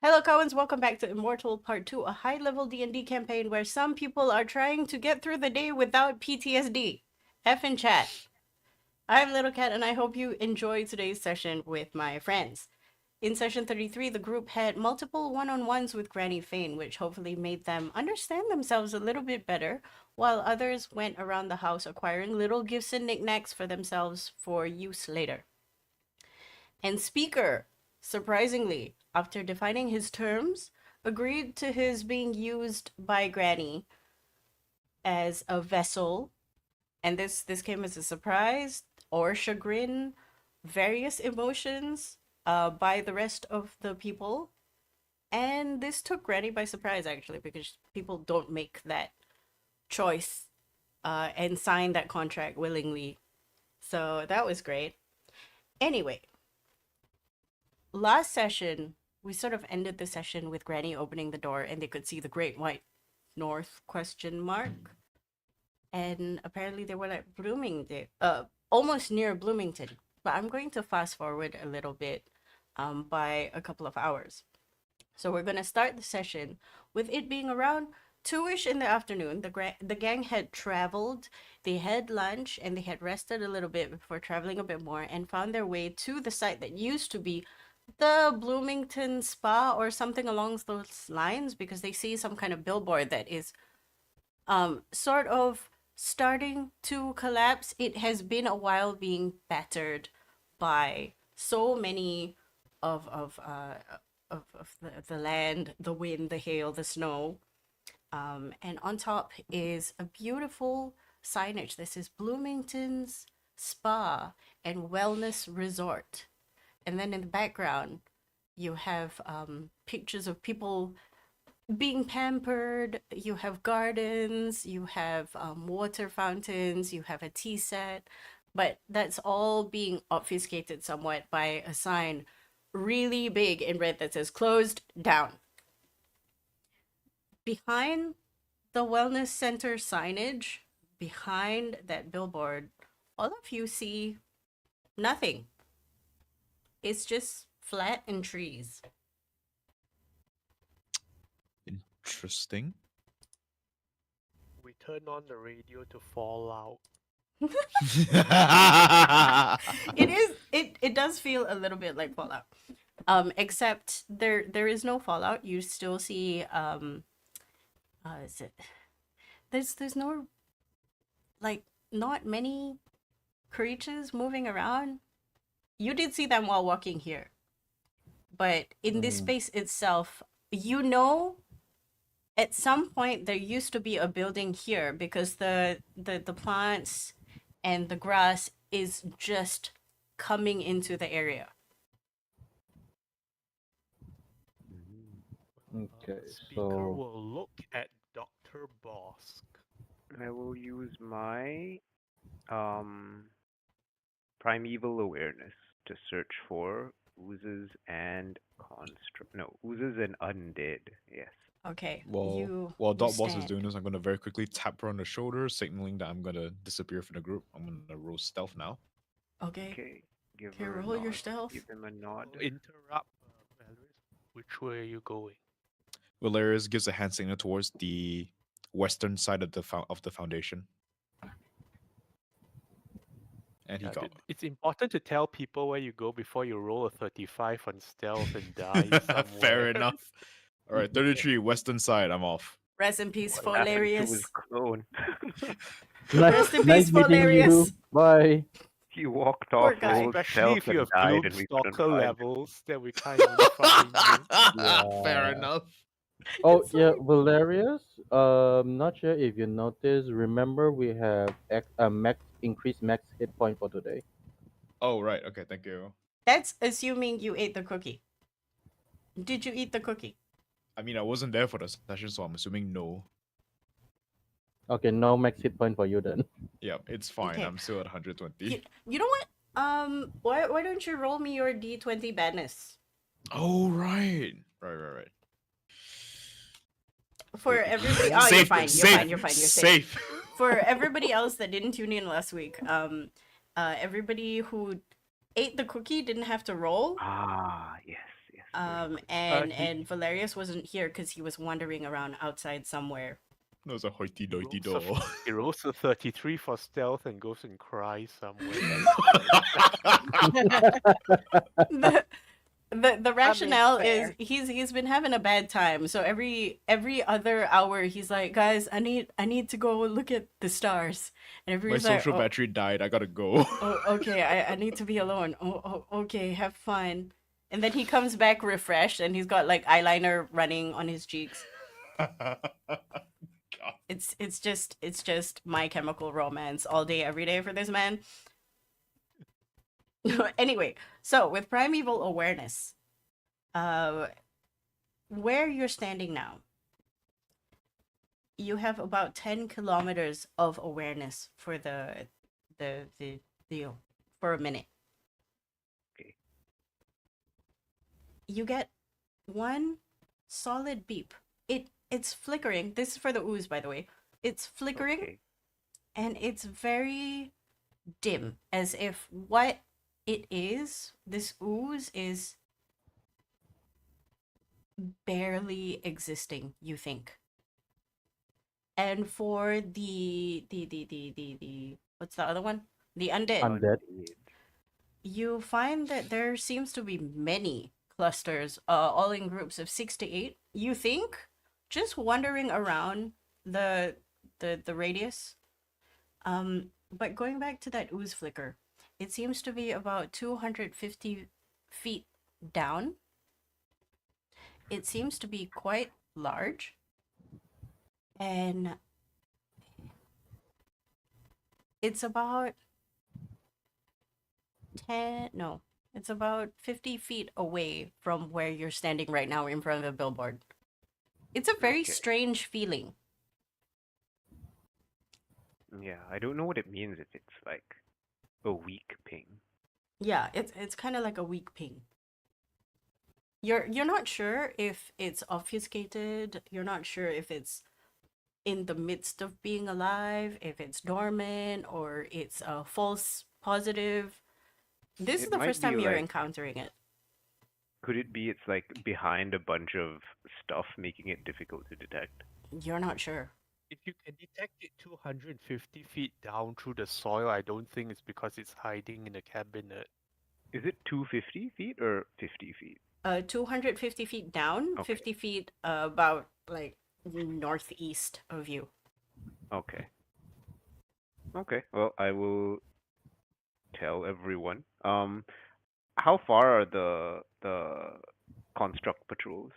Helokawans, welcome back to Immortal Part 2, a high-level D&D campaign where some people are trying to get through the day without PTSD. F in chat. I'm Little Cat, and I hope you enjoy today's session with my friends. In session 33, the group had multiple one-on-ones with Granny Fane, which hopefully made them understand themselves a little bit better, while others went around the house acquiring little gifts and knickknacks for themselves for use later. And Speaker, surprisingly, after defining his terms, agreed to his being used by Granny as a vessel. And this came as a surprise or chagrin, various emotions by the rest of the people. And this took Granny by surprise, actually, because people don't make that choice and sign that contract willingly. So that was great. Anyway, last session, we sort of ended the session with Granny opening the door and they could see the Great White North ? And apparently they were like Bloomington, almost near Bloomington. But I'm going to fast forward a little bit by a couple of hours. So we're going to start the session with it being around 2-ish in the afternoon. The gang had traveled, they had lunch, and they had rested a little bit before traveling a bit more and found their way to the site that used to be the Bloomington Spa or something along those lines, because they see some kind of billboard that is sort of starting to collapse. It has been a while being battered by so many of the land, the wind, the hail, the snow. And on top is a beautiful signage. This is Bloomington's Spa and Wellness Resort. And then in the background, you have pictures of people being pampered. You have gardens, you have water fountains, you have a tea set. But that's all being obfuscated somewhat by a sign really big in red that says closed down. Behind the wellness center signage, behind that billboard, all of you see nothing. It's just flat and trees. Interesting. We turn on the radio to fall out. It does feel a little bit like Fallout. Except there is no Fallout. You still see is it there's no, like, not many creatures moving around. You did see them while walking here. But in this space itself, at some point there used to be a building here, because the plants and the grass is just coming into the area. Okay, Speaker so will look at Dr. Bosk. I will use my primeval awareness to search for oozes and oozes and undead. Yes. Okay. While Dot Boss is doing this, I'm gonna very quickly tap her on the shoulder, signaling that I'm gonna disappear from the group. I'm gonna roll stealth now. Okay. Okay. Give Okay, her a roll your nod. stealth. Give him a nod. Interrupt, Valerie. Which way are you going? Valerius gives a hand signal towards the western side of the foundation. And he got. It's important to tell people where you go before you roll a 35 on stealth and die somewhere. Fair enough. All right, 33 western side. I'm off. Rest in peace, What happened to Hilarious. his clone? Rest in nice peace, meeting you. Hilarious. Bye. He walked Poor off, guy. rolled Especially if stealth, you and have died, and we couldn't Gloomstalker find him. levels, then we can't even find you. Fair enough. Oh It's yeah, fine. Valerius. Not sure if you noticed. Remember, we have increased max hit point for today. Oh right. Okay. Thank you. That's assuming you ate the cookie. Did you eat the cookie? I mean, I wasn't there for the session, so I'm assuming no. Okay, no max hit point for you then. Yeah, it's fine. Okay. I'm still at 120. You know what? Why don't you roll me your D20 badness? Oh right. Right. For everybody, Safe, you're fine. You're safe. safe. For everybody else that didn't tune in last week, everybody who ate the cookie didn't have to roll. Ah, yes. And Valerius wasn't here because he was wandering around outside somewhere. That was a hoity He toity rolls, door. he rolls a 33 for stealth and goes and cries somewhere. the the rationale is fair. he's been having a bad time. So every other hour he's like, guys, I need to go look at the stars. And My everybody's like, social oh, battery died. I gotta go. oh, okay, I need to be alone. Oh, okay, have fun. And then he comes back refreshed and he's got like eyeliner running on his cheeks. God. It's just My Chemical Romance all day every day for this man. Anyway, so with primeval awareness, where you're standing now, you have about 10 kilometers of awareness for the for a minute. Okay. You get one solid beep. It's flickering. This is for the ooze, by the way. It's flickering Okay. and it's very dim, as if what it is, this ooze is barely existing, you think. And for the what's the other one? The undead. Undead. You find that there seems to be many clusters, all in groups of 6 to 8. You think, just wandering around the radius. But going back to that ooze flicker, it seems to be about 250 feet down. It seems to be quite large. And it's about it's about 50 feet away from where you're standing right now in front of the billboard. It's a very Okay. strange feeling. Yeah, I don't know what it means if it's like a weak ping. Yeah, it's kind of like a weak ping. You're not sure if it's obfuscated. You're not sure if it's in the midst of being alive, if it's dormant, or it's a false positive. This is It the might first time be you're like- encountering it. Could it be it's like behind a bunch of stuff, making it difficult to detect? You're not sure. If you can detect it 250 feet down through the soil, I don't think it's because it's hiding in a cabinet. Is it 250 feet or 50 feet? 250 feet down, Okay. 50 feet about like northeast of you. Okay. Okay. Well, I will tell everyone. How far are the construct patrols?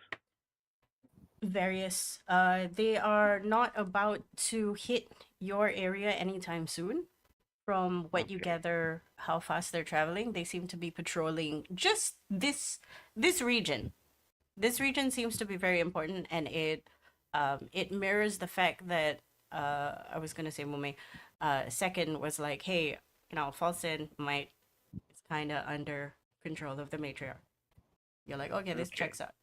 Various. They are not about to hit your area anytime soon. From what you Okay. gather, how fast they're traveling, they seem to be patrolling just this region. This region seems to be very important, and it mirrors the fact that I was gonna say Mume. Second was like, hey, Falsen might is kind of under control of the matriarch. You're like, okay, this Okay. checks out.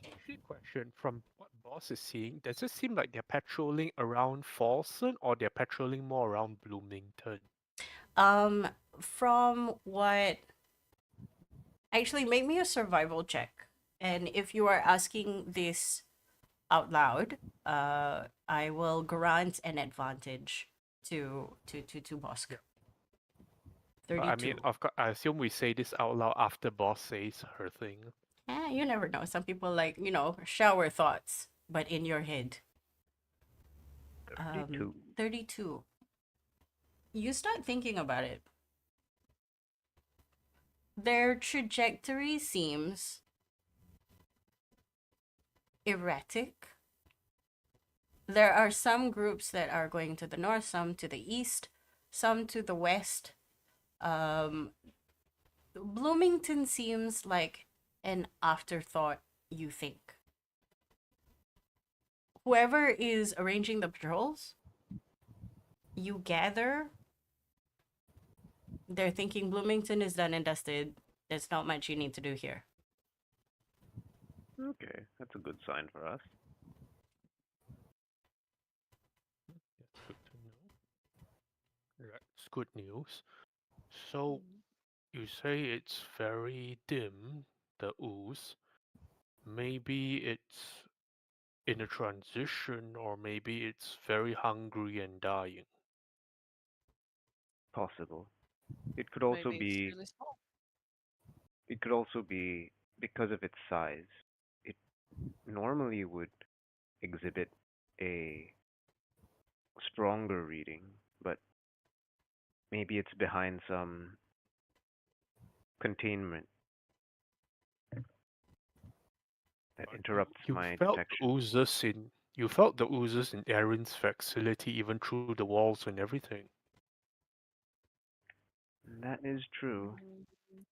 Actually, question from what boss is seeing, does it seem like they're patrolling around Folsom or they're patrolling more around Bloomington? From what, actually, make me a survival check, and if you are asking this out loud, I will grant an advantage to Bosk. Yeah. 32. I mean, of course, I assume we say this out loud after boss says her thing. You never know. Some people like, shower thoughts, but in your head. 32. 32. You start thinking about it. Their trajectory seems erratic. There are some groups that are going to the north, some to the east, some to the west. Bloomington seems like an afterthought, you think. Whoever is arranging the patrols, you gather, they're thinking Bloomington is done and dusted. There's not much you need to do here. Okay, that's a good sign for us. That's good to know. That's good news. So, you say it's very dim. the ooze. Maybe it's in a transition, or maybe it's very hungry and dying. Possible. It could also Maybe it's be. really small. It could also be because of its size. It normally would exhibit a stronger reading, but maybe it's behind some containment that interrupts You my felt detection. oozes in you felt the oozes in Erin's facility, even through the walls and everything. That is true. Mm,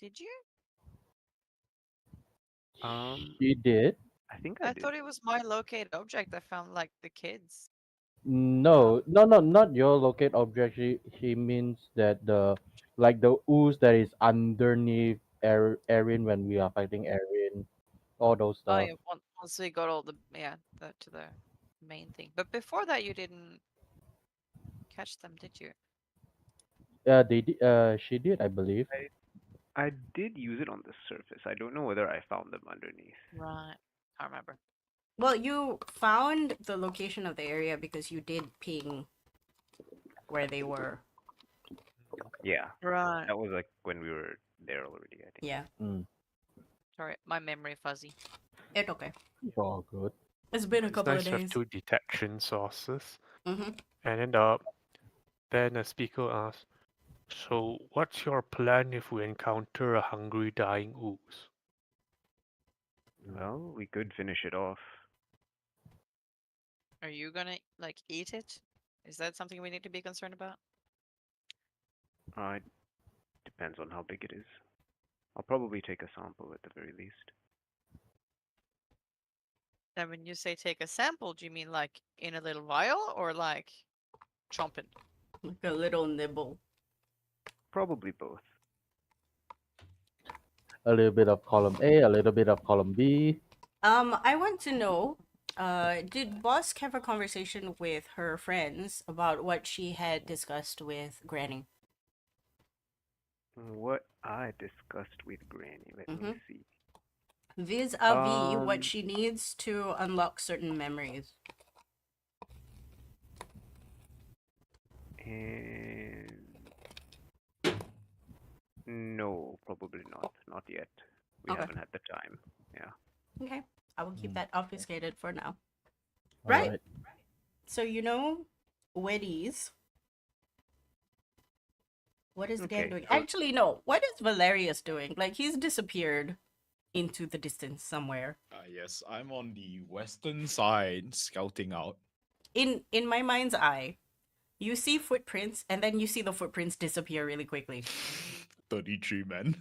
Did you? She did. I think I I did. thought it was my located object. I found like the kids. No, no, no, not your locate object. She means that the ooze that is underneath Erin when we are fighting Erin, all those Oh stuff. yeah, once we got all the to the main thing. But before that, you didn't catch them, did you? She did, I believe. I did use it on the surface. I don't know whether I found them underneath. Right. I remember. Well, you found the location of the area because you did ping where they were. Yeah, Right. that was like when we were there already, I think. Yeah, Mm, Sorry, my memory fuzzy. it's okay. it's all good. It's been a It's couple nice of to have days. 2 detection sources. Mm-hmm. And then the speaker asks, "So, what's your plan if we encounter a hungry, dying ooze?" Well, we could finish it off. Are you gonna like eat it? Is that something we need to be concerned about? It depends on how big it is. I'll probably take a sample at the very least. And when you say take a sample, do you mean like in a little vial or like chomping? Like a little nibble. Probably both. A little bit of column A, a little bit of column B. I want to know, did Bosk have a conversation with her friends about what she had discussed with Granny? What I discussed with Granny, let me see. Vis-a-vis what she needs to unlock certain memories. And no, probably not. Not yet. We Okay. haven't had the time. Yeah. Okay, I will keep that obfuscated for now. All Right. right. So you know, Weddies. What is Dan Okay, doing? so- Actually, no. What is Valerius doing? Like he's disappeared into the distance somewhere. Yes, I'm on the western side scouting out. In my mind's eye, you see footprints, and then you see the footprints disappear really quickly. 33 men.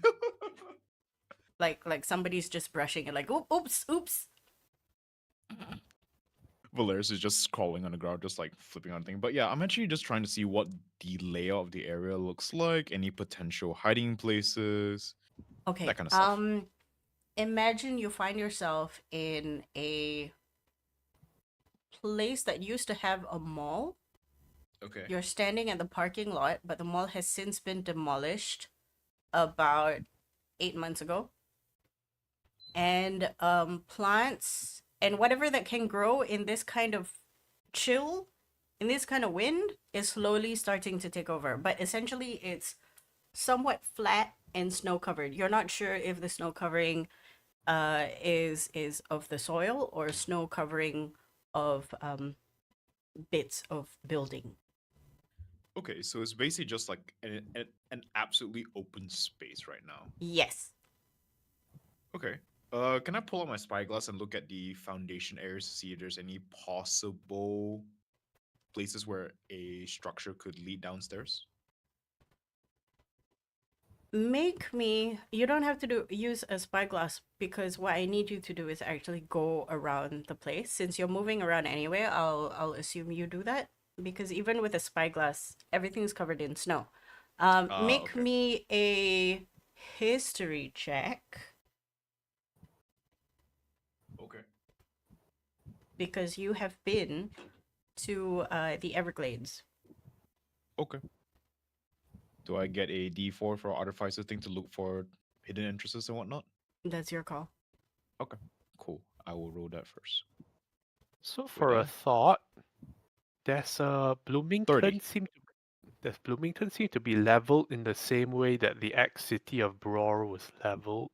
Like somebody's just brushing it. Like oops, oops. Valeris is just crawling on the ground, just like flipping on thing. But yeah, I'm actually just trying to see what the layout of the area looks like, any potential hiding places. Okay. That kind of stuff. Imagine you find yourself in a place that used to have a mall. Okay. You're standing at the parking lot, but the mall has since been demolished about 8 months ago. And plants and whatever that can grow in this kind of chill, in this kind of wind, is slowly starting to take over. But essentially, it's somewhat flat and snow covered. You're not sure if the snow covering is of the soil or snow covering of bits of building. Okay, so it's basically just like an absolutely open space right now. Yes. Okay. Can I pull out my spyglass and look at the foundation areas to see if there's any possible places where a structure could lead downstairs? You don't have to use a spyglass, because what I need you to do is actually go around the place. Since you're moving around anyway, I'll assume you do that, because even with a spyglass, everything's covered in snow. Make Okay. me a history check, Okay. because you have been to the Everglades. Okay. Do I get a D4 for artificer thing to look for hidden entrances and whatnot? That's your call. Okay, cool. I will roll that first. So Wait, for a thought, there's a 30. Bloomington seem to be leveled in the same way that the ex-city of Bror was leveled.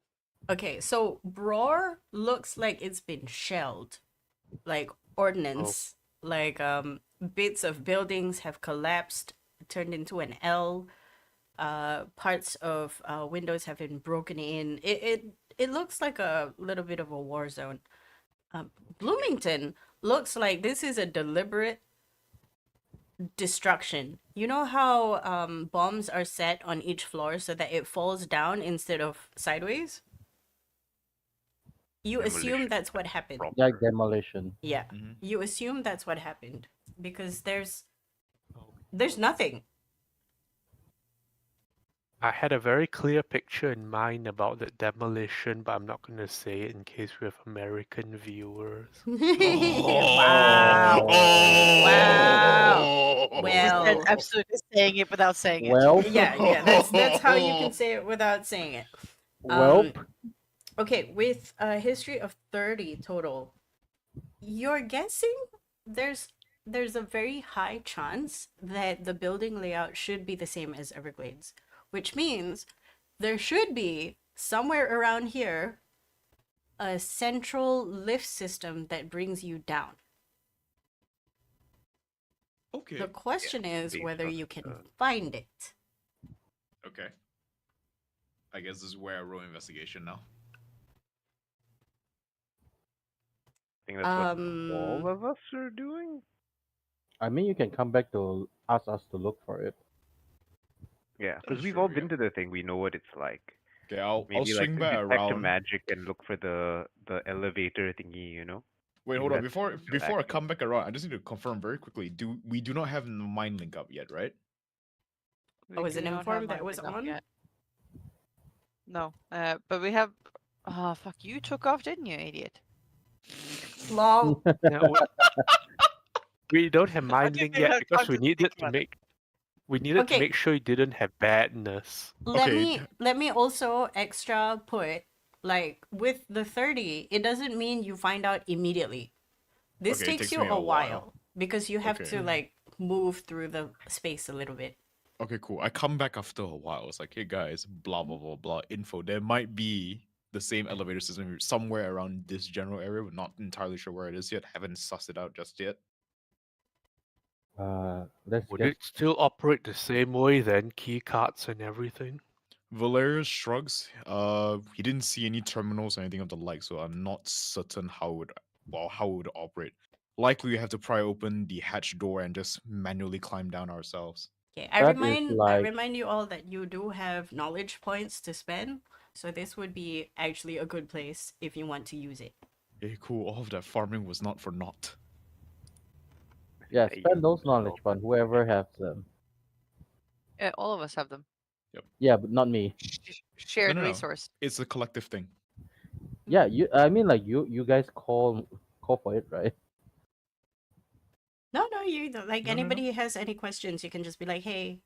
Okay, so Bror looks like it's been shelled, like ordnance, like bits of buildings have collapsed, turned into an L. Parts of windows have been broken in. It looks like a little bit of a war zone. Bloomington looks like this is a deliberate destruction. You know how bombs are set on each floor so that it falls down instead of sideways? You assume Demolition, that's what happened. proper. Like demolition. Yeah. Mhm. You assume that's what happened because there's Oh. nothing. I had a very clear picture in mind about the demolition, but I'm not going to say it in case we have American viewers. Wow. Wow. He Well, said absolutely saying it without saying it. Well, yeah, that's how you can say it without saying it. well, Okay, with a history of 30 total, you're guessing there's a very high chance that the building layout should be the same as Everglades, which means there should be somewhere around here a central lift system that brings you down. Okay. The question is based whether on you can the- find it. Okay. I guess this is where I roll investigation now. I think that's what all of us are doing. I mean, you can come back to ask us to look for it. Yeah, because That's we've true, all yeah. been to the thing. We know what it's like. Okay, I'll Maybe like swing back detect a around. magic and look for the elevator thingy. Wait, Maybe hold on. that's Before the I action. come back around, I just need to confirm very quickly. We do not have the mind link up yet, right? I wasn't do not have informed that mine was picked up on. yet. No, but we have. Oh fuck! You took off, didn't you, idiot? Lol. No, we don't have mind didn't link even yet have because time to think about it. we needed to Okay. make sure you didn't have badness. Okay. Let me also extra put, like, with the 30, it doesn't mean you find out immediately. This Okay, it takes takes you me a a while. while because you have to Okay. like move through the space a little bit. Okay, cool. I come back after a while. It's like, hey guys, blah blah blah blah. Info. There might be the same elevator system somewhere around this general area. We're not entirely sure where it is yet. Haven't sussed it out just yet. Let's Would guess. it still operate the same way then? Key cards and everything? Valerius shrugs. He didn't see any terminals or anything of the like, so I'm not certain how it would operate. Likely, we have to pry open the hatch door and just manually climb down ourselves. Okay, That is I like- remind you all that you do have knowledge points to spend, so this would be actually a good place if you want to use it. Hey, cool. All of that farming was not for naught. Yeah, I spend those use knowledge all- funds, whoever has them. Yeah, all of us have them. Yeah, but not me. Shared no, no. resource. It's a collective thing. Yeah, I mean, like you guys call for it, right? No, you like No, no, no. anybody has any questions, you can just be like, hey,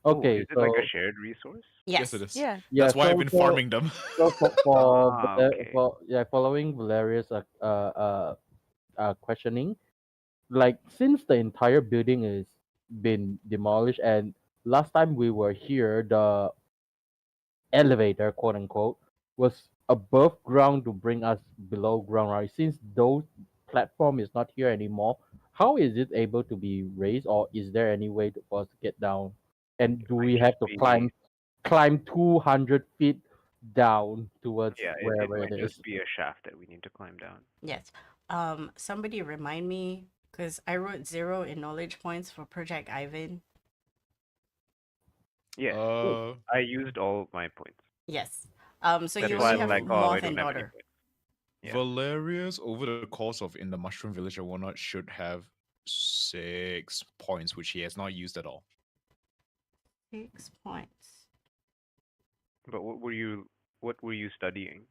Okay, is it so like a shared resource? yes, Yes, it is. Yeah. yeah, That's why so, I've been so- farming them. So Okay. following Valerius questioning, like since the entire building is been demolished, and last time we were here, the elevator, quote unquote, was above ground to bring us below ground, right? Since those platform is not here anymore, how is it able to be raised, or is there any way for us to get down? And do we might have to just be- climb 200 feet down towards Yeah, it wherever might it is? just be a shaft that we need to climb down. yes. Somebody remind me, because I wrote 0 in knowledge points for Project Ivan. Yeah, I used all my points. Yes. So That's you why only I'm have like, oh, I moth don't and have any daughter. points. Yeah. Valerius, over the course of in the Mushroom Village and whatnot, should have 6 points, which he has not used at all. 6 points. But what were you studying?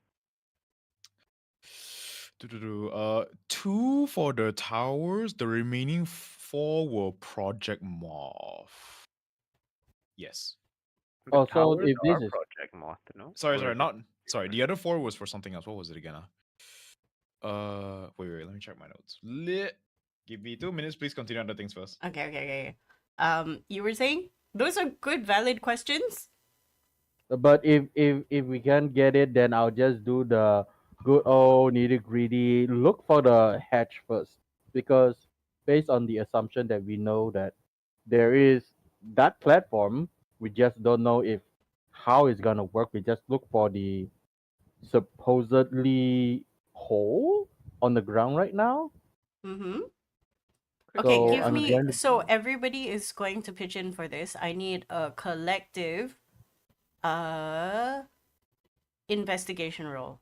2 for the towers. The remaining 4 were Project Moth. Yes. The Oh, so towers if are this is- Project moth, no? Sorry, Or sorry, is it not sorry. different? The other 4 was for something else. What was it again? Wait. Let me check my notes. Give me 2 minutes, please. Continue other things first. Okay. You were saying those are good, valid questions. But if we can't get it, then I'll just do the good old nitty gritty. Look for the hatch first, because based on the assumption that we know that there is that platform, we just don't know if how it's gonna work. We just look for the supposedly hole on the ground right now. Mm-hmm. Quick Okay, So idea. give I'm me. going to So everybody is going to pitch in for this. I need a collective, uh, investigation roll.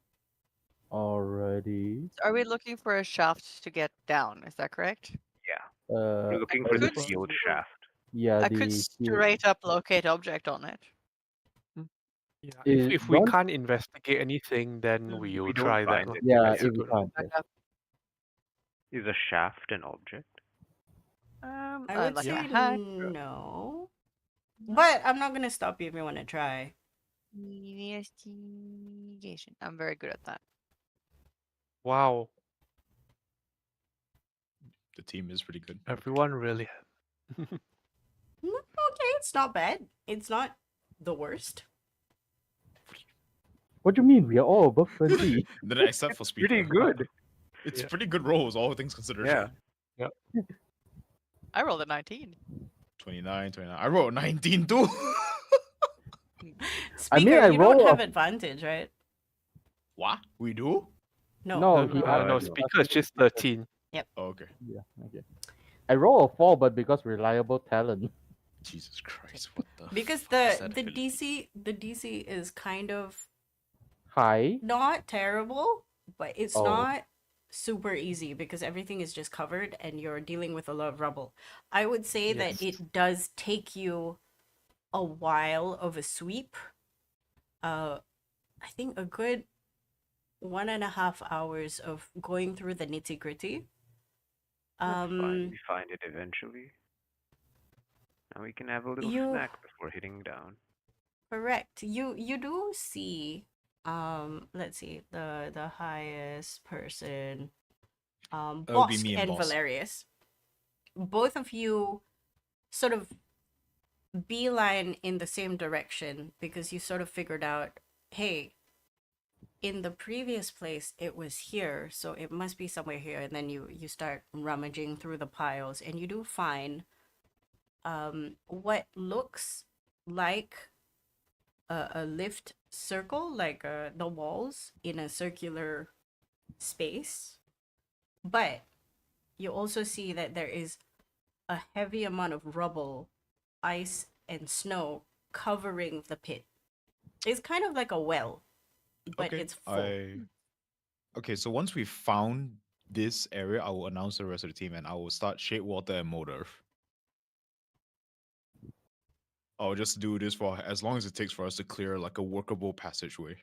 already. Are we looking for a shaft to get down? Is that correct? Yeah. Uh, We're looking I for the could sealed s- shaft. yeah, I could the straight up locate object on it. Yeah, is if we don't can't investigate anything, then Mm. we'll We don't try that. find it. yeah That's if a we good can't. Back Yes. up. Is a shaft an object? I would Like a say hatch. no, but I'm not gonna stop you if you want to try. Investigation. I'm very good at that. Wow, The team is pretty good. everyone really. Okay, it's not bad. It's not the worst. What do you mean? We are all above 20. Then except for speaker. Pretty good. It's Yeah. pretty good rolls, all things considered. Yeah. I rolled a 19. 29. I wrote 19 too. Speaker, I you don't roll have a- advantage, right? What? We do? No. No, No, he I no, do. speaker is just 13. Oh, okay. Yeah, okay. I roll a 4, but because reliable talent. Jesus Christ, what the Because fuck is the that ability? the DC is kind of High. not terrible, but it's Oh. not super easy because everything is just covered and you're dealing with a lot of rubble. I would say that Yes. it does take you a while of a sweep. I think a good 1.5 hours of going through the nitty gritty. That's fine. We find it eventually. And we can have a little You- snack before hitting down. Correct. You do see let's see, the highest person, It would be Bosk me and and Boss. Valerius. Both of you sort of beeline in the same direction because you sort of figured out, hey, in the previous place it was here, so it must be somewhere here. And then you start rummaging through the piles and you do find what looks like a lift circle, like the walls in a circular space. But you also see that there is a heavy amount of rubble, ice, and snow covering the pit. It's kind of like a well, but Okay. it's full. Okay, so once we've found this area, I will announce the rest of the team and I will start Shade Water and Mold Earth. I'll just do this for as long as it takes for us to clear like a workable passageway.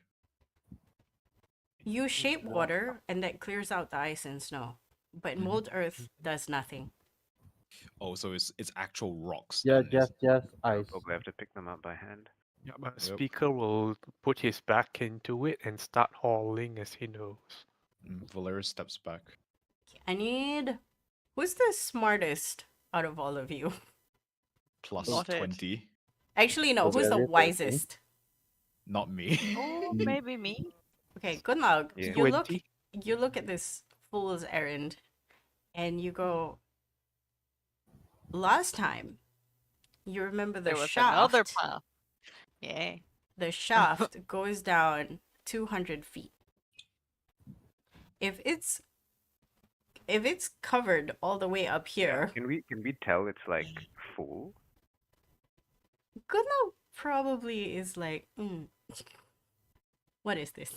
You shape water, and that clears out the ice and snow. But Mhm. mold earth does nothing. Oh, so it's actual rocks. Yeah, then, is it? just I'll ice. probably have to pick them up by hand. Yeah, but Yep. speaker will put his back into it and start hauling as he knows. Valerius steps back. I need. Who's the smartest out of all of you? Plus Not it. 20. Actually, no. Oh, Who's the very 13. wisest? Not me. Oh, maybe me. Okay, good luck. Yeah. You look at this fool's errand, and you go. Last time, you remember the There was shaft. another path. Yeah. The shaft goes down 200 feet. If it's covered all the way up here, Can we tell it's like full? Gunnar probably is like, what is this?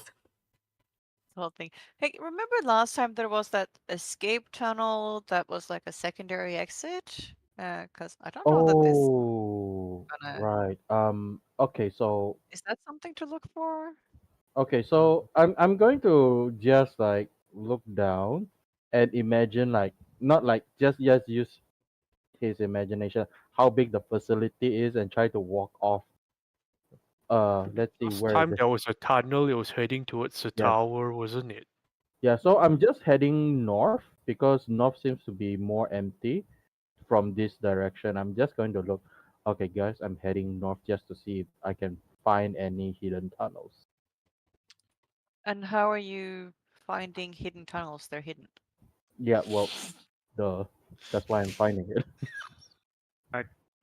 Whole thing. Hey, remember last time there was that escape tunnel that was like a secondary exit? Because I don't know that this Oh, gonna- right. Okay, so is that something to look for. I'm going to just like look down and imagine like not like just use his imagination how big the facility is and try to walk off let's see Last where time the there was a tunnel, it was heading towards the yes. tower, wasn't it? Yeah, so I'm just heading north because north seems to be more empty from this direction. I'm just going to look. Okay, guys, I'm heading north just to see if I can find any hidden tunnels. And how are you finding hidden tunnels? They're hidden. Yeah, well, that's why I'm finding it.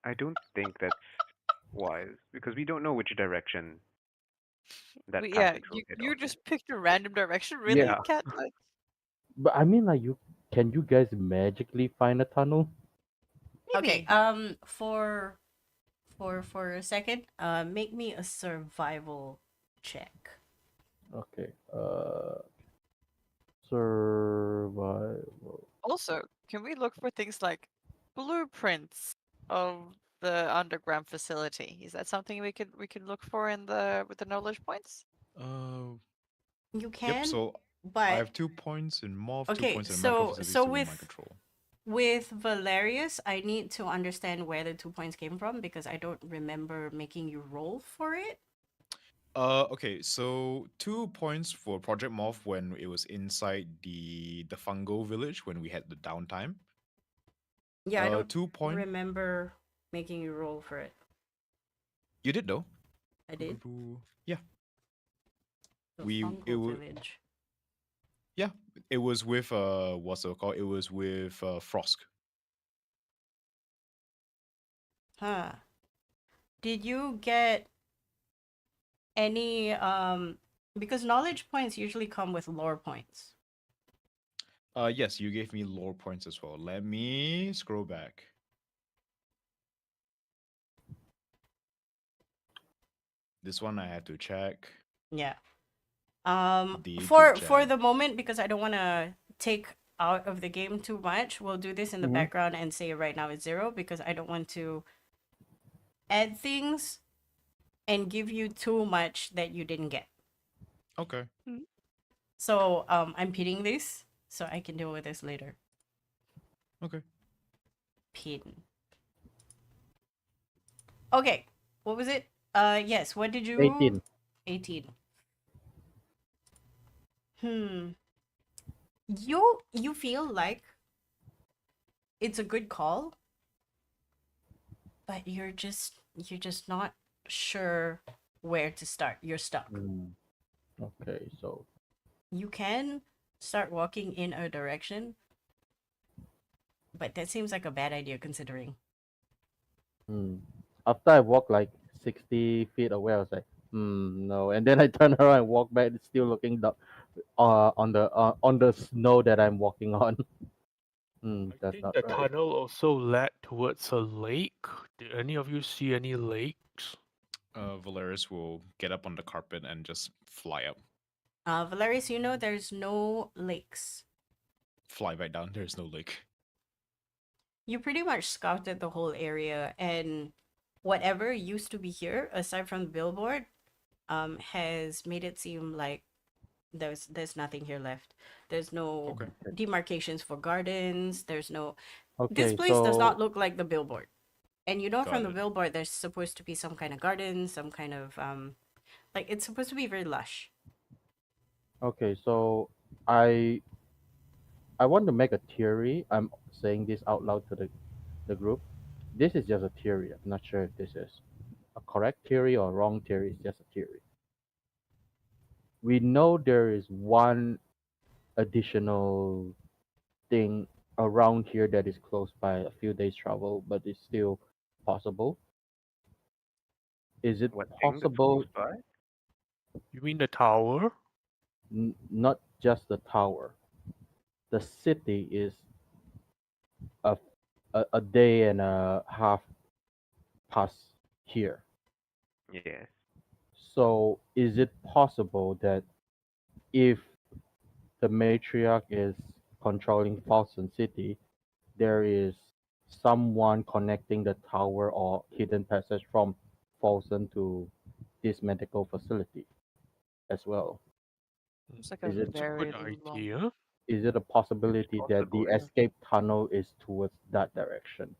I don't think that's wise because we don't know which direction that Yeah, passage will head you off in. just picked a random direction, Yeah, really, cat? Like, but I mean, like, can you guys magically find a tunnel? Okay. maybe. For a second, make me a survival check. Okay, survival. Also, can we look for things like blueprints of the underground facility? Is that something we could look for in the with the knowledge points? Uh, You yep. can, So I but have 2 points in morph, two okay. points in the macro So facility so still in my control. with Valerius, I need to understand where the 2 points came from because I don't remember making you roll for it. Okay, so 2 points for Project Morph when it was inside the Fungo village when we had the downtime. Yeah, I don't 2 point. remember making you roll for it. You did though. I did. Yeah, The we it Fungal was Village. yeah, it was with what's it called? It was with Frosk. Huh. Did you get any because knowledge points usually come with lore points. Yes, you gave me lore points as well. Let me scroll back. This one I have to check. Yeah. The For group chat. the moment, because I don't want to take out of the game too much, we'll do this in the Mhm. background and say right now it's 0 because I don't want to add things and give you too much that you didn't get. Okay. So I'm pitting this so I can deal with this later. Okay. Pin. Okay. What was it? Yes, what did you 18. 18. You feel like it's a good call, but you're just not sure where to start. You're stuck. Okay, so You can start walking in a direction, but that seems like a bad idea considering. after I walk like 60 feet away, I was like, no. And then I turn around and walk back, still looking down, on the snow that I'm walking on. I That's think not the right. tunnel also led towards a lake. Did any of you see any lakes? Valeris will get up on the carpet and just fly up. Valerius, you know there's no lakes. Fly right down. There's no lake. You pretty much scouted the whole area, and whatever used to be here, aside from the billboard, has made it seem like there's nothing here left. There's no Okay. demarcations for gardens. There's no. This Okay, place does not so look like the billboard, and you know from Got the it. billboard there's supposed to be some kind of garden, some kind of like it's supposed to be very lush. okay, so I I want to make a theory. I'm saying this out loud to the group. This is just a theory. I'm not sure if this is a correct theory or wrong theory. It's just a theory. We know there is one additional thing around here that is close by a few days travel, but it's still possible. Is it What thing that's possible? close by? You mean the tower? Not just the tower. The city is a, a day and a half past here. Yes. So is it possible that if the matriarch is controlling Falcon City, there is someone connecting the tower or hidden passage from Folsom to this medical facility as well. It's like a Is it It's a good very long. idea. is it a It's possibility that the possible, yeah. escape tunnel is towards that direction?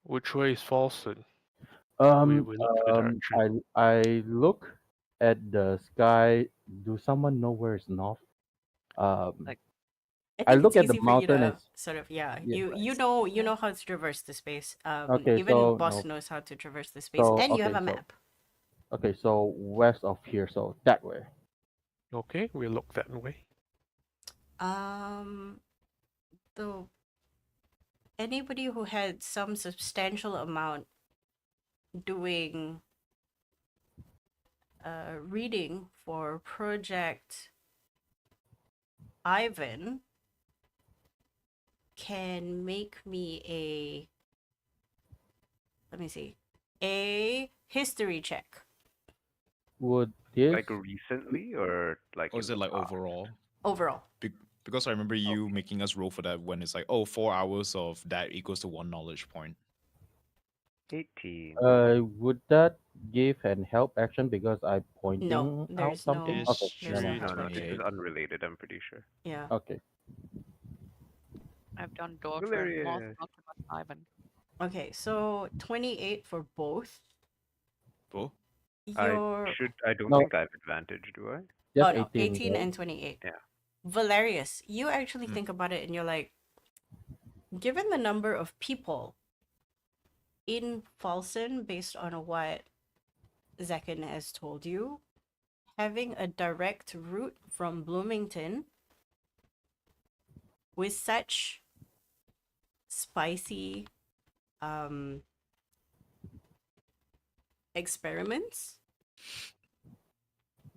Which way is Falson? We look for the direction. I look at the sky. Do someone know where is north? Um, Like, I I think it's look at the easy for you mountain. to It's sort of yeah. you know how to traverse the space. Okay, Even so boss no. knows how to traverse the space, So and you have a map. so west of here. So that way. Okay, we look that way. The anybody who had some substantial amount doing reading for Project Ivan can make me let me see, a history check. Would this? Like recently or like Or in is the it like past? overall? Overall. Because I remember you making us roll for that when it's like, oh, 4 hours of that equals to 1 knowledge point. 18. Would that give an help action because I'm No, pointing out there's something? no Okay, there's never no History mind. help No, this is 28. action. unrelated, I'm pretty sure. Yeah. Okay. I've done Dwarf and Moth, Hilarious. not about Ivan. Okay, so 28 for both. Oh, Your I don't No, think I have advantage, do I? just oh no, 18. 18 Right? and 28. Yeah. Valerius, you actually Hmm. think about it and you're like, given the number of people in Falson, based on what Zekin has told you, having a direct route from Bloomington with such spicy experiments,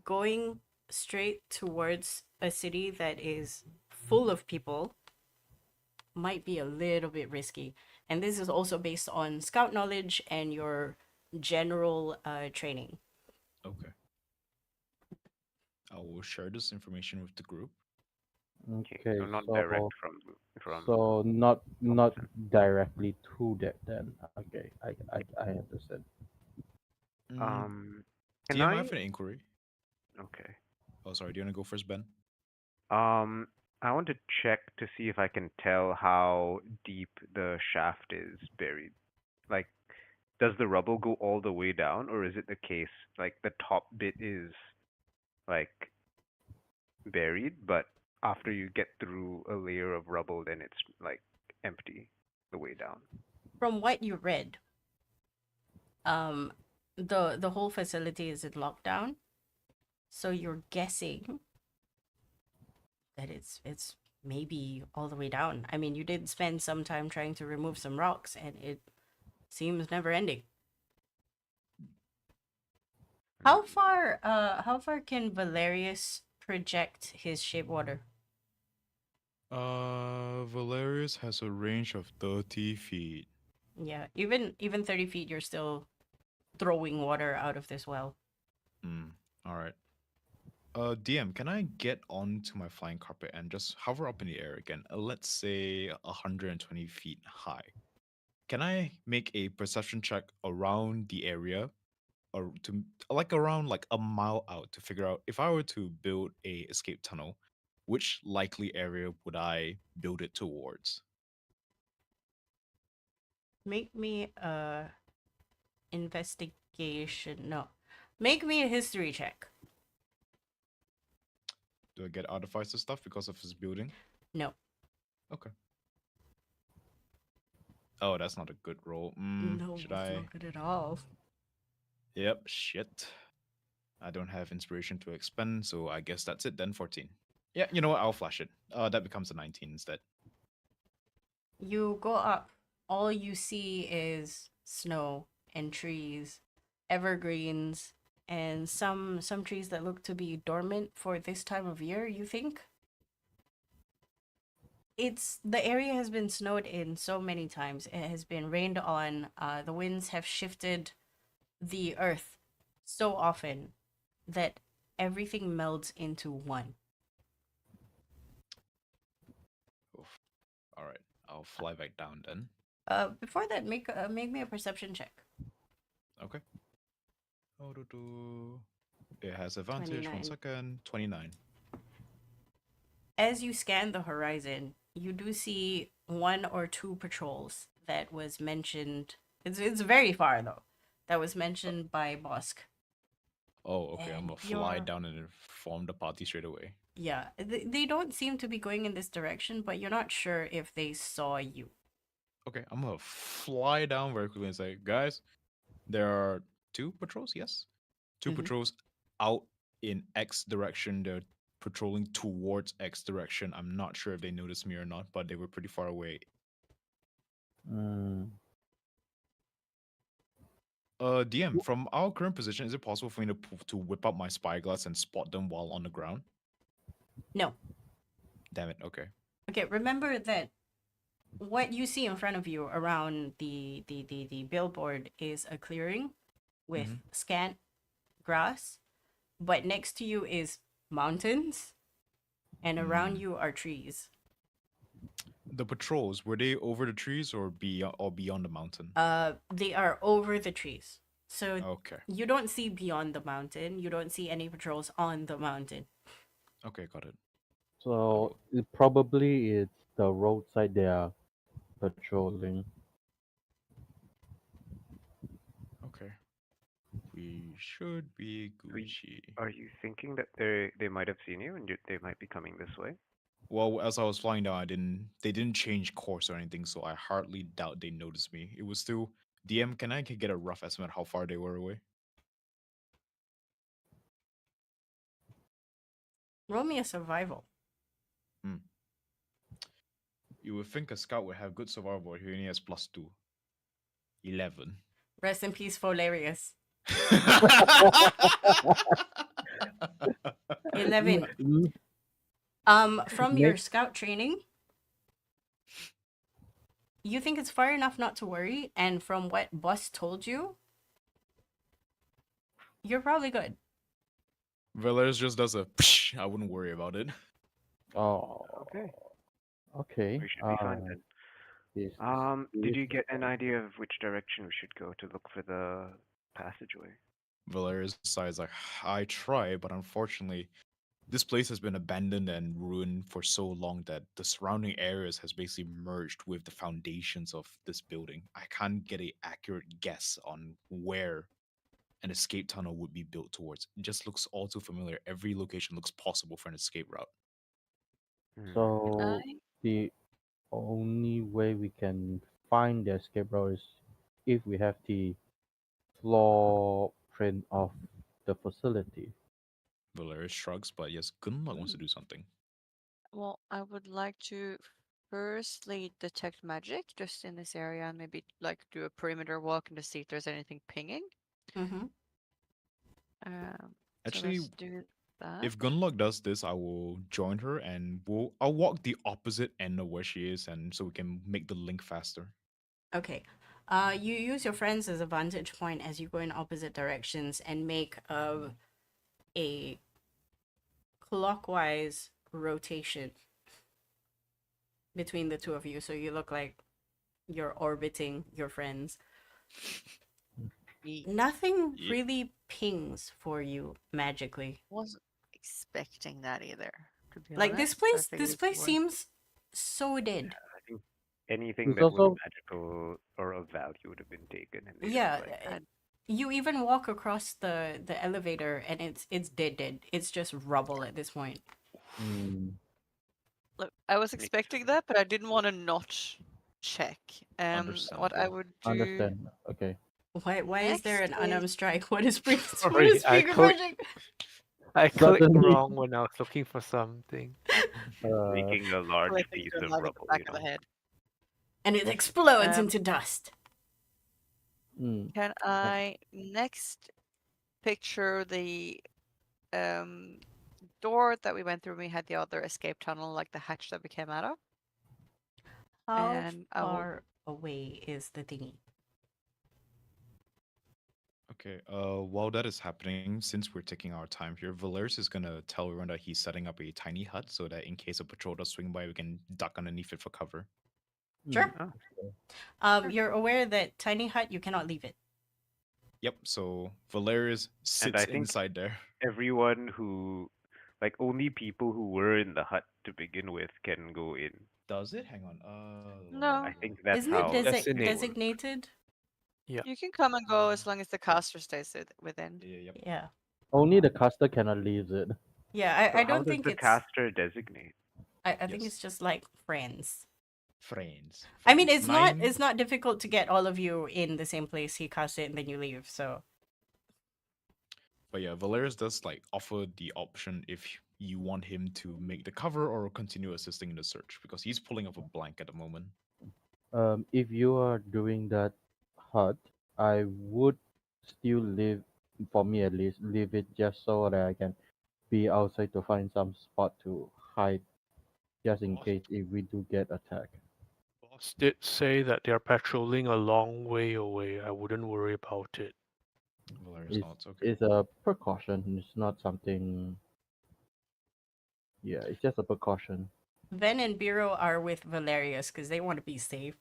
going straight towards a city that is full of people might be a little bit risky. And this is also based on scout knowledge and your general training. okay. I will share this information with the group. Okay, Okay, so not so direct from not Thompson. directly to that then. Okay, I understand. Mm, Can DM, I I? have an inquiry. Okay. Oh, sorry. Do you want to go first, Ben? Um, I want to check to see if I can tell how deep the shaft is buried. Like, does the rubble go all the way down, or is it the case like the top bit is like buried, but after you get through a layer of rubble, then it's like empty the way down? From what you read, um, the whole facility is in lockdown, so you're guessing that it's maybe all the way down. I mean, you did spend some time trying to remove some rocks, and it seems never ending. How far can Valerius project his shape water? Valerius has a range of 30 feet. Yeah, even 30 feet, you're still throwing water out of this well. All right. DM, can I get onto my flying carpet and just hover up in the air again? Let's say 120 feet high. Can I make a perception check around the area, or to like around like a mile out to figure out if I were to build a escape tunnel, which likely area would I build it towards? Make me a investigation. No, make me a history check. Do I get artificer stuff because of his building? No, Okay. Oh, that's not a good roll. no, Should it's I? not good at all. Yep, shit. I don't have inspiration to expend, so I guess that's it then. 14. Yeah, you know what? I'll flash it. That becomes a 19 instead. You go up. All you see is snow and trees, evergreens, and some trees that look to be dormant for this time of year. You think? It's the area has been snowed in so many times. It has been rained on. The winds have shifted the earth so often that everything melds into one. Oof. All right, I'll fly back down then. Before that, make me a perception check. Okay. Oh, it has advantage. 1 29. second. 29. As you scan the horizon, you do see one or two patrols that was mentioned. It's very far though. that was mentioned by Bosk. Oh, okay. I'm And gonna fly you're- down and inform the party straight away. Yeah, they don't seem to be going in this direction, but you're not sure if they saw you. Okay, I'm gonna fly down very quickly and say, guys, there are 2 patrols. Yes, 2 Mhm. patrols out in X direction. They're patrolling towards X direction. I'm not sure if they noticed me or not, but they were pretty far away. Mm. DM, from our current position, is it possible for me to whip up my spyglass and spot them while on the ground? No. Damn it. Okay. Okay, remember that what you see in front of you around the billboard is a clearing with Mhm. scant grass, but next to you is mountains, and around Mm. you are trees. The patrols, were they over the trees or beyond the mountain? They are over the trees. So Okay. you don't see beyond the mountain. You don't see any patrols on the mountain. Okay, got it. So it probably it's the roadside they are patrolling. Okay. We should be Are you, Gucci. are you thinking that they might have seen you and they might be coming this way? Well, as I was flying down, they didn't change course or anything, so I hardly doubt they noticed me. It was still DM. Can I get a rough estimate how far they were away? Roll me a survival. You would think a scout would have good survival, but he only has +2. 11. Rest in peace, Folarius. 11. From your Nick? scout training, you think it's far enough not to worry, and from what Boss told you, you're probably good. Valerius just does a psh, I wouldn't worry about it. Oh, Okay, okay. we should be fine then. Yes. Did you get an idea of which direction we should go to look for the passageway? Valerius sighs like, I try, but unfortunately, this place has been abandoned and ruined for so long that the surrounding areas has basically merged with the foundations of this building. I can't get a accurate guess on where an escape tunnel would be built towards. It just looks all too familiar. Every location looks possible for an escape route. Hmm. So I the only way we can find the escape route is if we have the floor print of the facility. Valerius shrugs, but yes, Gunlock wants to do something. well, I would like to firstly detect magic just in this area and maybe like do a perimeter walk and to see if there's anything pinging. Mm-hmm. So Actually, let's do that. if Gunlock does this, I will join her and I'll walk the opposite end of where she is, and so we can make the link faster. Okay. You use your friends as a vantage point as you go in opposite directions and make a clockwise rotation between the two of you, so you look like you're orbiting your friends. Nothing Ye- really pings for you magically. Wasn't expecting that either. To be Like honest, I figured this it place would. seems so dead. I think anything There's that was also magical or of value would have been taken, and they Yeah, just like I- you even walk across the elevator and it's dead. It's just rubble at this point. mm, Look, I was Makes expecting that, but I didn't want to not check. What I Understandable. would do understand. Okay. Why is there an next is unarmed strike? What is what Sorry, is I Speaker clicked- pushing? I clicked Suddenly- wrong when I was looking for something. making a large flipping piece to of another rubble. back You of know, the head. And it explodes Um, into dust. Mm, Can I next picture the door that we went through when we had the other escape tunnel, like the hatch that we came out of? How and I will- far away is the thingy? Okay, while that is happening, since we're taking our time here, Valerius is gonna tell everyone that he's setting up a tiny hut so that in case a patrol does swing by, we can duck underneath it for cover. Sure. mm, Oh. You're aware that tiny hut you cannot leave it. Yep, so Valerius And I sits think- inside there. everyone who, like, only people who were in the hut to begin with can go in. Does it? Hang on. No. I think that's Isn't how. it Designate. designated? Yeah. You can come and go as long as the caster stays within. Yeah. Yeah. Only the caster cannot leave it. Yeah, So I how don't does think the it's. caster designate? I think Yes. it's just like friends. Friends. I mean, Friends. it's not difficult to get all of you in the same place. He casts it and then you leave. So But yeah, Valerius does like offer the option if you want him to make the cover or continue assisting in the search because he's pulling up a blank at the moment. If you are doing that hut, I would still leave, for me at least, leave it just so that I can be outside to find some spot to hide, just in Boss, case if we do get attacked. boss did say that they're patrolling a long way away. I wouldn't worry about it. Valerius It's nods. Okay. it's a precaution. It's not something. Yeah, it's just a precaution. Ven and Biro are with Valerius because they want to be safe.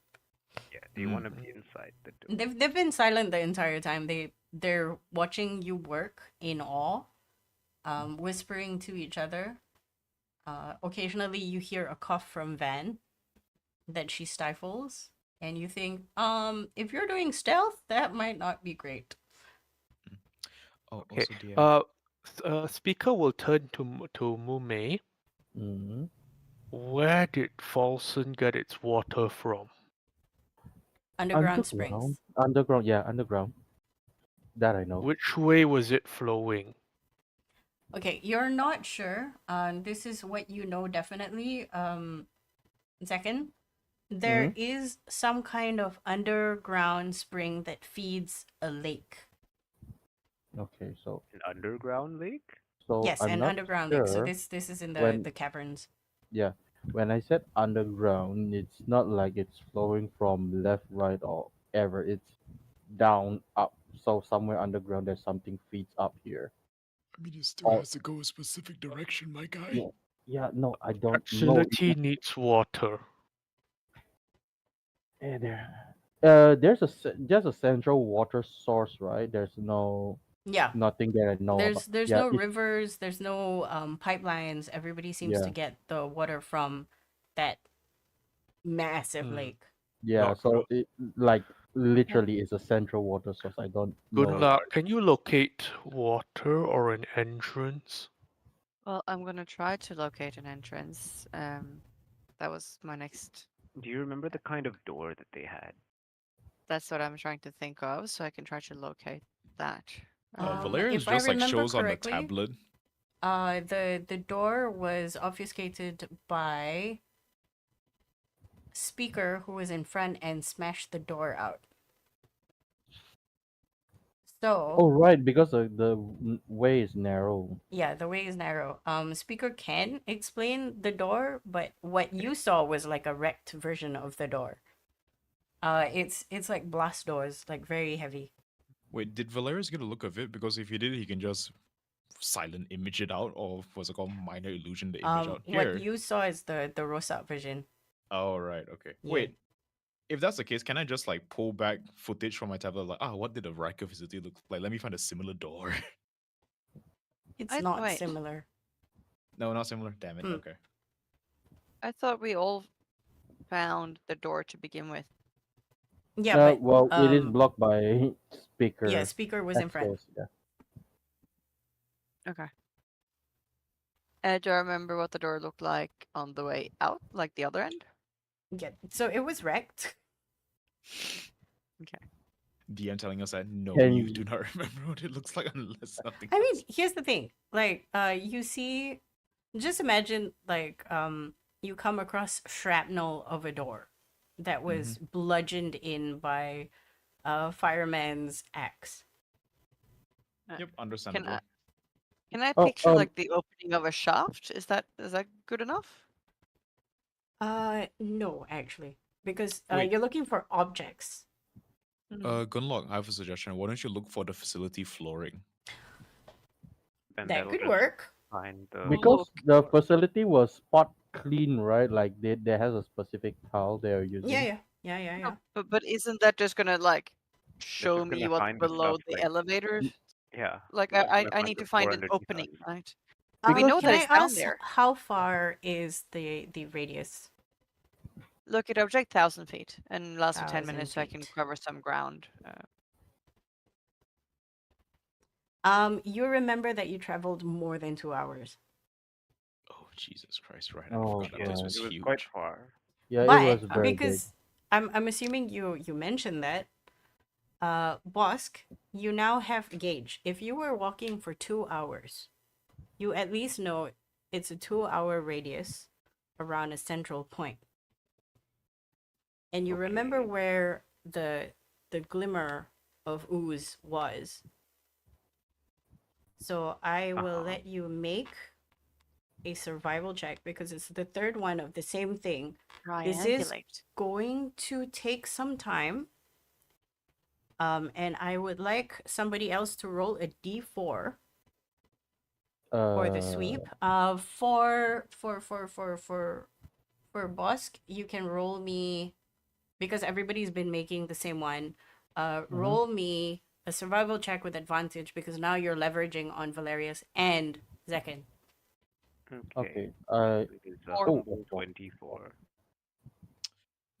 Yeah, they want to Mhm. be inside the door. They've been silent the entire time. They're watching you work in awe, whispering to each other. Occasionally, you hear a cough from Van that she stifles, and you think, if you're doing stealth, that might not be great. Oh, Okay. also DM. Speaker will turn to Mume. Hmm. Where did Folsom get its water from? Underground springs. Underground, yeah, underground. That I know. Which way was it flowing? Okay, you're not sure. This is what you know definitely. Second, there is some kind of underground spring that feeds a lake. Okay, so An underground lake? Yes, I'm an not underground lake. So sure this is in when the caverns. yeah, when I said underground, it's not like it's flowing from left, right, or ever. It's down, up. So somewhere underground, there's something feeds up here. I mean, it still Oh, has to go a specific direction, my guy. yeah, yeah. No, I don't know. Facility needs water. Eh, there's just a central water source, right? There's Yeah. nothing that I know about. There's Yeah, no it's rivers, there's no pipelines. Everybody seems to yeah, get the water from that massive Hmm. lake. yeah. Not So good. it like literally is a central water source. I don't Good know. luck. Can you locate water or an entrance? Well, I'm gonna try to locate an entrance. That was my next. Do you remember the kind of door that they had? That's what I'm trying to think of, so I can try to locate that. Valerius If I just like remember shows on the correctly, tablet. the door was obfuscated by Speaker, who was in front and smashed the door out. Oh, So right, because the way is narrow. yeah, the way is narrow. Speaker can explain the door, but what you saw was like a wrecked version of the door. It's like blast doors, like very heavy. Wait, did Valerius get a look of it? Because if he did, he can just silent image it out, or what's it called, minor illusion the image out What here. you saw is the Rosat version. Oh right, okay. Yeah. Wait, if that's the case, can I just like pull back footage from my tablet? Like, what did a Riker facility look like? Let me find a similar door. It's not wait. similar. No, not similar. Damn it. Hmm. Okay. I thought we all found the door to begin with. Yeah, but Well, it is blocked by speaker. yeah, Speaker was in front. access, yeah. Okay. Do I remember what the door looked like on the way out, like the other end? Yeah, so it was wrecked. Okay. DM telling us that no, Can you you- do not remember what it looks like unless something. I mean, does. here's the thing. Like, you see, just imagine like you come across shrapnel of a door that was bludgeoned in by a fireman's axe. Yep, understandable. Can I Oh, picture like the opening of a shaft? Is that good enough? No, actually, because Wait. you're looking for objects. Gunlock, I have a suggestion. Why don't you look for the facility flooring? And That that'll could just work. find the because the facility was spot clean, right? Like there has a specific tile they are using. Yeah. No, but isn't that just gonna like it's show just me gonna what's find the below stuff the like elevator? yeah. Like it's I gonna need the to find floor an underneath opening, us. right? We We know can that I it's down ask there. how far is the radius? Look at object 1,000 feet, and last for 10 1,000 minutes so I can feet. cover some ground. You remember that you traveled more than 2 hours. Oh Jesus Christ! Right, I Oh, forgot that place God. was It was quite huge. far. Yeah, it was But very big. because I'm assuming you mentioned that, Bosk, you now have a gauge. If you were walking for 2 hours, you at least know it's a 2 hour radius around a central point. And you remember Okay. where the glimmer of ooze was. So I will Uh-huh. let you make a survival check because it's the third one of the same thing. This is Triangulate. going to take some time. And I would like somebody else to roll a d4 for the sweep. For Bosk, you can roll me because everybody's been making the same one. Roll me a survival check with advantage because now you're leveraging on Valerius and Zekin. Okay. Okay. It is a Or- humble Oh. 24.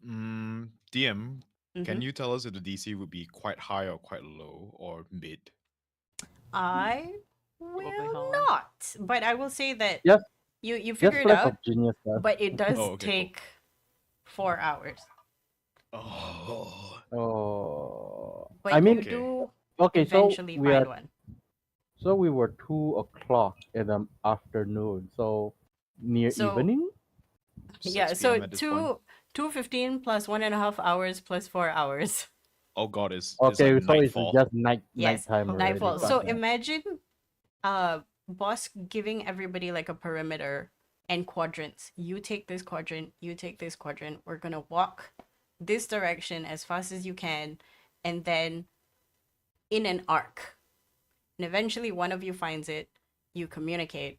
DM, can Mhm. you tell us if the DC would be quite high or quite low or mid? I Probably will high. not, but I will say that Just you just figure it flash out, of genius there. but it does Oh, okay, cool. take 4 hours. Oh, Oh, But I mean, you okay. do okay. eventually find one. So we were 2 o'clock in the afternoon. So near So evening. 6 yeah, so p.m. at this point. 2:15 plus 1.5 hours plus 4 hours. Oh God, it's Okay, like so it's nightfall. just Yes, nighttime already. nightfall. Oh So Gotcha. God. imagine boss giving everybody like a perimeter and quadrants. You take this quadrant, you take this quadrant. We're gonna walk this direction as fast as you can, and then in an arc. And eventually one of you finds it, you communicate,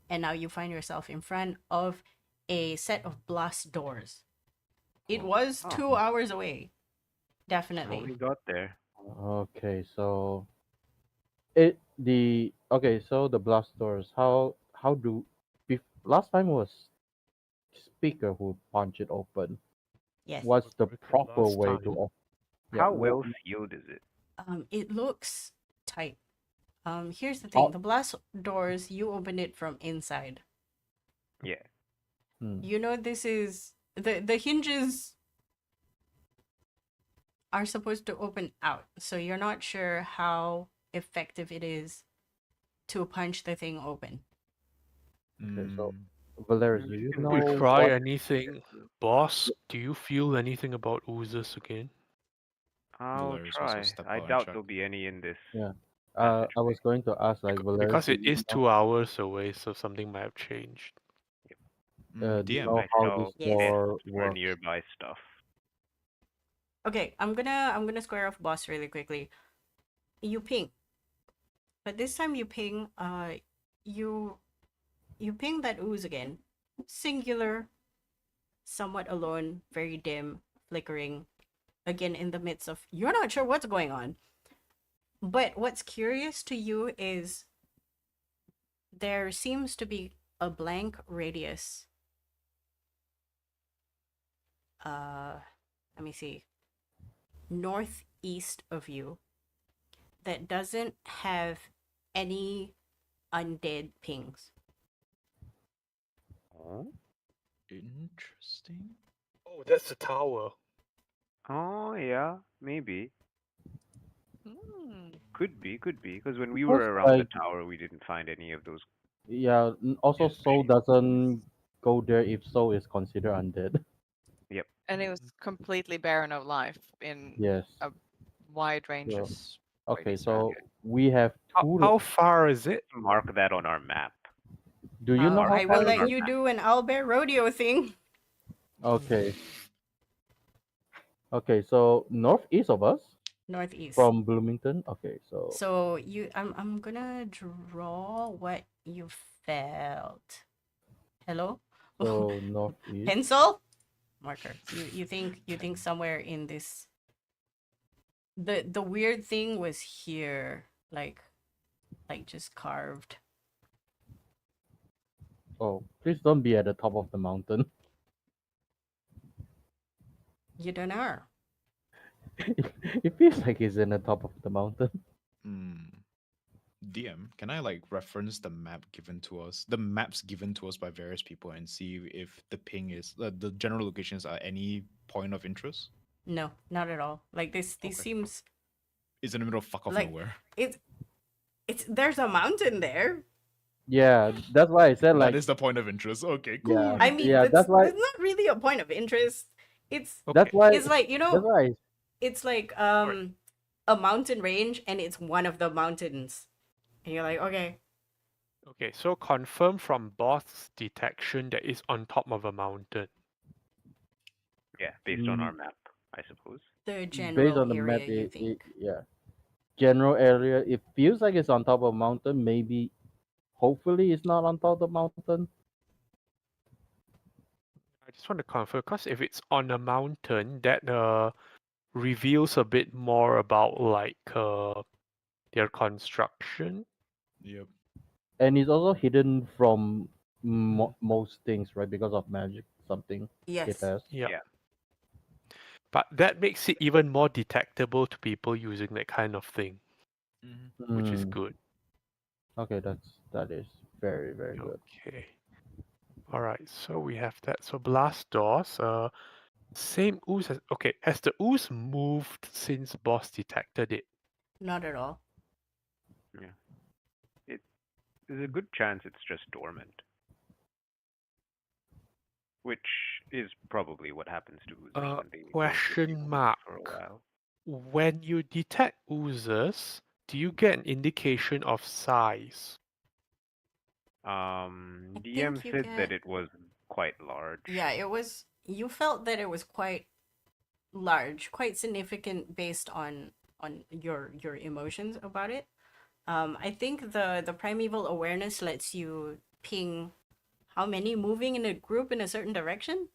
and now you find yourself in front of a set of blast doors. It was Oh, 2 hours away. how Definitely. we got there. Okay, so so the blast doors. How do last time was speaker who punch it open. Yes. What's the Break it proper last way to time. yeah? How well sealed is it? It looks tight. Here's the thing. How, The blast doors, you open it from inside. Yeah. You know this is the hinges are supposed to open out. So you're not sure how effective it is to punch the thing open. okay, so Mm, Valeris, do If you you can We know do try what? anything. Boss, do you feel anything about oozes again? I'll Valerius also try. step I out and doubt check. there'll be any in this Yeah. I passageway. was going to ask like Valeris, Because it is 2 hours away, so something might have changed. do you DM, know I how this shall Yes. test door for works? nearby stuff. Okay, I'm gonna square off boss really quickly. You ping. But this time you ping you you ping that ooze again. Singular, somewhat alone, very dim, flickering, again in the midst of you're not sure what's going on. But what's curious to you is there seems to be a blank radius. Let me see. Northeast of you that doesn't have any undead pings. Oh? interesting. Oh, that's the tower. Oh, yeah, maybe. Hmm. Could be, could be. Because when we Because were around the like tower, we didn't find any of those. yeah, also soul doesn't go there if soul is considered undead. Yep. And it was completely barren of life in Yes. a wide range of So okay, ways. so we have two. How far is it? Mark that on our map. Do you know how I will far is let it? you do an owlbear rodeo thing. Okay. Okay, so northeast of us Northeast. from Bloomington. Okay, so So I'm gonna draw what you felt. Hello? so northeast. Pencil? Marker. You think somewhere in this the weird thing was here, like just carved. Oh, please don't be at the top of the mountain. You don't know. It feels like it's in the top of the mountain. Hmm. DM, can I like reference the map given to us, the maps given to us by various people, and see if the ping is the general locations are any point of interest? No, not at all. Like this Okay. seems It's in the middle of fuck off like nowhere. it's there's a mountain there. Yeah, that's why I said That like is the point of interest. Okay, yeah, cool. I mean, yeah. that's not really a point of interest. It's That's Okay. why it's like, that's why. it's like Alright. a mountain range and it's one of the mountains. And you're like, okay, Okay, so confirm from boss detection that is on top of a mountain. Yeah, based on our map, I suppose. the Based general on the map, area you think. yeah, general area. It feels like it's on top of a mountain. Maybe, hopefully, it's not on top of the mountain. I just want to confirm because if it's on a mountain, that reveals a bit more about like their construction. Yep. And it's also hidden from most things, right? Because of magic, something it Yes. has. Yeah. Yeah. But that makes it even more detectable to people using that kind of thing, which is Mm, good. Okay, that is very very good. Okay. All right. So we have that. So blast doors. Same ooze as okay. Has the ooze moved since boss detected it? Not at all. There's a good chance it's just dormant. Which is probably what happens to oozers when they don't Question really move mark. for a while. When you detect oozes, do you get an indication of size? DM think you said that get- it was quite large. Yeah, it was. You felt that it was quite large, quite significant based on your emotions about it. I think the primeval awareness lets you ping how many moving in a group in a certain direction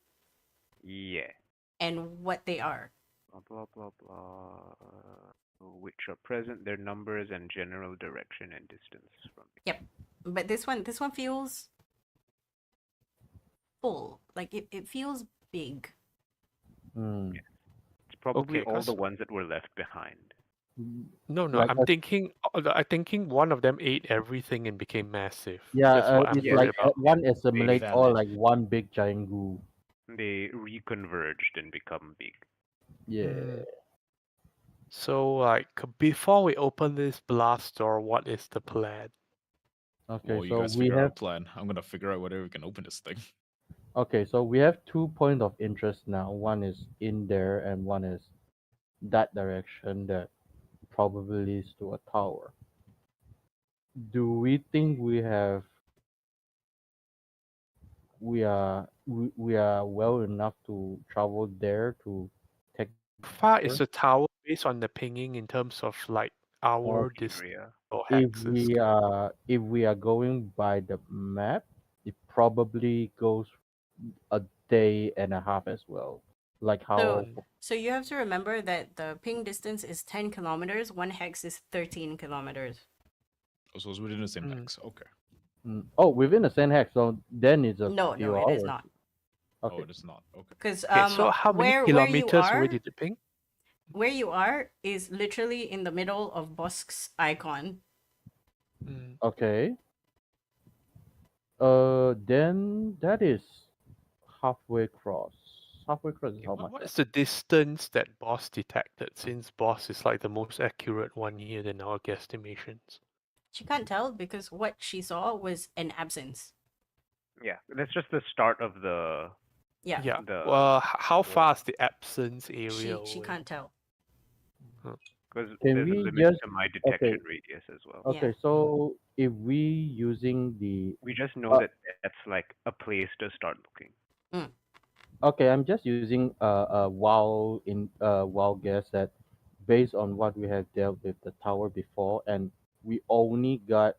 Yeah. and what they are. Blah blah blah blah. Which are present, their numbers and general direction and distance from me. Yep. But this one feels full. Like it feels big. Mm. It's probably Okay, all the 'cause- ones that were left behind. No, Like I'm thinking. I'm thinking one of them ate everything and became massive. yeah, That's what I'm it's Yeah, worried like about. one assimilate all valid. like one big giant goo. They reconverged and become big. Yeah. Hmm. So, like, before we open this blast door, what is the plan? Okay, Well, you so guys we figure out have a plan. I'm gonna figure out whether we can open this thing. okay, so we have 2 points of interest now. One is in there, and one is that direction that probably leads to a tower. Do we think we are well enough to travel there to take How far is tower? the tower based on the pinging in terms of like our distance Area. or If hexes? if we are going by the map, it probably goes a day and a half as well. Like how So you have to remember that the ping distance is 10 kilometers. One hex is 13 kilometers. Oh, so it's within the same Mm. hex. Okay. oh within the same hex, so then it's a No, few no, hours. it is not. Oh, Okay. it is not. Okay. Because Okay, so how many where you kilometers are, away did it ping? where you are is literally in the middle of Bosk's icon. Mm. Okay. Then that is halfway across. Halfway across is Okay, how much? what is the distance that boss detected? Since boss is like the most accurate one here than our guesstimations. She can't tell because what she saw was an absence. Yeah, that's just the start of the. Yeah. Yeah. The how far is the absence area She away? can't tell. Because Can there's a we limit just to my detection okay? radius as well. Okay, Yeah. so if we using the We just know that that's like a place to start looking. okay, I'm just using a wild guess that based on what we have dealt with the tower before, and we only got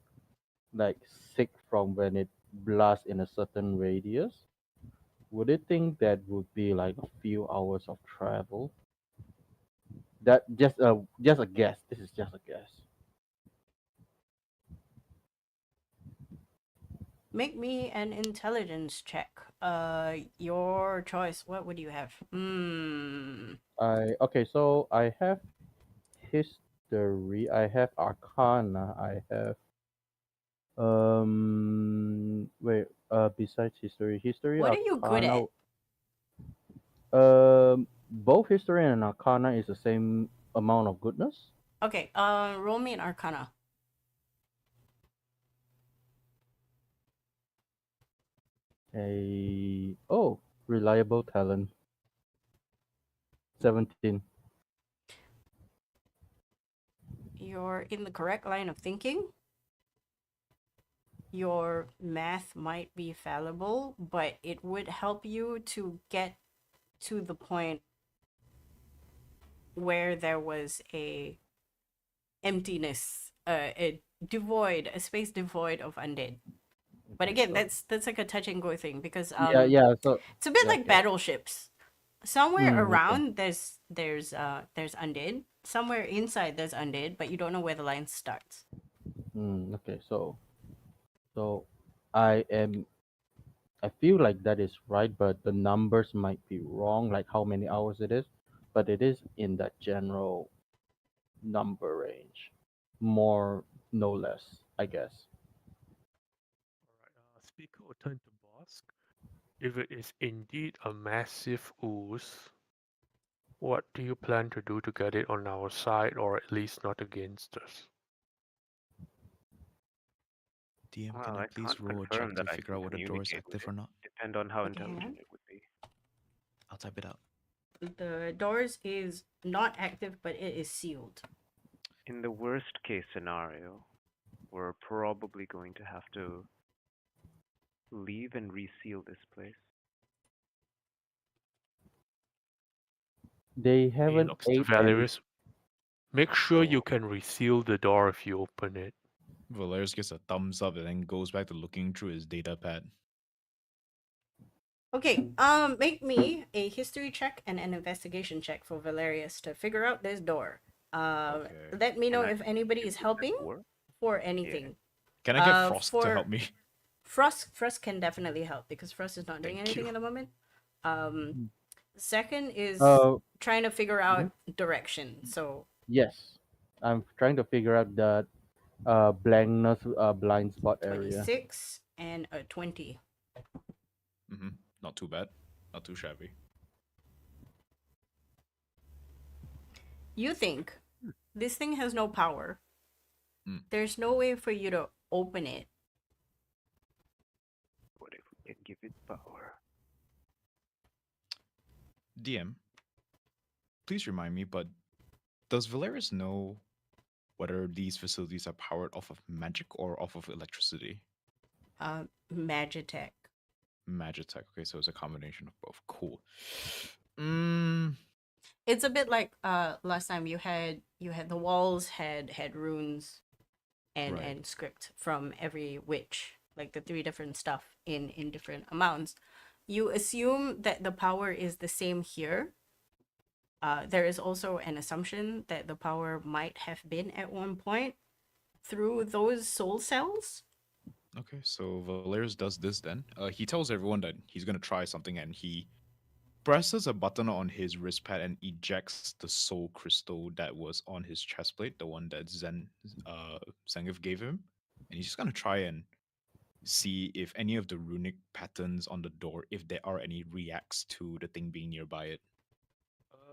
like sick from when it blasts in a certain radius. Would you think that would be like a few hours of travel? That just a guess. This is just a guess. Make me an intelligence check. Your choice. What would you have? So I have history. I have arcana. I have Wait. Besides history, What are you good Arcana. at? Both history and Arcana is the same amount of goodness. Okay, roll me an Arcana. Reliable talent. 17. You're in the correct line of thinking. Your math might be fallible, but it would help you to get to the point where there was a emptiness, a space devoid of undead. But again, that's like a touch and go thing because Yeah. So it's a bit yeah, like okay. battleships. Somewhere Okay. around there's undead. Somewhere inside there's undead, but you don't know where the line starts. Okay. So I am. I feel like that is right, but the numbers might be wrong, like how many hours it is. But it is in that general number range, more no less, I guess. Alright, speaker will turn to Bosk. If it is indeed a massive ooze, what do you plan to do to get it on our side, or at least not against us? DM, can Well, I I please can't roll a confirm check that to I figure can out whether the door is communicate with active it. or not? Depend on how Okay, hang intelligent on. it would be. I'll type it out. The doors is not active, but it is sealed. In the worst case scenario, we're probably going to have to leave and reseal this place. They He haven't looks to ate any. Valerius. Make sure you Oh, can reseal the door if you open it. Valerius gets a thumbs up and then goes back to looking through his data pad. Okay, make me a history check and an investigation check for Valerius to figure out this door. Okay. Let me know Can I if anybody use is the helping door? for anything. Can I get Frost to For help me? Frost can definitely help because Frost is not doing Thank anything you. at the moment. Second is Uh, trying to figure out direction. So yes, I'm trying to figure out that blankness blind spot area. 26 and a 20. Mm-hmm. Not too bad. Not too shabby. You think this thing has no power. Mm. There's no way for you to open it. What if we can give it power? DM, please remind me, but does Valerius know whether these facilities are powered off of magic or off of electricity? Magitech. Magitech. Okay, so it's a combination of both. Cool. It's a bit like last time you had the walls had runes and Right. and script from every witch, like the 3 different stuff in different amounts. You assume that the power is the same here. There is also an assumption that the power might have been at one point through those soul cells. Okay, so Valerius does this then. He tells everyone that he's gonna try something, and he presses a button on his wrist pad and ejects the soul crystal that was on his chest plate, the one that Zangief gave him. And he's just gonna try and see if any of the runic patterns on the door, if there are any, reacts to the thing being nearby it.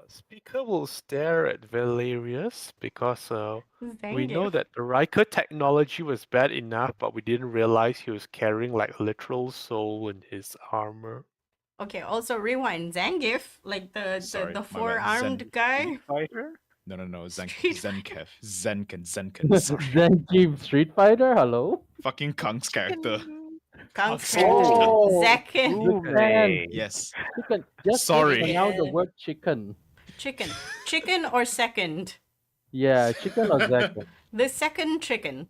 Speaker will stare at Valerius because we know Zangief. that the Riker technology was bad enough, but we didn't realize he was carrying like literal soul in his armor. Okay, also rewind. Zangief, like Sorry, the my bad. 4-armed guy. Street Fighter? No, Street Zenkef. Zenken, sorry. Zenki Street Fighter, hello? Fucking Kang's character. Kang's Kang's character. Oh, Zaken. Chicken. Yes. Chicken. Just Sorry. pronounce the Yeah. word chicken. Chicken or second? Yeah, chicken or Zack. The second chicken.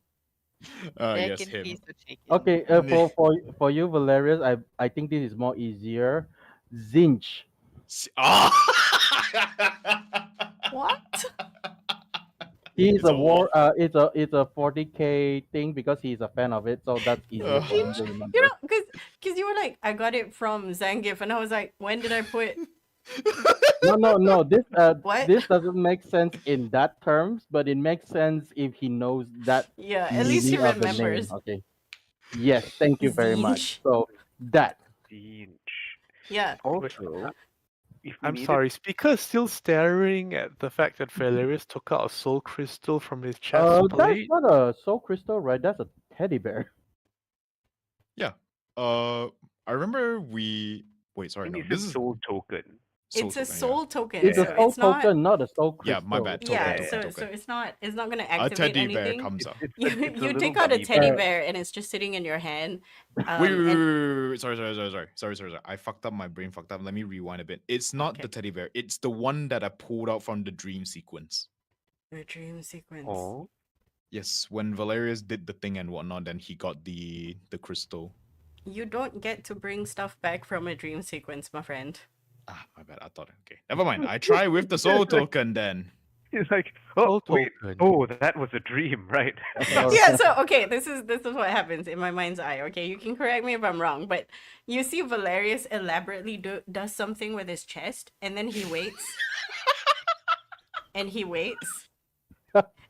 Yes, Second him. piece of chicken. Okay, for you, Valerius, I think this is more easier. Zinch. Ah! What? He's It's a a war. wolf. It's a 40k thing because he's a fan of it, so that's easier for him to remember. You know, because you were like, I got it from Zangief, and I was like, when did I put? No. What? This doesn't make sense in that terms, but it makes sense if he knows that Yeah, at least he meaning of the name. remembers. Okay. Yes, thank you very much. Zinch. So that Yeah. Also, if we I'm needed, sorry, Speaker is still staring at the fact that Valerius took out a soul crystal from his chest that's plate. not a soul crystal, right? That's a teddy bear. Yeah. I remember we. Wait, I sorry, think no. you This said is soul token. soul It's a token. Yeah. soul token, It's a so Yeah. soul it's not. token, not a soul Yeah, crystal. my bad. Token, Yeah, token, so token. it's not gonna A activate teddy bear anything. comes out. You It's a you little take out a bunny teddy bear. bear and it's just sitting in your hand. Wait, wait, And wait, wait. Sorry. I fucked up. My brain fucked up. Let me rewind a bit. It's not the okay, teddy bear. It's the one that I pulled out from the dream sequence. the dream sequence. Oh, Yes, when Valerius did the thing and whatnot, then he got the crystal. You don't get to bring stuff back from a dream sequence, my friend. Ah, my bad. I thought okay. Never mind. I try with the soul token then. he's like, oh Soul wait, token. oh that was a dream, right? Yeah, so okay, this is what happens in my mind's eye. Okay, you can correct me if I'm wrong, but you see Valerius elaborately does something with his chest, and then he waits, and he waits,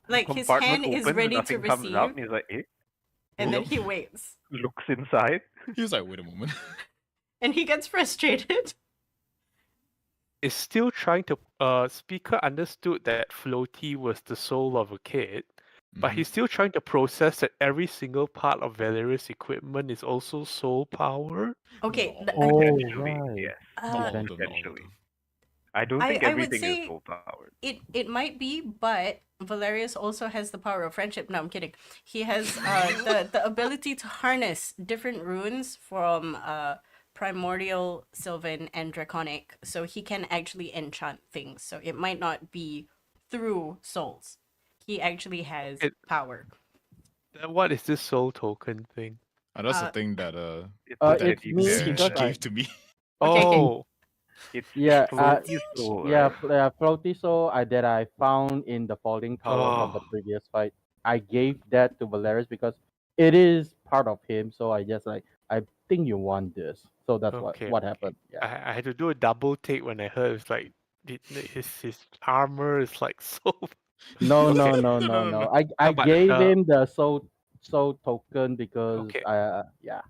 like his Compartment hand is opens, ready to nothing comes out, receive, and he's like, eh, and then Yep. he waits, looks inside. He was like, wait a moment. and he gets frustrated. Is still trying to Speaker understood that Floaty was the soul of a kid, but Mhm. he's still trying to process that every single part of Valerius' equipment is also soul power. Okay, No. I, Oh, Essentially, right. yes. Not all of them. Not all of Essentially. them. I don't think I would everything is say soul powered. it might be, but Valerius also has the power of friendship. No, I'm kidding. He has the ability to harness different runes from primordial, sylvan, and draconic, so he can actually enchant things. So it might not be through souls. He actually has It- power. Then what is this soul token thing? That's the Uh, thing that It's that a It's teddy me bear. because Zinch I gave to me. Okay. Oh, It's yeah floaty soul, yeah right? floaty soul that I found in the falling tower from the Oh. previous fight. I gave that to Valerius because it is part of him. So I just like I think you want this. So that's okay. what happened. Yeah. I had to do a double take when I heard it's like his armor is like so. No, Okay. no. I No, but gave him the soul token because okay, yeah.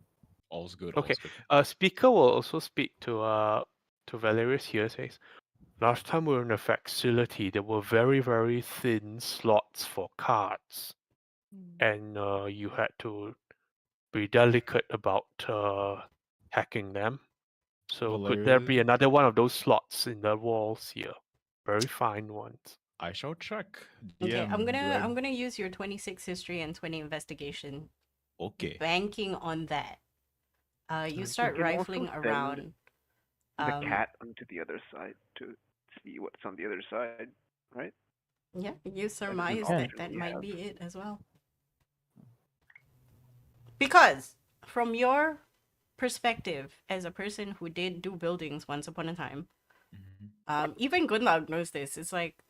All's good. okay. All's good. Speaker will also speak to Valerius here. Says last time we were in a facility, there were very thin slots for cards, and you had to be delicate about hacking them. So could there be Valerius, another one of those slots in the walls here? Very fine ones. I shall check. Okay, DM, do I... I'm gonna use your 26 history and 20 investigation, Okay. banking on that. You You start can also rifling send around. The cat onto the other side to see what's on the other side, right? Yeah, you an surmise can. that option that we might have. be it as well. Because from your perspective as a person who did do buildings once upon a time, Mhm. even Gunlag knows this. It's like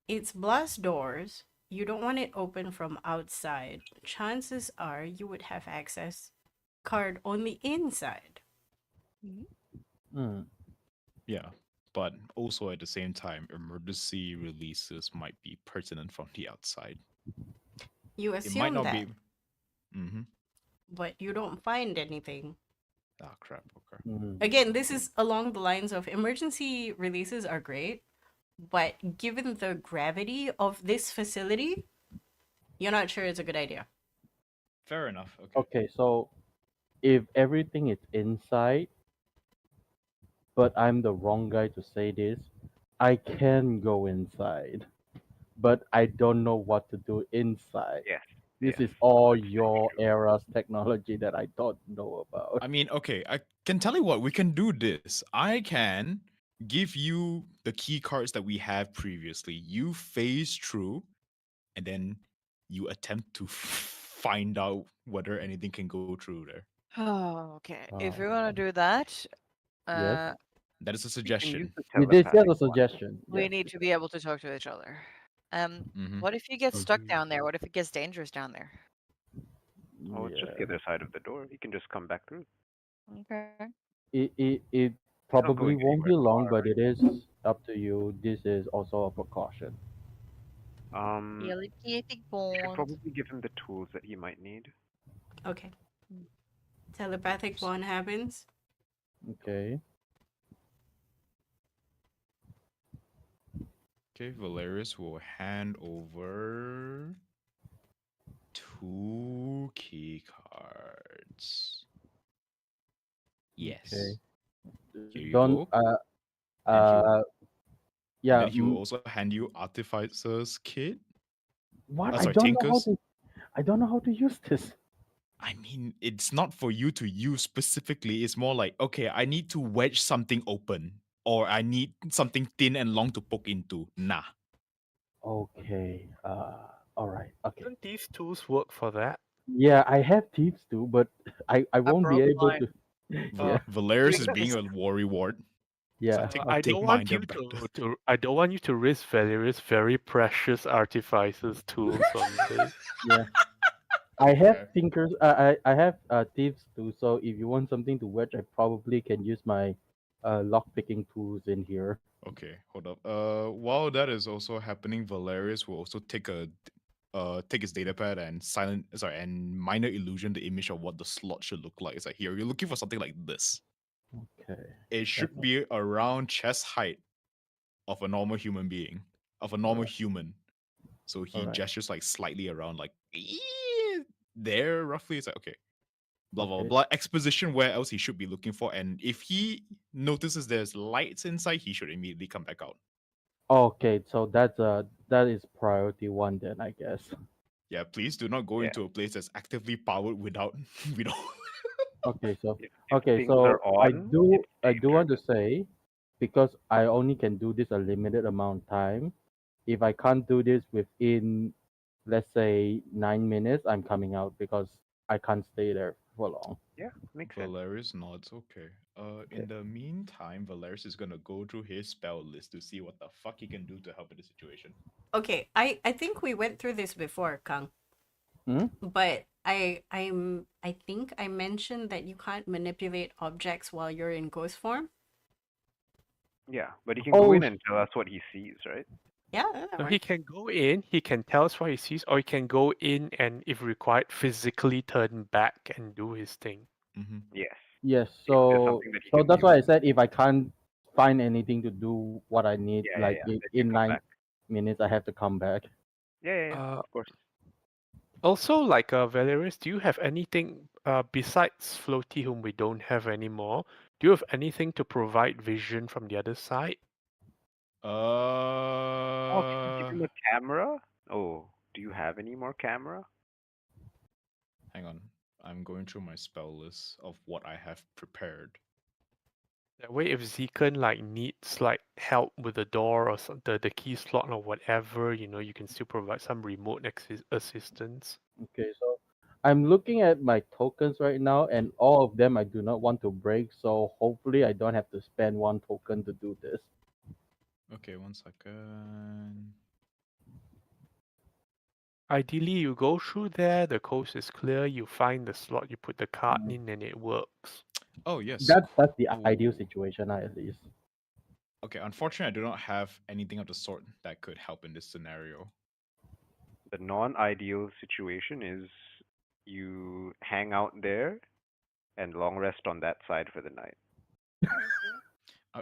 it's blast doors. You don't want it open from outside. Chances are you would have access card on the inside. Mm. Yeah. But also at the same time, emergency releases might be pertinent from the outside. You It might assume not that, be. Mm-hmm. but you don't find anything. Ah, crap. Okay. Mm. Again, this is along the lines of emergency releases are great, but given the gravity of this facility, you're not sure it's a good idea. Fair enough. Okay. Okay, so if everything is inside, but I'm the wrong guy to say this, I can go inside, but I don't know what to do inside. Yes. This yes, is all that's very your true. era's technology that I don't know about. I mean, okay, I can tell you what, we can do this. I can give you the key cards that we have previously. You phase through, and then you attempt to find out whether anything can go through there. Oh, okay. If Oh, you're gonna do that, yes. uh, That is a You can use suggestion. the This is telepathic a one. suggestion. we Yes. need to be able to talk to each other. Mm-hmm. What if you get stuck Mhm. down there? What if it gets dangerous down there? Oh, it's just the Yeah. other side of the door. He can just come back through. Okay. It He's not probably going won't be anywhere long, far. but it is up to you. This is also a precaution. Um, Really big you should bones. probably give him the tools that he might need. Okay. Telepathic bond happens. Okay. Okay, Valerius will hand over 2 key cards. Okay. Yes. Here you Don't. go. And Uh. Yeah. then he will also hand you Artificer's Kit. What? I Sorry, don't know how Tinker's. to. I don't know how to use this. I mean, it's not for you to use specifically. It's more like, okay, I need to wedge something open, or I need something thin and long to poke into. Nah. Okay. All right. Okay. Don't these tools work for that? Yeah, I have thieves too, but I I won't be broke able mine. to. Yeah. Valerius is Because being a war ward. So Yeah. take I Okay. don't mine, want they're you better. I don't want you to risk Valerius' very precious artificers tools on this. Yeah. I have Fair. thinkers. I have thieves too. So if you want something to wedge, I probably can use my lock picking tools in here. Okay, hold up. While that is also happening, Valerius will also take his datapad and and minor illusion the image of what the slot should look like. It's like here, you're looking for something like this. Okay. It should That's be around chest height of a normal human being, of a all normal right. human. So All he right. gestures like slightly around, like there roughly. It's like okay, blah blah Okay. blah. Exposition where else he should be looking for, and if he notices there's lights inside, he should immediately come back out. Okay. So that is priority one then, I guess. Yeah, please do not go Yeah. into a place that's actively powered without without. Okay. So If things are I on, do it's I do dangerous. want to say, because I only can do this a limited amount of time. If I can't do this within, let's say, 9 minutes, I'm coming out because I can't stay there for long. Yeah, makes sense. Valerius nods. Okay. Okay. In the meantime, Valerius is gonna go through his spell list to see what the fuck he can do to help in the situation. Okay, I think we went through this before, Kang. Hmm? But I think I mentioned that you can't manipulate objects while you're in ghost form. Yeah, but he can go Oh, in and tell us what he sees, right? Yeah, that So he works. can go in, he can tell us what he sees, or he can go in and, if required, physically turn back and do his thing. Mm-hmm. Yes. yes. If there's So something that he so can that's view. why I said if I can't find anything to do what I need, Yeah, yeah, like yeah. in, Then you in come nine back. minutes, I have to come back. Yeah, yeah, yeah. Uh, Of course. Also, like Valerius, do you have anything besides Floaty, whom we don't have anymore? Do you have anything to provide vision from the other side? Oh, can you give Uh, him a camera? Oh, do you have any more camera? hang on. I'm going through my spell list of what I have prepared. That way, if Zekan like needs like help with the door or the key slot or whatever, you can still provide some remote assistance. Okay, so I'm looking at my tokens right now, and all of them I do not want to break. So hopefully, I don't have to spend one token to do this. Okay, 1 second. Ideally, you go through there, the coast is clear, you find the slot, you put the card Mm. in, and it works. Oh yes. That's the ideal Cool. situation, at least. Okay, unfortunately, I do not have anything of the sort that could help in this scenario. The non-ideal situation is you hang out there and long rest on that side for the night. Uh,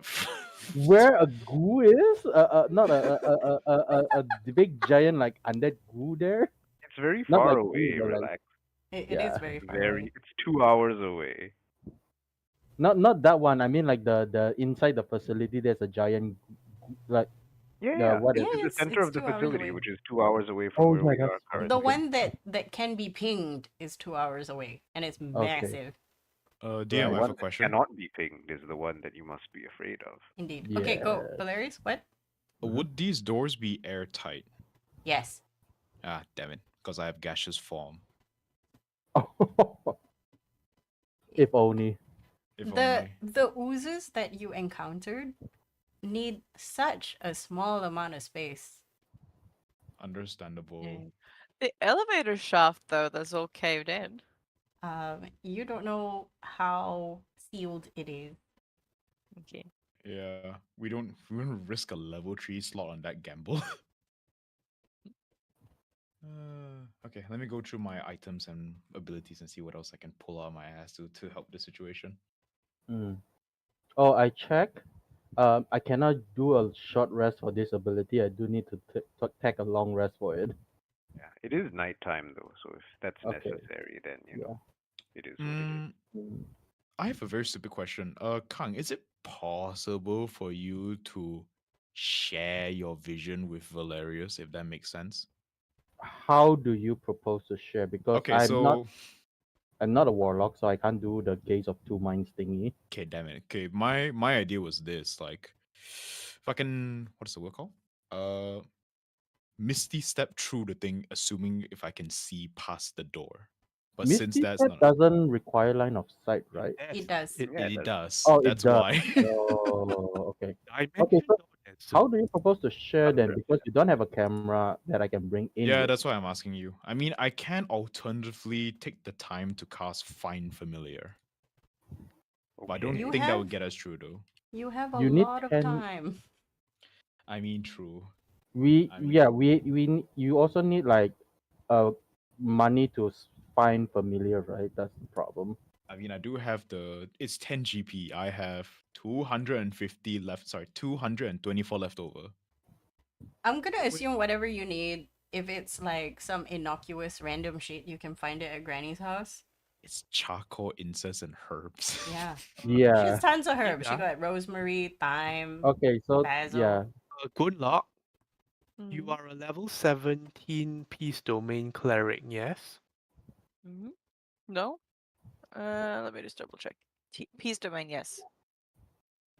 Where a goo is, not a big giant like undead goo there. It's very Not far like goo, away, but like relax. It is yeah, very far Very, away. it's 2 hours away. not that one. I mean like the inside the facility. There's a giant like Yeah, the yeah. what Yeah, is It's in the center it's of the 2 hours facility, away. which is 2 hours away from Oh where yeah, we are that's The currently. one that can be pinged is 2 hours away, and it's okay. massive. DM, The I Right. have one a that question. cannot be pinged is the one that you must be afraid of. Indeed. Okay, go, Yes. Valerius. What? Mhm. Would these doors be airtight? Yes. Ah, damn it. Because I have gaseous form. If only. If The only. the oozes that you encountered need such a small amount of space. Understandable. Mm. The elevator shaft, though, that's all caved in. You don't know how sealed it is. Okay. Yeah. We don't risk a level 3 slot on that gamble. Okay, let me go through my items and abilities and see what else I can pull out of my ass to help the situation. Mm. Oh, I check. I cannot do a short rest for this ability. I do need to take a long rest for it. Yeah, it is nighttime though, so if that's Okay. necessary, then Yeah. it is what it is. Mm. I have a very stupid question. Kang, is it possible for you to share your vision with Valerius, if that makes sense? How do you propose to share? Because Okay, so I'm not a warlock, so I can't do the gaze of two minds thingy. okay, damn it. Okay, my idea was this, like, if I can, what's the word called? Uh, Misty step through the thing, assuming if I can see past the door. But since Misty that's Step not, doesn't require line of sight, right? It does. Yeah, it it does. does. Oh, it That's does. why. Oh, okay. Okay, Dimension so though, that's how do you propose to share then? Under. Because you don't have a camera that I can bring in Yeah, with. that's why I'm asking you. I mean, I can alternatively take the time to cast Find Familiar, but I don't You Okay. think that have would get us through, though. you have a You need lot of 10. time. I mean, true. We I mean, yeah you also need like money to find familiar, right? That's the problem. I do have it's 10 GP. I have 250 left. Sorry, 224 left over. I'm gonna assume whatever you need. If it's like some innocuous random shit, you can find it at Granny's house. It's charcoal, incense, and herbs. Yeah, she has Yeah. tons of herbs. She Yeah. got rosemary, thyme, Okay. So yeah. basil. Good luck. You Mhm. are a level 17 Peace Domain Cleric, yes? Mhm. No? Let me just double check. Peace domain, yes.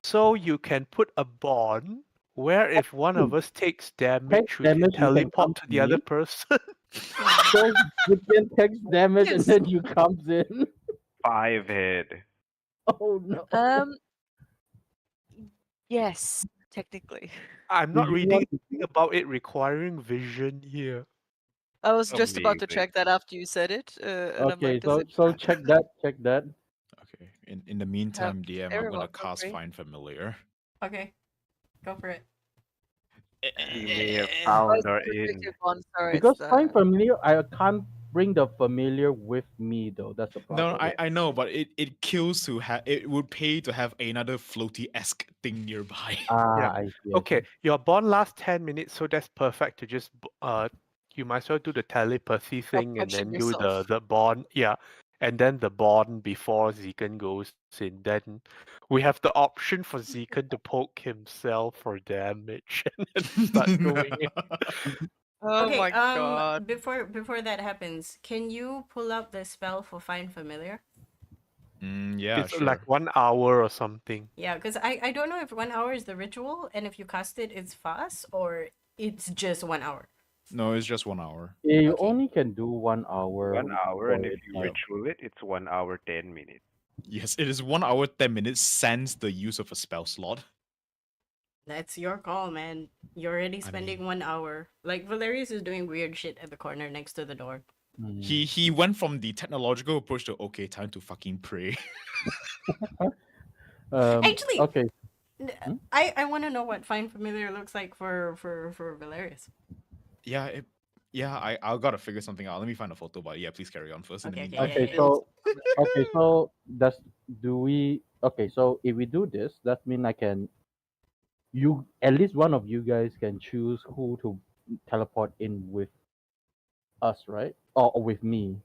So you can put a bond where if one of us takes damage, we can damage, you can come teleport to to the other me. person. So you can take damage and Yes. then you comes in. 5 head. Oh no. Um. Yes, technically. I'm Do not you reading want to anything about it requiring vision here. I was just about to Amazing. check that after you said it, and I'm Okay, like, does it so matter? check that, check that. Okay. In the Have meantime, DM, I'm very gonna well, feel cast free. Find Familiar. Okay, go for it. We may have Why is found it our restricted in. one? Sorry, it's Because find the familiar, I can't bring the familiar with me though. That's the No, problem. I know, but it kills to have. It would pay to have another floaty esque thing nearby. Ah, I see. I Okay, see. your bond lasts 10 minutes, so that's perfect to just you might as well do the telepathy stop thing and touching then do yourself. the bond, yeah. And then the bond before Zekan goes in. Then we have the option for Zekan to poke himself for damage and then start going in. Oh Okay, my god. before that happens, can you pull up the spell for Find Familiar? Yeah, It's sure. like 1 hour or something. Yeah, because I don't know if 1 hour is the ritual, and if you cast it, it's fast, or it's just 1 hour. No, it's just 1 hour. Yeah, you Okay. only can do 1 hour 1 hour, for and if it. you ritual it, it's 1 hour 10 minutes. Yes, it is 1 hour 10 minutes sans the use of a spell slot. That's your call, man. You're already I spending mean- 1 hour. Like Valerius is doing weird shit at the corner next to the door. Mm. He went from the technological approach to okay, time to fucking pray. Actually, Okay. I want to know what Find Familiar looks like for Valerius. yeah, I gotta figure something out. Let me find a photo, but yeah, please carry on first. In the Okay, meantime, yeah, Okay. yeah. So okay. So do we? Okay. So if we do this, that means I can. You at least one of you guys can choose who to teleport in with us, right? Or with me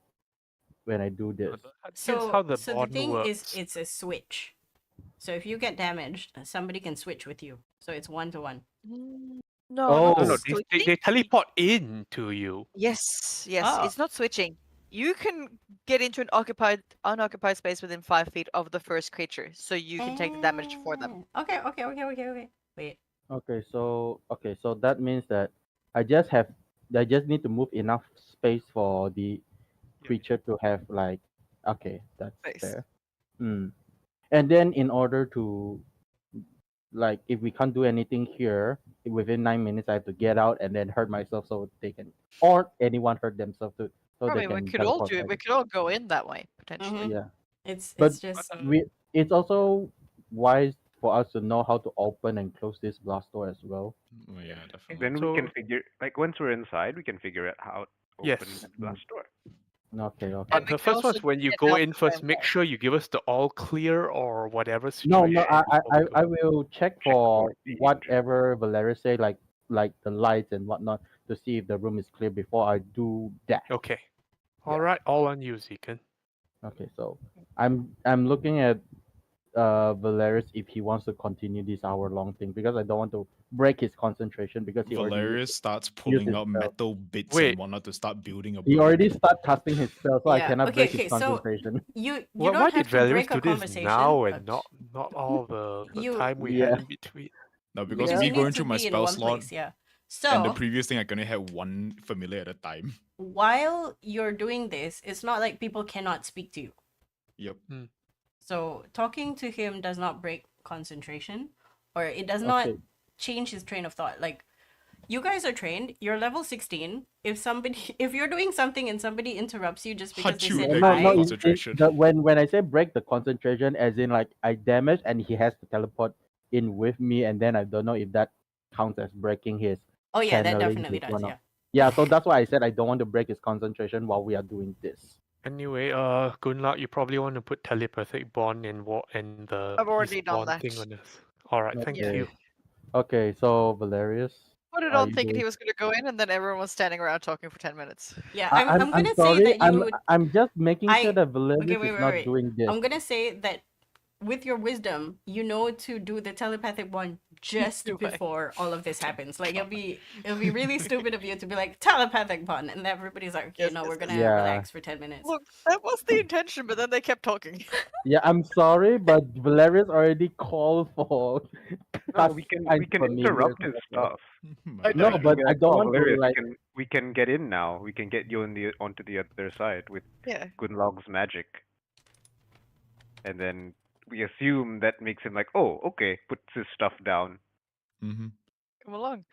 when I do this. Here's how the So the bond thing works. is, it's a switch. So if you get damaged, somebody can switch with you. So it's 1-to-1. No, Oh. not No, no, switching. they teleport in to you. Yes, yes. Oh. It's not switching. You can get into an unoccupied space within 5 feet of the first creature, so you can take the damage for them. Okay. Wait. Okay, so that means that I just need to move enough space for the creature to have like okay, that's Space. fair. Hmm. And then in order to like if we can't do anything here within 9 minutes, I have to get out and then hurt myself so they can or anyone hurt themselves to so I they mean, we can could all teleport do it. back. We could all go in that way potentially. Mhm. Yeah, It's but just it's also wise for us to know how to open and close this blast door as well. oh, yeah, definitely. Then we So can figure, like, once we're inside, we can figure it out Yes. open that glass door. Okay, okay. But we the can first also one's when you get go out in the first, same make time. sure you give us the all clear or whatever No, situation. no, before we I go. will check Check for for the whatever Valeria say, like the lights and whatnot, to see if the room is clear before I do that. Okay. Yeah. All right. All on you, Zekan. Okay, so I'm looking at Valerius if he wants to continue this hour-long thing, because I don't want to break his concentration, because he already Valerius starts used pulling his out spell. metal bits Wait. and whatnot to start building a He boat. already start casting his spell, so I Yeah, cannot okay, break his okay, so- concentration. You Why don't did have to Valerius break a do this conversation. now and not all the You- time we Yeah. had in between? No, because because me you going need to through my be in spell one slot place, yeah. and the So previous thing I can only have one familiar at a time. while you're doing this, it's not like people cannot speak to you. Yep. So talking to him does not break concentration, or it does not Okay. change his train of thought. Like, you guys are trained. You're level 16. If you're doing something and somebody interrupts you just because they Achoo, said there No, goes no. hi, concentration. When I say break the concentration, as in like I damage and he has to teleport in with me, and then I don't know if that counts as breaking his. oh yeah, that channeling definitely his does. one Yeah. Yeah, so that's why I said I don't want to break his concentration while we are doing this. Anyway, good luck. You probably want to put telepathic bond and the I've already his done bond that. thing on this. All right. Thank Okay. you. Okay, so Valerius, Put it are on you thinking doing- he was going to go in, and then everyone was standing around talking for 10 minutes. Yeah, I- I'm gonna say sorry. that you. I'm just making sure I- that Valerius Okay, wait, is wait, not wait. doing this. I'm gonna say that with your wisdom, you know to do the telepathic one just Do I? before all of this happens. Like it'll be really stupid of you to be like telepathic one, and everybody's like, okay, Yes, no, yes, we're yes. gonna Yeah. relax for 10 minutes. Look, that was the intention, but then they kept talking. Yeah, I'm sorry, but Valerius already called for. No, we can familiars interrupt and his whatnot. stuff. My No, bad. but Be I like, don't "Oh, want to Valerius, like. we can get in now. We can get you onto the other side with Yeah. Gunlog's magic." And then we assume that makes him like, "Oh, okay," puts his stuff down. Mm-hmm. Come along.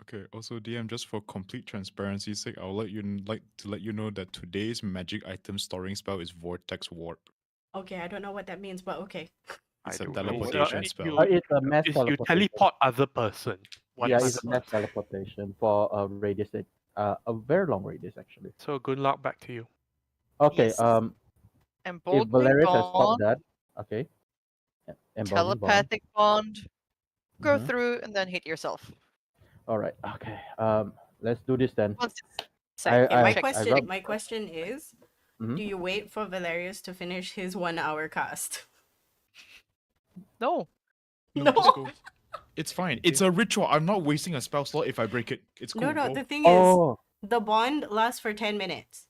Okay. Also, DM, just for complete transparency's sake, I would like to let you know that today's magic item storing spell is Vortex Warp. Okay, I don't know what that means, but okay. I It's a don't know what teleportation that spell. You, It's a mass you teleportation. teleport other person. One Yeah, by it's a mass person. teleportation for a radius, a very long radius actually. So good luck. Back to you. Okay, Yes. if Emboldening Valerius has stopped bond, that, okay. Emboldening bond. telepathic bond, go Mhm. through, and then hit yourself. All right. Okay. Let's do this then. Once it's I- safe. Okay, I- my check. question rubbed- my question is, Mhm. do you wait for Valerius to finish his 1 hour cast? No. No, just go. It's fine. It's a ritual. I'm not wasting a spell slot if I break it. It's cool. No, no, Go. the thing is, Oh, the bond lasts for 10 minutes.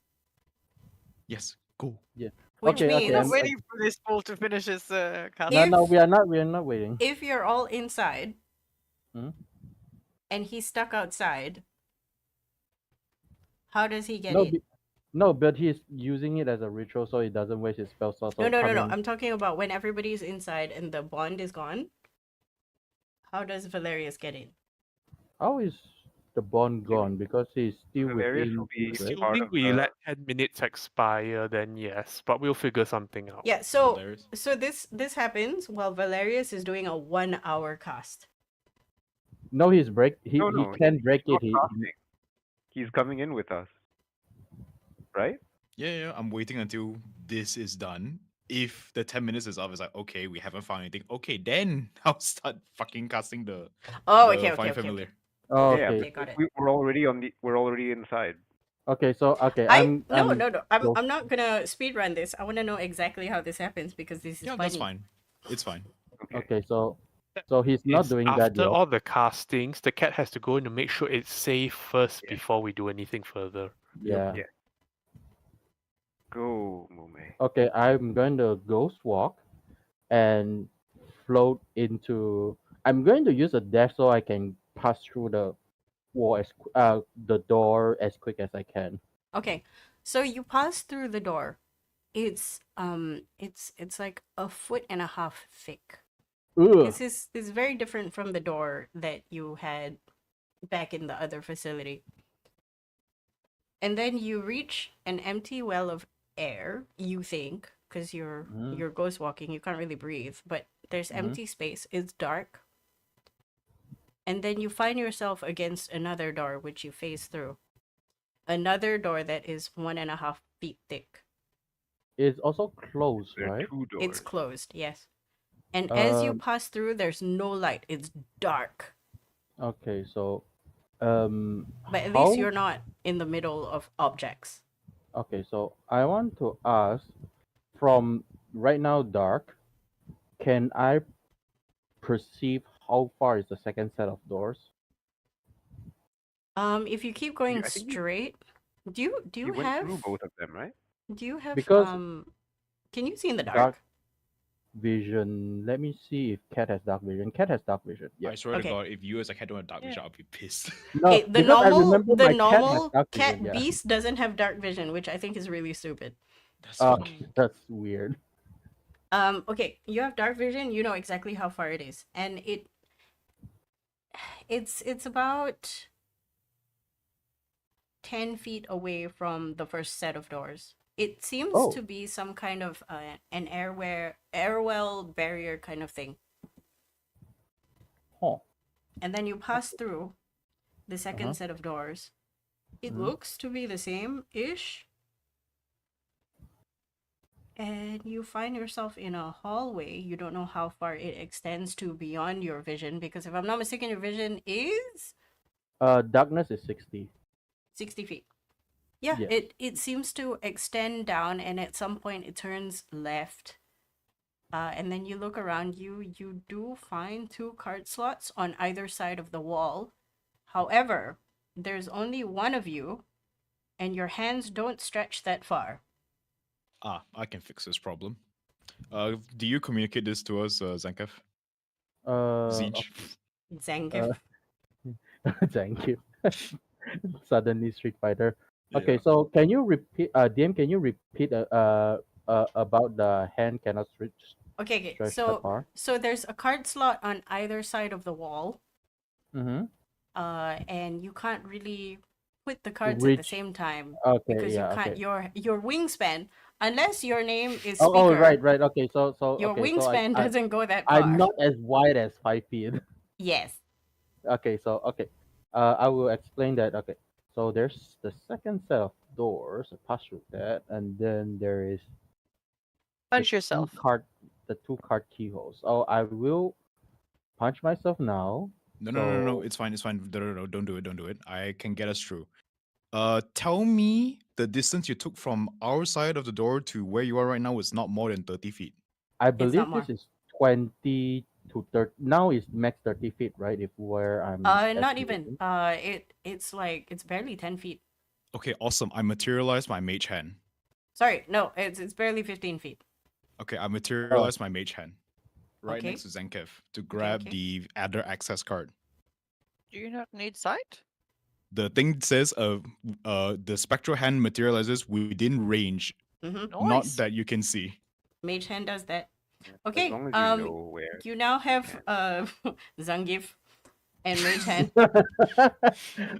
Yes, go. Which Okay, okay, means I'm I'm- waiting for this fool to finish his cast. no, If- we are not waiting. if you're all inside Hmm? and he's stuck outside, how does he get No, in? no, but he's using it as a ritual, so he doesn't waste his spell slot. So No. come in. I'm talking about when everybody's inside and the bond is gone. How does Valerius get in? How is the bond gone? Because he's still Valerius within. will be right? part Assuming of we the- let 10 minutes expire, then yes, but we'll figure something out. Yeah, so Valerius. this happens while Valerius is doing a 1 hour cast. No, he's break. He No, can break Not it. casting. He's coming in with us, right? Yeah, I'm waiting until this is done. If the 10 minutes is up, it's like, okay, we haven't found anything. Okay, then I'll start fucking casting the Oh, the okay, Find okay. Familiar. Oh, Yeah, okay. Okay, got it. we're already inside. Okay. So okay. No. go- I'm not gonna speed run this. I want to know exactly how this happens because this is Yeah, funny. that's fine. It's fine. Okay. So he's not It's doing after that yet. all the castings, the cat has to go in to make sure it's safe first Yeah. before we do anything further. Yeah. Yeah. Go, Mume. Okay, I'm going to ghost walk and float into. I'm going to use a dash so I can pass through the wall the door as quick as I can. Okay, so you pass through the door. It's like 1.5 feet thick. Ugh. This is very different from the door that you had back in the other facility. And then you reach an empty well of air, you think, because you're ghost walking, you can't really breathe, but there's empty space, it's dark. And then you find yourself against another door which you face through. another door that is 1.5 feet thick. It's also closed, There are right? two doors. It's closed, yes. And as you Um. pass through, there's no light. It's dark. Okay. So, But at least how? you're not in the middle of objects. Okay. So I want to ask, from right now dark, can I perceive how far is the second set of doors? If you keep going I think straight, do you you went have through both of them, right? Because can you see in the dark dark? vision. Let me see if cat has dark vision. Cat has dark vision. Yeah. I swear Okay. to God, if you as a cat don't have dark vision, I'll be pissed. No, Okay, because I remember the my cat has normal dark cat vision. Yeah. beast doesn't have dark vision, which I think is really stupid. That's funny. Okay, that's weird. Okay, you have dark vision, you know exactly how far it is. And it's about 10 feet away from the first set of doors. It seems Oh. to be some kind of an airwell barrier kind of thing. Huh. And then you pass through the second Uh-huh. set of doors. It Mhm. looks to be the same-ish. And you find yourself in a hallway. You don't know how far it extends to beyond your vision, because if I'm not mistaken, your vision is Darkness is 60. 60 feet. Yeah, Yes. it seems to extend down, and at some point it turns left. And then you look around you, you do find 2 card slots on either side of the wall. However, there's only one of you, and your hands don't stretch that far. Ah, I can fix this problem. Do you communicate this to us, Zankev? Zeech? Zangief. Thank you. Suddenly Street Fighter. Okay, Yeah. so can you repeat, DM? Can you repeat about the hand cannot Okay, stretch that far? so there's a card slot on either side of the wall, Mm-hmm. and you can't really put the cards at the Reach. same time Okay, because you yeah, can't okay. your wingspan, unless your name is Oh, speaker. right. Okay, so Your okay, so wingspan doesn't go that I'm far. not as wide as 5 feet. Yes. Okay, so okay, I will explain that. Okay, so there's the second set of doors. I pass through that, and then there is Punch two yourself. the 2 card keyholes. Oh, I will punch myself now. No. So It's fine. It's fine. No. Don't do it. Don't do it. I can get us through. Tell me the distance you took from our side of the door to where you are right now is not more than 30 feet. I It's not believe more. this is 20 to 30. Now is max 30 feet, right? If where I'm Not even. estimating. It's barely 10 feet. Okay, awesome. I materialized my mage hand. Sorry, no, it's barely 15 feet. Okay, I materialized my mage hand right Okay. next to Zankev to grab okay. the adder access card. Do you not need sight? The thing says the spectral hand materializes within range, Mm-hmm. not Nice. that you can see. Mage hand does that. Yeah, Okay. As long as you know where. You now have Zangief and Mage hand.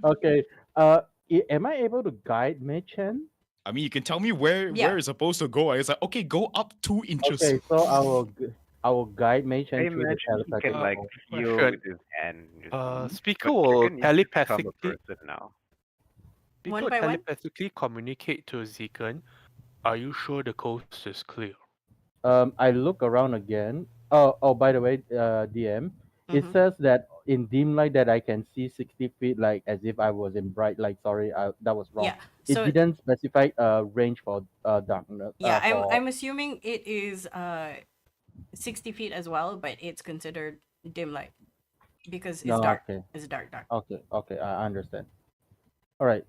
Okay. Am I able to guide Mei-Chen? I mean, you can tell me where Yeah. it's supposed to go. It's like, okay, go up 2 inches. Okay, so I will guide Mei-Chen I through the imagine he can telepathic. feel Question. with his hand. Just move. Speaker But will Chicken needs to become a telepathically person now. Speaker One will by one? telepathically communicate to Zekan. Are you sure the coast is clear? I look around again. Oh, by the way, DM, it Mhm. says that in dim light that I can see 60 feet, like as if I was in bright light. Sorry, that was wrong. Yeah. It So didn't specify range for darkness. yeah, For I'm assuming it is 60 feet as well, but it's considered dim light because it's no, dark. okay, It's dark. okay, I understand. All right.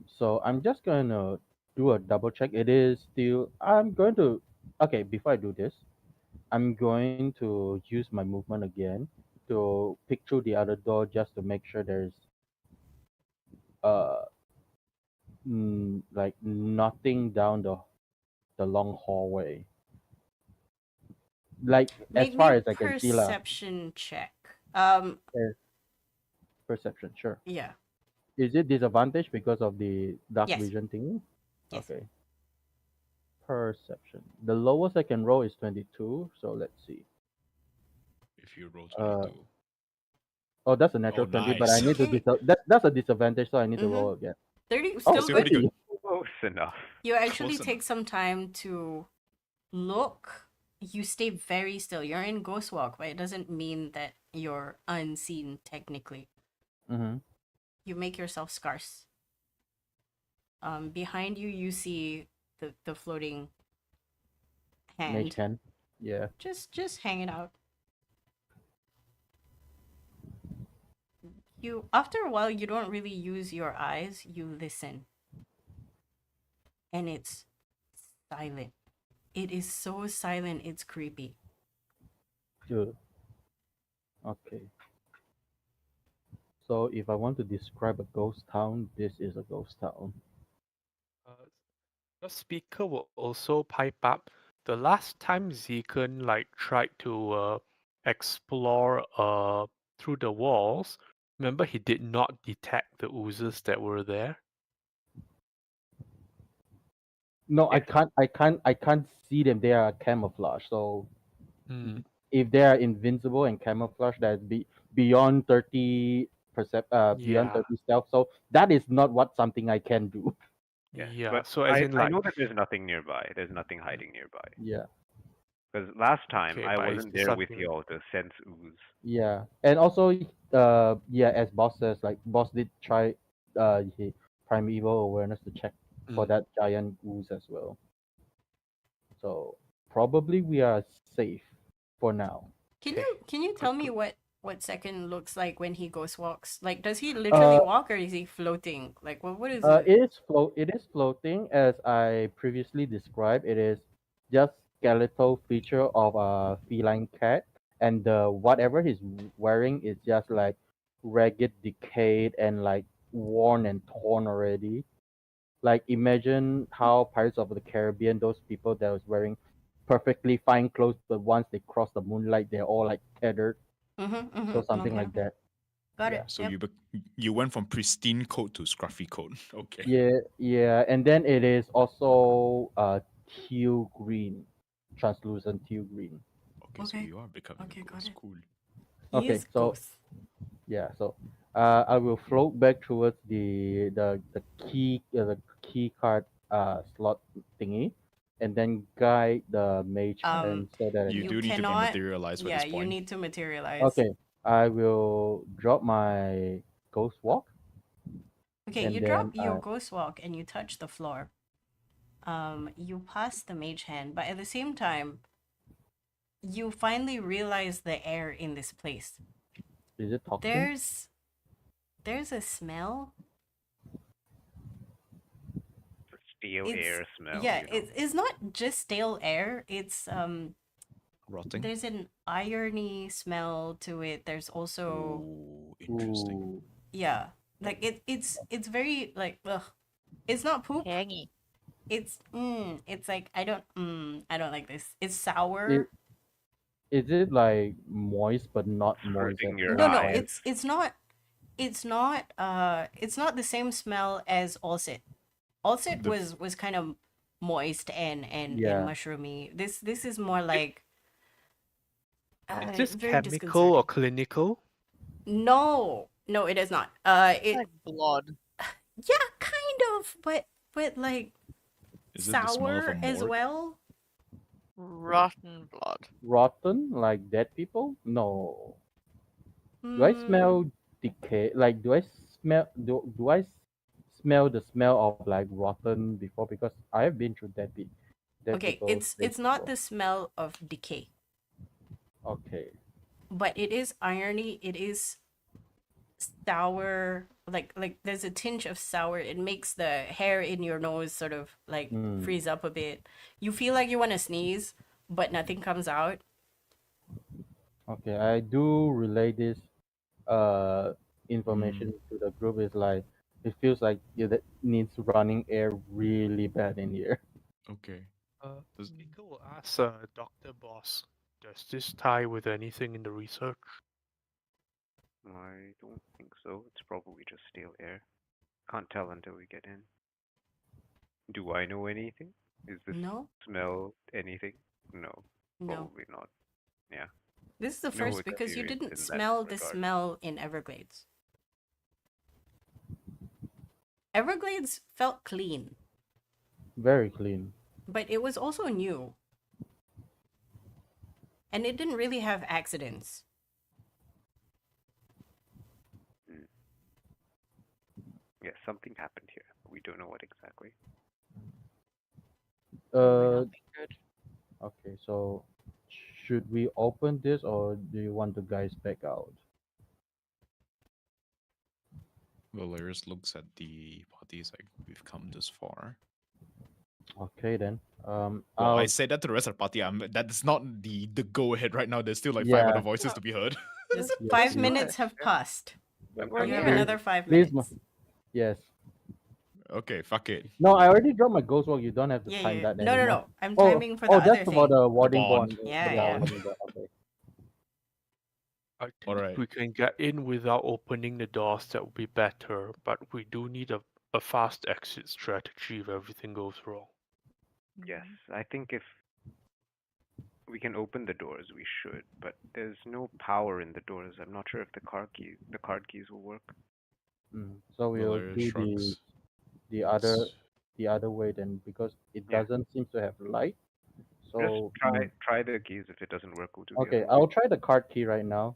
So I'm just gonna do a double check. It is still. I'm going to. Okay, before I do this, I'm going to use my movement again to pick through the other door just to make sure there's uh like nothing down the long hallway. Like as Make far me as I can see, lah. perception check. Perception, sure. Yeah. Is it disadvantage because of the dark Yes. vision thingy? Yes. Okay. Perception. The lowest I can roll is 22. So let's see. If you roll Uh, 22. Oh, that's a natural 20, but I nice. need to Okay. that's a disadvantage, so I need to Mhm. roll again. 30, Oh, still still good. pretty good. Close enough. You actually Close take enough. some time to look. You stay very still. You're in Ghost Walk, but it doesn't mean that you're unseen technically. Mm-hmm. You make yourself scarce. Behind you, you see the floating Mage hand, hand. Yeah. just hanging out. You after a while, you don't really use your eyes. You listen, and it's silent. It is so silent. It's creepy. Good. Okay. So if I want to describe a ghost town, this is a ghost town. Uh, the speaker will also pipe up. The last time Zekan like tried to explore through the walls, remember he did not detect the oozes that were there. No, I Yes. can't. I can't see them. They are camouflage. So Hmm. if they are invincible and camouflage, that's beyond 30 beyond Yeah. 30 stealth. So that is not what something I can do. Yes. Yeah. But So as in I like know that there's nothing nearby. There's nothing hiding nearby. Yeah. Because last time okay, I but it's wasn't just there with something. y'all to sense ooze. Yeah. And also, yeah, as boss says, like boss did try, he primeval awareness to check for Mm. that giant ooze as well. So probably we are safe for now. Okay. Can you tell me Good. what second looks like when he ghost walks? Like, does he literally Uh, walk or is he floating? Like, what is it? It is floating as I previously described. It is just skeletal feature of a feline cat, and whatever he's wearing is just like ragged, decayed, and like worn and torn already. Like imagine how Pirates of the Caribbean, those people that was wearing perfectly fine clothes, but once they cross the moonlight, they're all like tethered. So something Okay, like okay, that. got Yeah. it. So Yep. you went from pristine coat to scruffy coat. Okay. Yeah, yeah, and then it is also teal green, translucent teal green. Okay, so Okay, you are becoming okay, a got ghost. it. Cool. He Okay, is so ghost. yeah, so I will float back towards the key card slot thingy, and then guide the mage hand so that I You You do can. need to cannot. materialize for Yeah, this you point. need to materialize. Okay, I will drop my ghost walk, Okay, you and drop then your ghost walk and you touch the floor. You pass the mage hand, but at the same time, you finally realize the air in this place. is it toxin? There's a smell. Stale It's air smell, yeah, you know. it's not just stale air. It's Rotting. there's an irony smell to it. There's also Ooh, interesting. Ooh, yeah, like it's very like ugh. It's not poop. Tangy. It's like I don't like this. It's it sour. is it like moist but not moist at Hurting the your No, same no, time? eyes. it's not the same smell as Alsit. Alsit The f- was kind of moist and Yeah. mushroomy. This is more Is, like is this very chemical or disconcerting. clinical? No, no, it is not. It Like blood. yeah, kind of, but like is it the smell of a sour as morgue? well. Rotten blood. Rotten, like dead people? No. Do I Hmm. smell decay? Like, do I smell the smell of like rotten before? Because I have been through dead Okay, people's place it's not before. the smell of decay, Okay. but it is irony. It is sour. Like there's a tinge of sour. It makes the hair in your nose sort of like Hmm. freeze up a bit. You feel like you want to sneeze, but nothing comes out. Okay. I do relay this uh Hmm. information to the group. Is like it feels like it needs running air really bad in here. Okay. Does, Speaker will ask Dr. Boss, does this tie with anything in the research? I don't think so. It's probably just stale air. Can't tell until we get in. Do I know anything? Is this No, smell anything? No, no. probably not. Yeah, This is the no first because you experience didn't in that smell the regard. smell in Everglades. Everglades felt clean, Very clean. but it was also new. And it didn't really have accidents. Yeah, something happened here. We don't know what exactly. Nothing good. Okay, so should we open this or do you want the guys back out? Valerius looks at the party. He's like, we've come this far. Okay then. Well, I'll I said that to the rest of the party. That's not the go ahead right now. There's still like 5 Yeah. other voices to be heard. Just Yes, 5 please. minutes have passed. I'm We're You have here. another 5 Please, minutes. yes. Okay, fuck it. No, I already dropped my ghost walk. You don't have to Yeah, time yeah. that No, no, anymore. no. I'm Oh, timing for the other that's thing. about the warding bond. bond. Yeah, the yeah. warding bond, okay. I think Alright. if we can get in without opening the doors, that would be better. But we do need a fast exit strategy if everything goes wrong. Yes, I think if we can open the doors, we should. But there's no power in the doors. I'm not sure if the card keys will work. So we'll Valerius do shrugs. the other It's- the other way then because it Yeah. doesn't seem to have light. So Just try the keys. If it doesn't work, we'll do the okay, other way. I'll try the card key right now.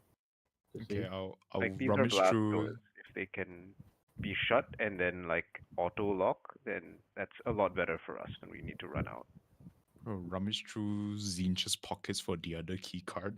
To see. Okay, I'll Like these are rummage glass through. doors. If they can be shut and then like auto lock, then that's a lot better for us when we need to run out. Rummage through Zinch's pockets for the other key card.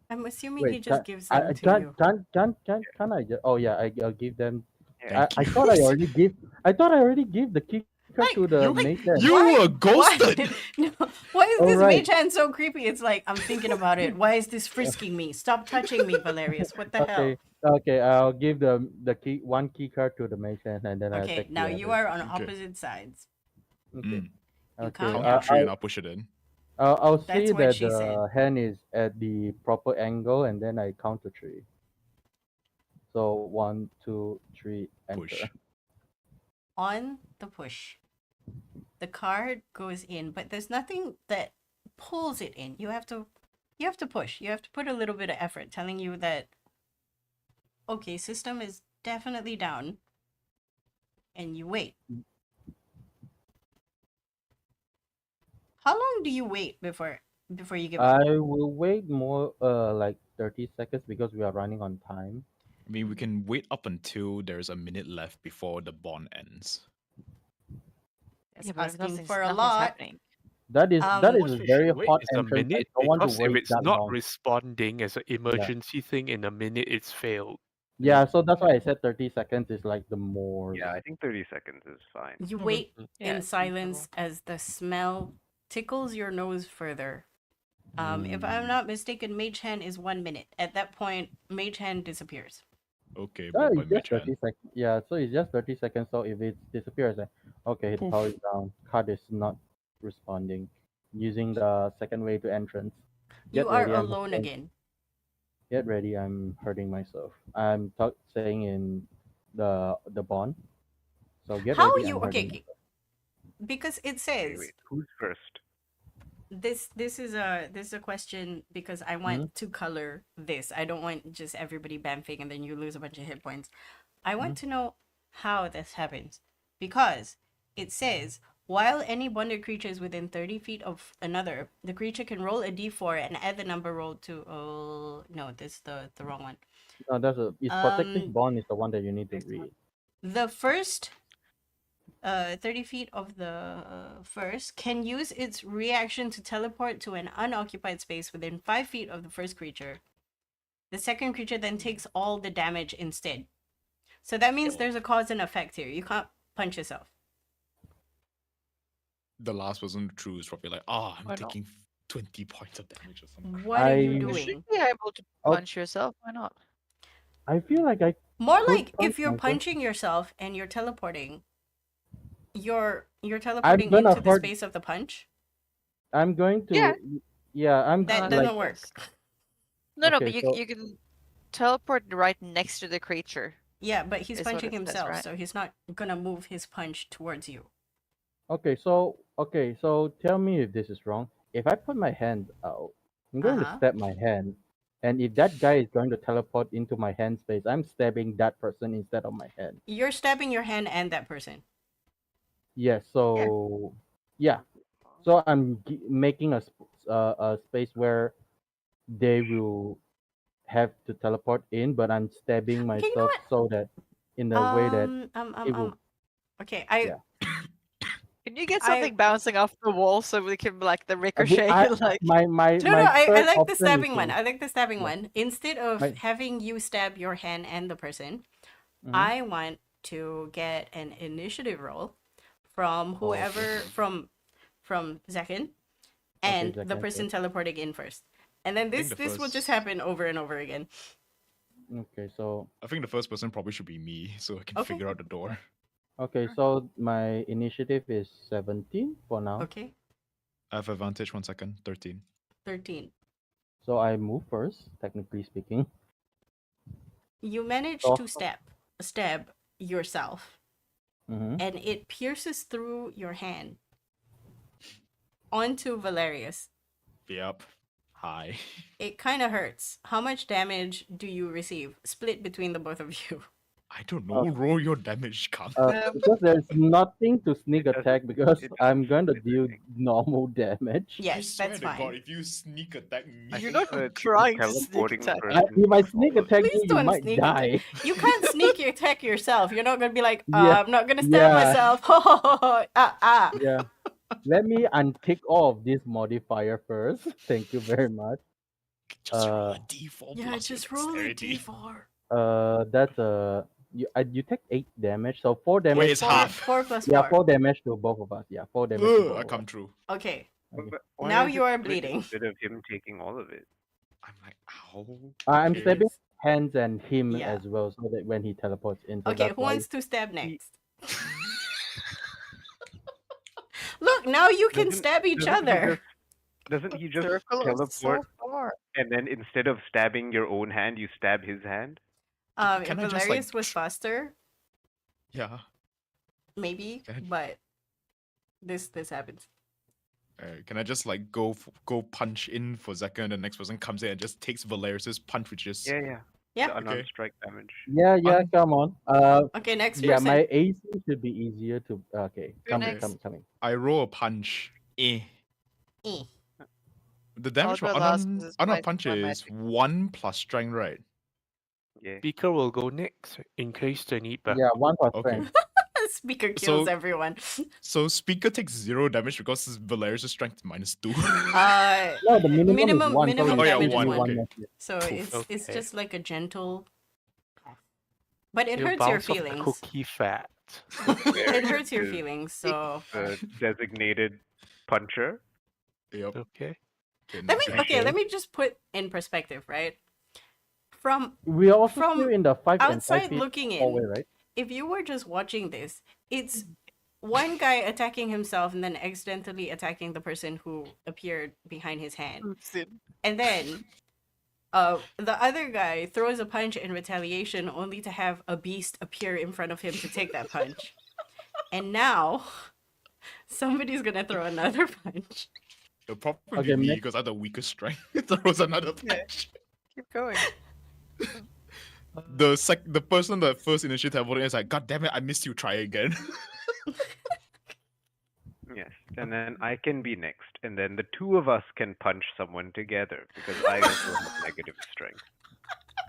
I'm assuming he Wait, just gives them to you. can I just? Oh yeah, I'll give them. Yeah. I thought I already give. I thought I already give the key card to the mate. then. You Why- were ghosted! No, why is this Alright. mage hand so creepy? It's like, I'm thinking about it. Why is this frisking me? Stop touching me, Valerius. What the hell? Okay, I'll give the one key card to the mate and then I'll Okay, take the now you others. are on Okay. opposite sides. Okay. Mm. You Okay. count Count Yeah, to 3 and I'll push it in. I'll That's see what that she the said. hand is at the proper angle and then I count to 3. So 1, 2, 3, enter. Push. On the push, the card goes in, but there's nothing that pulls it in. You have to push. You have to put a little bit of effort, telling you that okay, system is definitely down, and you wait. How long do you wait before you give up? I will wait more like 30 seconds because we are running on time. I mean, we can wait up until there's a minute left before the bond ends. That's Yeah, but if asking nothing's, for a nothing's lot. happening. That is Um, a What we very should wait hot is a entrance. minute, I don't want to because if wait it's that not long. responding as an emergency thing in a minute, it's failed. Yeah, so that's why I said 30 seconds is like the more. Yeah, I think 30 seconds is fine. You Okay. wait Yeah, in it's silence as the smell tickles your nose further. If I'm Mm. not mistaken, Mage Hand is 1 minute. At that point, Mage Hand disappears. Okay, Oh, but by it's just Mechan. 30 seconds. Yeah, so it's just 30 seconds. So if it disappears, then okay, the Poof. power is down. Card is not responding. Using the second way to entrance. You Get are ready, I'm alone hurting- again. Get ready, I'm hurting myself. I'm saying in the bond. So get How ready. you I'm hurting okay? Because it Wait, says wait, who's first? this is a question because I want to color this. I don't want just everybody bamfing and then you lose a bunch of hit points. I want to know how this happens because it says while any bonded creature is within 30 feet of another, the creature can roll a d4 and add the number rolled to. Oh no, this is the wrong one. No, it's protective Um, bond is the one that you need to read. The first 30 feet of the first can use its reaction to teleport to an unoccupied space within 5 feet of the first creature. The second creature then takes all the damage instead. So that means there's a cause and effect here. You can't punch yourself. The last wasn't true. It's probably like, I'm Why not? taking 20 points of damage or something. What are you I- You doing? should be able to Oh. punch yourself. Why not? I feel like I More Good like punch, if you're Michael. punching yourself and you're teleporting, you're teleporting gonna into the hurt- space of the punch. I'm going to. Yeah. Yeah, I'm That Uh, doesn't like, work. No, no, Okay, but so- you can teleport right next to the creature. Yeah, but he's Is what punching it says, himself, right? so he's not gonna move his punch towards you. Okay, so tell me if this is wrong. If I put my hand out, I'm going Uh-huh. to step my hand, And if that guy is going to teleport into my hand space, I'm stabbing that person instead of my hand. You're stabbing your hand and that person. Yes. So yeah. So I'm making a space where they will have to teleport in, but I'm stabbing Okay, you know myself what? so that in a way that it will. Okay, Yeah. Can you get I- something bouncing off the wall so we can like the I, ricochet? like my No, my I third like the option is stabbing one. to- I like the stabbing yeah. one. Instead of My- having you stab your hand and the person, Mhm. I want to get an initiative roll from whoever from Zekin and the Zekin person first. teleporting in first. And then think this the will just first- happen over and over again. Okay, so I think the first person probably should be me, so I can Okay. figure out the door. my initiative is 17 for now. Okay. I have advantage. 1 second. 13. 13. So I move first, technically speaking. You manage Oh. to stab yourself, Hmm. and it pierces through your hand onto Valerius. Yep. Hi. It kind of hurts. How much damage do you receive? Split between the both of you. I don't know. Roll your damage, come. Because there's nothing to sneak It attack doesn't- because it I'm going to doesn't deal anything. normal damage. I Yes, swear that's to God, fine. if you sneak attack me, I You're think not the trying to sneak teleporting attack. person If I does sneak all of attack it. Please you, you don't might sneak die. You can't sneak attack yourself. You're not gonna be like, Yeah, I'm not gonna stab yeah. myself. Yeah. Let me untick all of this modifier first. Thank you very much. just roll Uh, a d4 Yeah, plus your just roll a dexterity. d4. That's you take 8 damage, so 4 damage. Wait, it's half. 4 plus Yeah, 4. 4 damage to both of us. Yeah, 4 damage to both I of come us. true. Okay, Okay. But why now is you it are split bleeding. instead of him taking all of it. I'm like, ow. I'm Okay. stabbing hands and him Yeah. as well, so that when he teleports in. So Okay, that's who why. wants to stab next? Look, now you can Doesn't- stab each doesn't he other. just- Doesn't he just Circle is so teleport far. and then instead of stabbing your own hand, you stab his hand? If Can I just, Valerius like, was faster, Yeah. maybe, Can I- but this happens. Can I just like go punch in for Zeka and the next person comes in and just takes Valerius's punch, which is Yeah. Yeah. The unarmed Okay. strike damage. Yeah, Un- come on. Okay, next Yeah, person. my AC should be easier to. Okay, You're coming. I roll a punch. Eh. The damage for Aldra lost unarmed his unarmed might punch for is magic. 1 plus strength, right? Yeah. Speaker will go next in case they need backup. Yeah, 1 plus Okay. strength. Speaker kills So- everyone. So Speaker takes 0 damage because Valerius' strength is minus 2. No, the minimum, Minimum- is 1. minimum Oh, yeah, damage is 1, 1. okay. message. So it's Okay. just like a gentle, but it You hurts your bounce off the feelings. cookie fat. It hurts your Is feelings. So The designated puncher. Yep. Okay. let me just put in perspective, right? From We are also From still in the 5 and 5 outside feet looking hallway, in, right? if you were just watching this, it's one guy attacking himself and then accidentally attacking the person who appeared behind his hand. And then the other guy throws a punch in retaliation only to have a beast appear in front of him to take that punch. And now somebody's gonna throw another punch. It'll probably Okay, be me next- because I have the weakest strength. Throws another punch. Keep going. The person that first initiated teleporting is like, God damn it, I missed you, try again. Yes. And then I can be next. And then the two of us can punch someone together because I also have negative strength.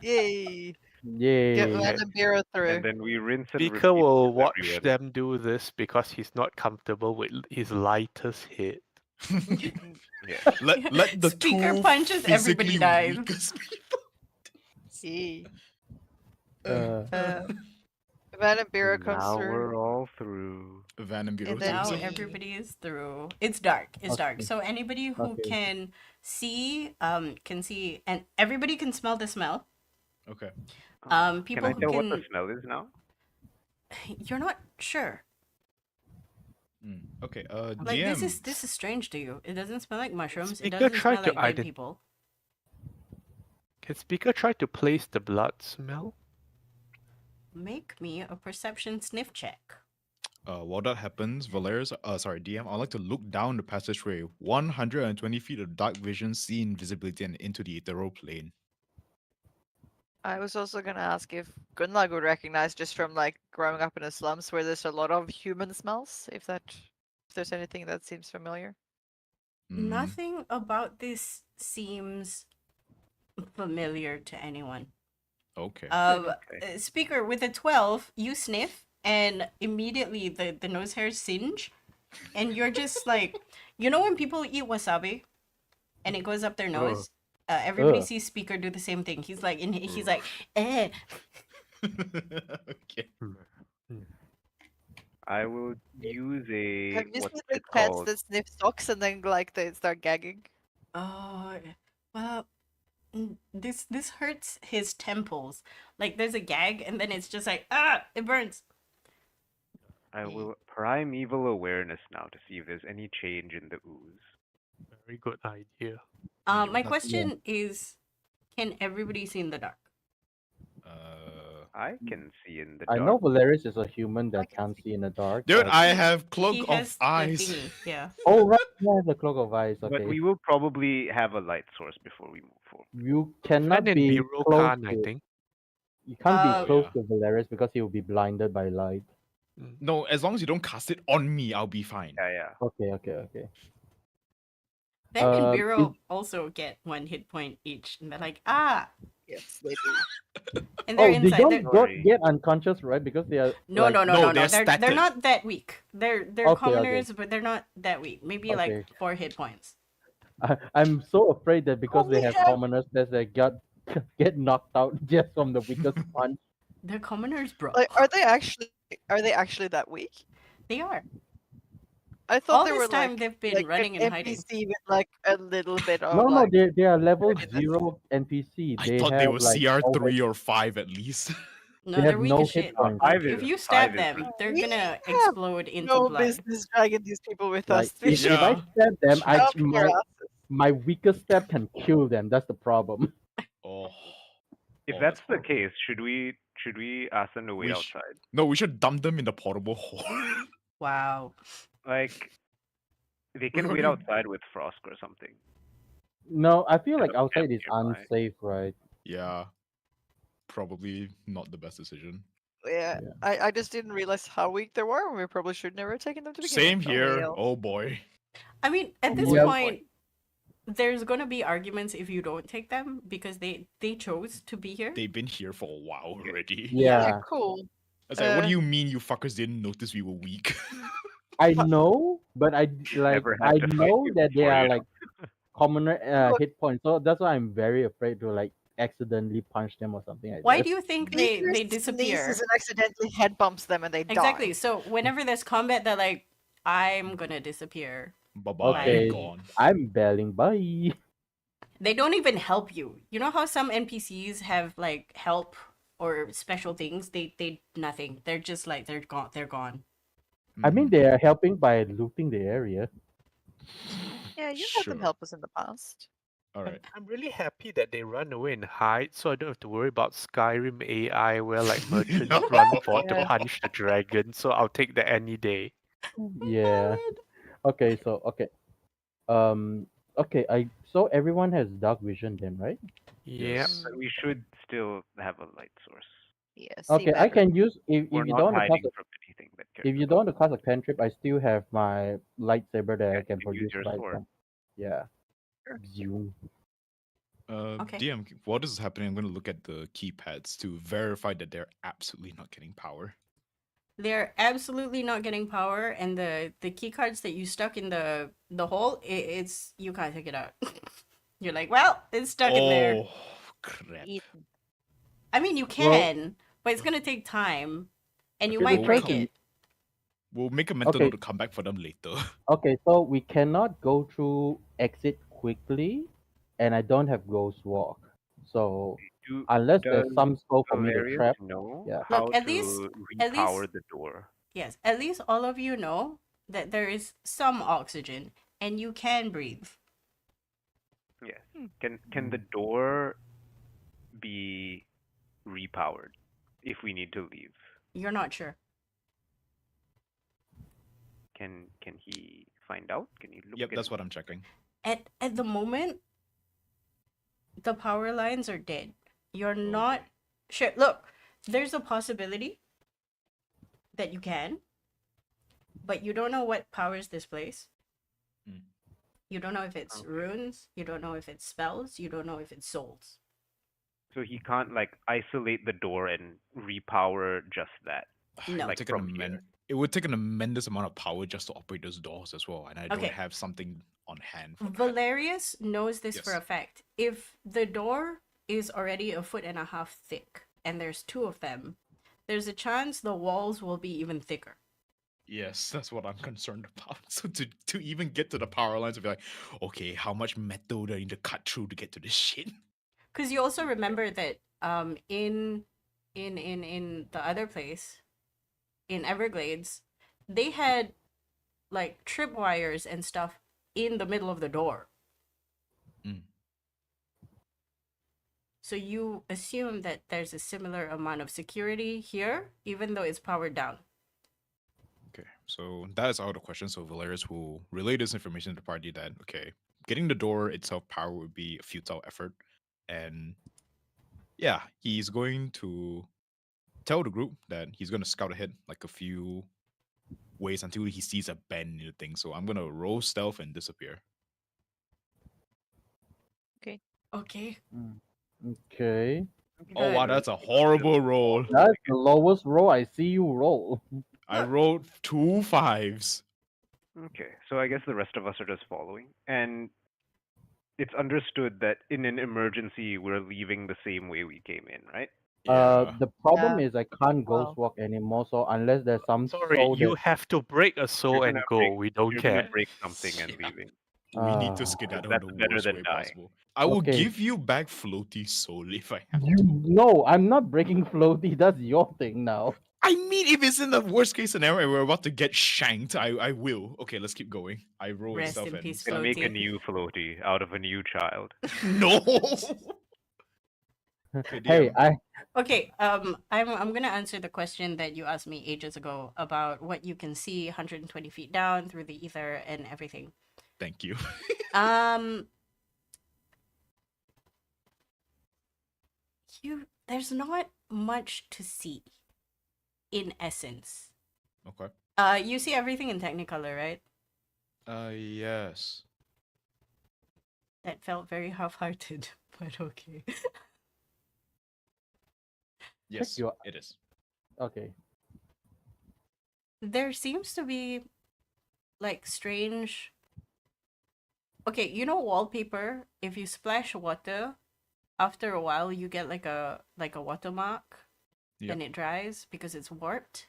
Yay! Yay. Get random Bureau through. And then we rinse and Speaker repeat will with watch everyone. them do this because he's not comfortable with his lightest hit. Yeah. let the Speaker two punches, everybody physically dies. weakest people- Yay. Uh, Random Bureau comes Now through. we're all through. Van and Bureau And then Now teams. we- everybody is through. It's dark. It's dark. Okay. So anybody who Okay. can see, and everybody can smell the smell. Okay. People Can I who tell can. what the smell is now? You're not sure. Okay. Like DM. this is strange to you. It doesn't smell like mushrooms. It Speaker doesn't tried smell to like dead ident- people. Can Speaker try to place the blood smell? Make me a perception sniff check. While that happens, Valerius, DM, I'd like to look down the passageway. 120 feet of dark vision, see invisibility, and into the ethereal plane. I was also gonna ask if Gunlag would recognize just from like growing up in the slums where there's a lot of human smells, if there's anything that seems familiar. Mm, Nothing about this seems familiar to anyone. okay. Okay. Speaker, with a 12, you sniff, and immediately the nose hairs singe, and you're just like, you know when people eat wasabi, and it goes up their nose? Everybody Ugh. sees Speaker do the same thing. He's like, he's Ugh. like, eh. Okay. I will use a Have you what's seen like it pets called? that sniff socks and then like they start gagging? Oh, well, this hurts his temples. Like there's a gag, and then it's just like, it burns. I will primeval awareness now to see if there's any change in the ooze. Very good idea. My Nothing. question is, can everybody see in the dark? I can see in the I dark. know Valeris is a human I that can can't see in the dark. Dude, but- I have cloak He of has the eyes. thingy, yeah. Oh right, yeah, the cloak of eyes. But Okay, we will probably have a light source before we move forward. you cannot Fen and be Biro close can, I to. think. You can't Oh, be close yeah. to Valeris because he will be blinded by light. Mm. No, as long as you don't cast it on me, I'll be fine. Yeah. Okay. Ben and Um, Biro also get 1 hit point each, and they're like, Yes, they do. and they're Oh, they inside. don't They're... Sorry. get unconscious, right? Because they are No, like, no, no, No, no, no. they're They're statted. not that weak. They're Okay. commoners, but they're not that weak. Maybe like Okay. 4 hit points. I'm so afraid that because they we have have- commoners, that they get knocked out just from the weakest punch. They're commoners, bro. Like, are they actually that weak? They are. I thought All they this were time like they've been like running an and hiding. NPC with like a little bit of No, like they are level evidence. 0 NPC. I They thought have they were like CR3 or 5 at least. No, They they're have weak no as hit shit. points. Like, Five if is- you stab five is them, really they're We gonna have explode into no blood. business dragging these people with Like us. if I Yeah. stab them, Up their asses. my weakest step can kill them. That's the problem. Oh. If Oh, that's the horrible. case, should we ask them to wait We sh- outside? No, we should dump them in the portable hole. Wow. Like they can wait outside with Frost or something. No, I feel There's like a outside camp is nearby. unsafe, right? Yeah. Probably not the best decision. Yeah, Yeah. I just didn't realize how weak they were, and we probably should never have taken them to begin Same with. here. well. Oh boy. I mean, at Oh this boy. point, there's gonna be arguments if you don't take them because they chose to be here. They've been here for a while already. Yeah, Cool. I was like, what do Uh, you mean you fuckers didn't notice we were weak? I know, but I Never had I to fight know you that they before, are you know? like commoner Look. hit points, so that's why I'm very afraid to like accidentally punch them or something like Why that. do you think Speaker they disappear? sneezes and accidentally head bumps them, and they Exactly. die. So whenever there's combat, they're like, I'm gonna disappear. Bye bye. Okay. Gone. I'm bailing. Bye. They don't even help you. You know how some NPCs have like help or special things? They nothing. They're just like they're gone. They're gone. I mean, Mm, they are helping by looting the area. Yeah, you had them sure. help us in the past. Alright. I'm really happy that they run away and hide, so I don't have to worry about Skyrim AI where like merchants run forth to Yeah. punch the dragon. So I'll take that any day. Yeah. Valid. Okay. So okay. Okay. I so everyone has dark vision then, right? Yeah. Yes. But we should still have a light source. Yes. Okay. I can use if We're you not don't want to hiding cast from anything that if you don't want to cast a cantrip, I still have my lightsaber that Yeah, I you can can use produce your light sword. from. Yeah. Sure. Zoom. Okay. DM, while this is happening, I'm going to look at the keypads to verify that they're absolutely not getting power. They're absolutely not getting power, and the key cards that you stuck in the hole, it's you can't take it out. You're like, well, it's stuck in there. Oh, crap. I mean, you can, but it's gonna take time, and you Okay, might we'll break come- it. We'll make a mental Okay. note to come back for them later. Okay, so we cannot go through exit quickly, and I don't have ghost walk. So Do unless there's does some scope for me to Valerius trap, know yeah. how Look, at to least- repower the door? Yes, at least all of you know that there is some oxygen, and you can breathe. Yes. Can the door be repowered if we need to leave? You're not sure. Can he find out? Can he look? Yep, at that's what I'm checking. At the moment, the power lines are dead. You're not Sure. Look, there's a possibility that you can, but you don't know what powers this place. Mm. You don't know if it's Okay. runes. You don't know if it's spells. You don't know if it's souls. So he can't like isolate the door and repower just that, No. like from here. It would take an immense amount of power just to operate those doors as well, and I don't Okay. have something on hand for that. Valerius knows this for Yes. a fact. If the door is already a foot and a half thick, and there's two of them, there's a chance the walls will be even thicker. Yes, that's what I'm concerned about. So to even get to the power lines, to be like, okay, how much metal do I need to cut through to get to this shit? Because you also remember that in the other place, in Everglades, they had like tripwires and stuff in the middle of the door. Mm. So you assume that there's a similar amount of security here, even though it's powered down. Okay, so that is out of the question. So Valerius will relay this information to the party that okay, getting the door itself power would be a futile effort, and yeah, he's going to tell the group that he's going to scout ahead like a few ways until he sees a bend in the thing. So I'm gonna roll stealth and disappear. Okay. Okay. Oh wow, Good. that's a horrible roll. That's the lowest roll I see you roll. I rolled 2 5s. Okay, so I guess the rest of us are just following, and it's understood that in an emergency we're leaving the same way we came in, right? Yeah. The problem Yeah. is I can't Wow. ghost walk anymore. So unless there's some Sorry, soul you that have to break a soul You're and gonna go. break. We don't You're gonna care. break something and Yeah. leaving. We need to Ah, skedaddle in That's the better worst than way die. possible. I will Okay. give you back floaty soul if I have you to. no, I'm not breaking floaty. That's your thing now. I mean, if it's in the worst case scenario and we're about to get shanked, I will. Okay, let's keep going. I roll Rest itself in and peace, Can make a Floaty. new floaty out of a new child. No. Okay, Hey, DM. Okay, I'm gonna answer the question that you asked me ages ago about what you can see 120 feet down through the ether and everything. Thank you. Um, there's not much to see, in essence. Okay. You see everything in Technicolor, right? Yes. That felt very half-hearted, but okay. Yes, your- it is. Okay. There seems to be like strange. Okay, you know wallpaper. If you splash water, after a while you get like a watermark, Yep. and it dries because it's warped.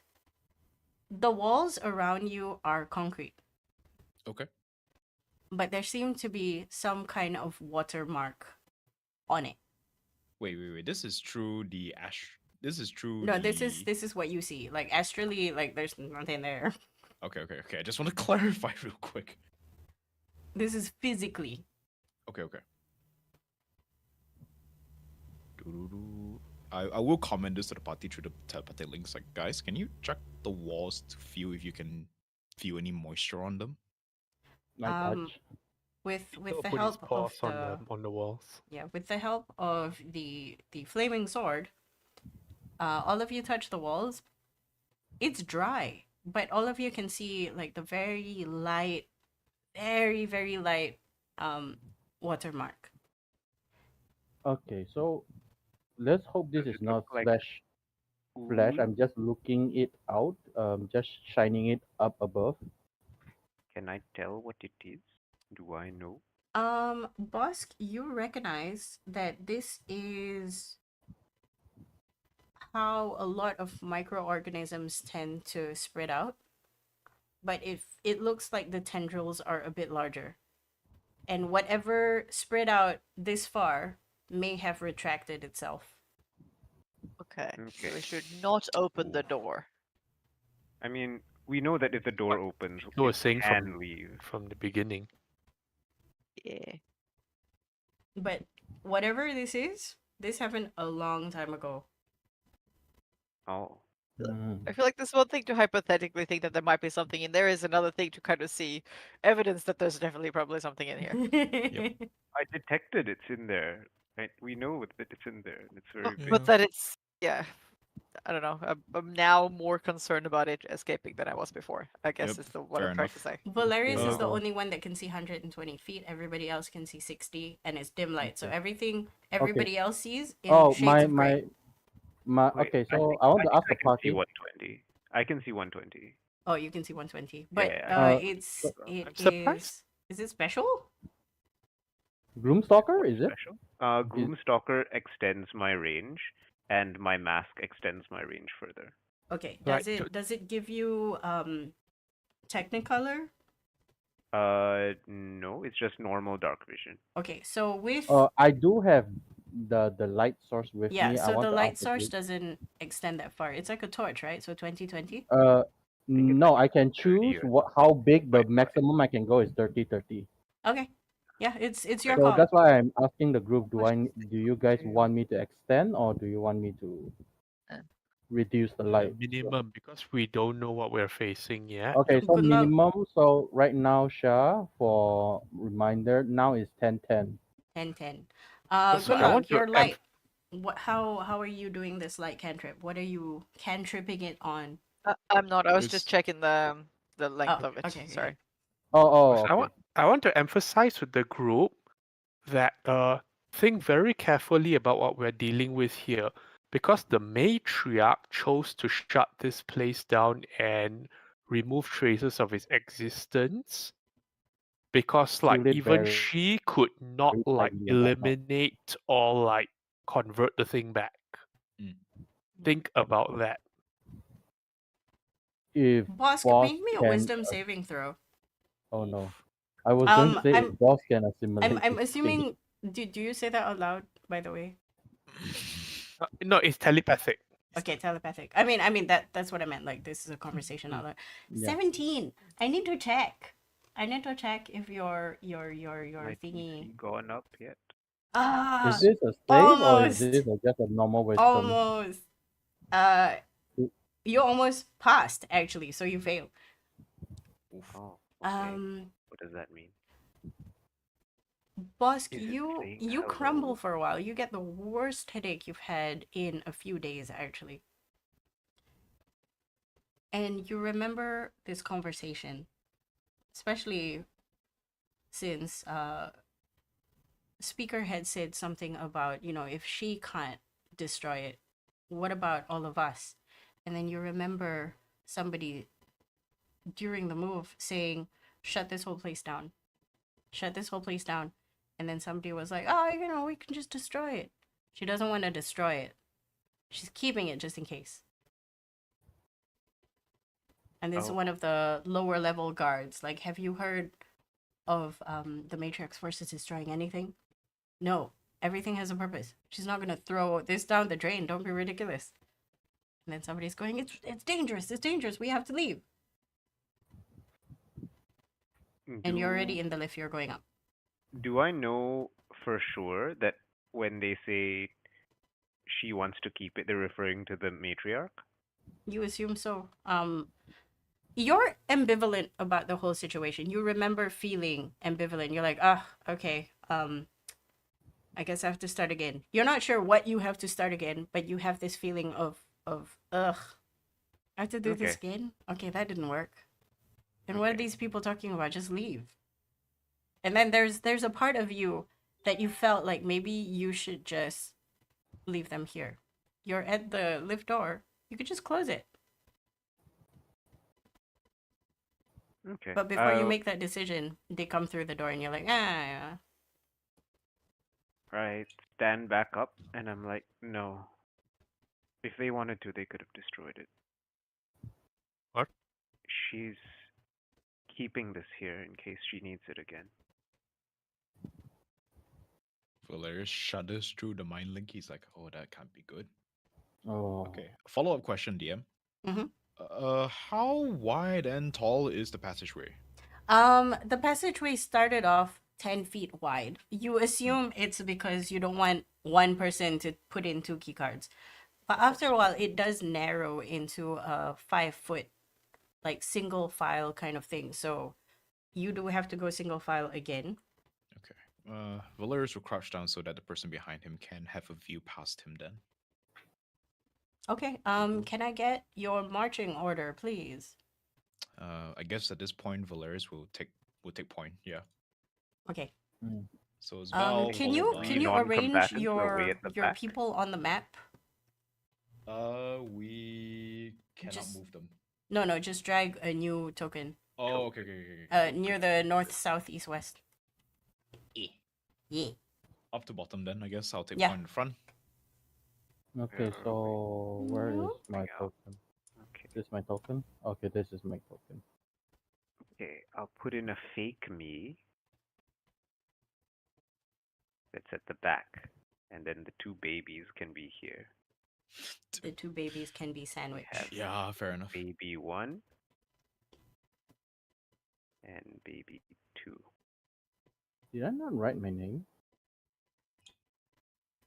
The walls around you are concrete, Okay. but there seems to be some kind of watermark on it. Wait. This is true. This is true. No, this is what you see. Like astrally, like there's nothing there. Okay. I just want to clarify real quick. This is physically. Okay. Doo-doo-doo. I will comment this to the party through the telepathic links. Like, guys, can you check the walls to feel if you can feel any moisture on them? My Um, touch. with He'll the put his help of paws the on the walls. with the help of the flaming sword, all of you touch the walls. It's dry, but all of you can see like the very light, very light watermark. Okay, so let's hope this Does is it not look like flesh. ooze? I'm just looking it out. Just shining it up above. Can I tell what it is? Do I know? Bosk, you recognize that this is how a lot of microorganisms tend to spread out, but if it looks like the tendrils are a bit larger, and whatever spread out this far may have retracted itself. Okay. So Okay. we should not open the Ooh. door. I mean, we know that if the door opens, You were it saying can leave. from the beginning. Yeah. But whatever this happened a long time ago. Oh. Mm. I feel like there's one thing to hypothetically think that there might be something in there, is another thing to kind of see evidence that there's definitely probably something in here. I detected it's in there. Right? We know that it's in there, and it's very But big. that it's Yeah, I don't know. I'm now more concerned about it escaping than I was before. I guess Yep, is what fair I'm trying to enough. say. Valerius is Uh, the Oh, only one that can see 120 feet. Everybody else can see 60, and it's dim light. So okay. everything Okay. everybody else sees in Oh, shades of gray. my. Wait, Okay, so I want I to think ask I the can see party. 120. I can see 120. Oh, you can see 120, Yeah, but yeah, I can Uh, see it's so 120. it I'm surprised. is it special? Gloomstalker, What's is it? special? Is Gloomstalker extends my range, and my mask extends my range further. Okay, Right. does it give you Technicolor? No, it's just normal dark vision. Okay, so with I do have the light source with yeah, me. I so the want to light ask the source group. doesn't extend that far. It's like a torch, right? So 2020. Uh, I think it's no, like I can 30 choose or how big the wide. maximum I can go is 30-30. Okay. Yeah, it's your Wait, So call. that's why I'm asking the group. What Do you guys do? want me to extend or do you want me to Uh, reduce the The light? minimum, because we don't know what we're facing yet. Okay, so Good luck. minimum. So right now, Sha, for reminder, now is 10-10. 10. Also, Good I luck. want to Your light. What? How are you doing this light cantrip? What are you cantripping it on? I'm not. I was just it's checking the length Oh, of it. okay. Sorry. Oh, also, okay. I want to emphasize with the group that think very carefully about what we're dealing with here, because the matriarch chose to shut this place down and remove traces of its existence, because like Feel it even very she could not like tightly and whatnot. eliminate or like convert the thing back. mm, Think about that. If Bosk, boss make me a can, wisdom saving throw. oh no, Oof. I was going to say if I'm boss can assimilate I'm this thing. assuming. Do you say that out loud? By the way. No, it's telepathic. Okay, telepathic. I mean that's what I meant. Like this is a conversation Mm. out loud. Yeah. 17. I need to check. I need to check if your My thingy. PC gone up yet? Is Ah, this a save or is this almost, just a normal wisdom? almost. Uh, I- you almost passed actually, so you failed. oof. Oh, okay. Um, What does that mean? Bosk, Is it saying you crumble hello? for a while. You get the worst headache you've had in a few days actually, and you remember this conversation, especially since speaker had said something about, if she can't destroy it, what about all of us? And then you remember somebody during the move saying, shut this whole place down. Shut this whole place down. And then somebody was like, oh, we can just destroy it. She doesn't want to destroy it. She's keeping it just in case. And this is Oh, one of the lower level guards. Like, have you heard of the Matrix forces destroying anything? No, everything has a purpose. She's not gonna throw this down the drain. Don't be ridiculous. And then somebody's going, it's dangerous. It's dangerous. We have to leave. And you're already do in the lift. You're going up. do I know for sure that when they say she wants to keep it, they're referring to the matriarch? You assume so. You're ambivalent about the whole situation. You remember feeling ambivalent. You're like, okay. I guess I have to start again. You're not sure what you have to start again, but you have this feeling of ugh. I have to do this Okay, again. Okay, that didn't work. And what are okay. these people talking about? Just leave. And then there's a part of you that you felt like maybe you should just leave them here. You're at the lift door. You could just close it. Okay. But before you make that decision, they come through the door and you're like, yeah. Right. Stand back up, and I'm like, no. If they wanted to, they could have destroyed it. What? She's keeping this here in case she needs it again. Valerius shudders through the mind link. He's like, oh, that can't be good. Oh, Okay, follow-up question, DM. Mhm. How wide and tall is the passageway? The passageway started off 10 feet wide. You assume it's because you don't want one person to put in two key cards. But after a while, it does narrow into a 5 foot, like single file kind of thing. So you do have to go single file again. Valerius will crouch down so that the person behind him can have a view past him then. Okay. Can I get your marching order, please? I guess at this point, Valerius will take point. Yeah. Okay. So it's Val Can followed you by. can you arrange non-combatants are way at the your back. people on the map? We cannot Just- move them. No, just drag a new token. Oh, okay. Near the north, south, east, west. Yeah. Up to bottom then, I guess. I'll take Yeah. point in front. Okay, so where is my Hang out. token? Okay. This is my token? Okay, this is my token. Okay, I'll put in a fake me that's at the back, and then the two babies can be here. The two babies can be We sandwiched. have Yeah, fair enough. baby 1 and baby 2. Did I not write my name?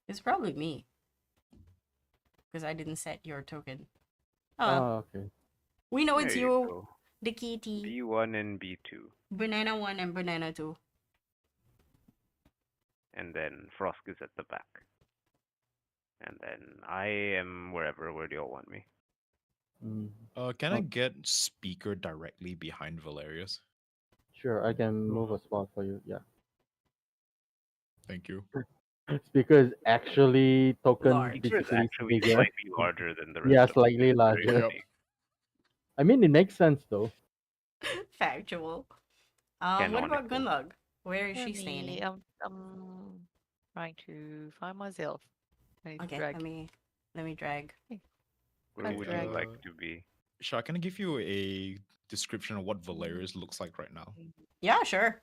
It's probably me. Because I didn't set your token. Oh, Oh, okay. we know it's There you, go. the kitty. B1 and B2. Banana 1 and Banana 2. And then Frosk is at the back. And then I am where do you all want me? Mm, Can I Oh. get speaker directly behind Valerius? sure, I can move a spot for you. Yeah. Thank you. Speaker is actually token Large. It's digitally actually bigger. slightly larger than the rest Yeah, of slightly the larger. Yep. I mean, it makes sense though. Factual. What about Canonical. Gunlug? Where is For she me, standing? I'm trying to find myself. I need to Okay, drag. let me drag. Where I've would you dragged. like to be? Shah, can I give you a description of what Valerius looks like right now? Yeah, sure.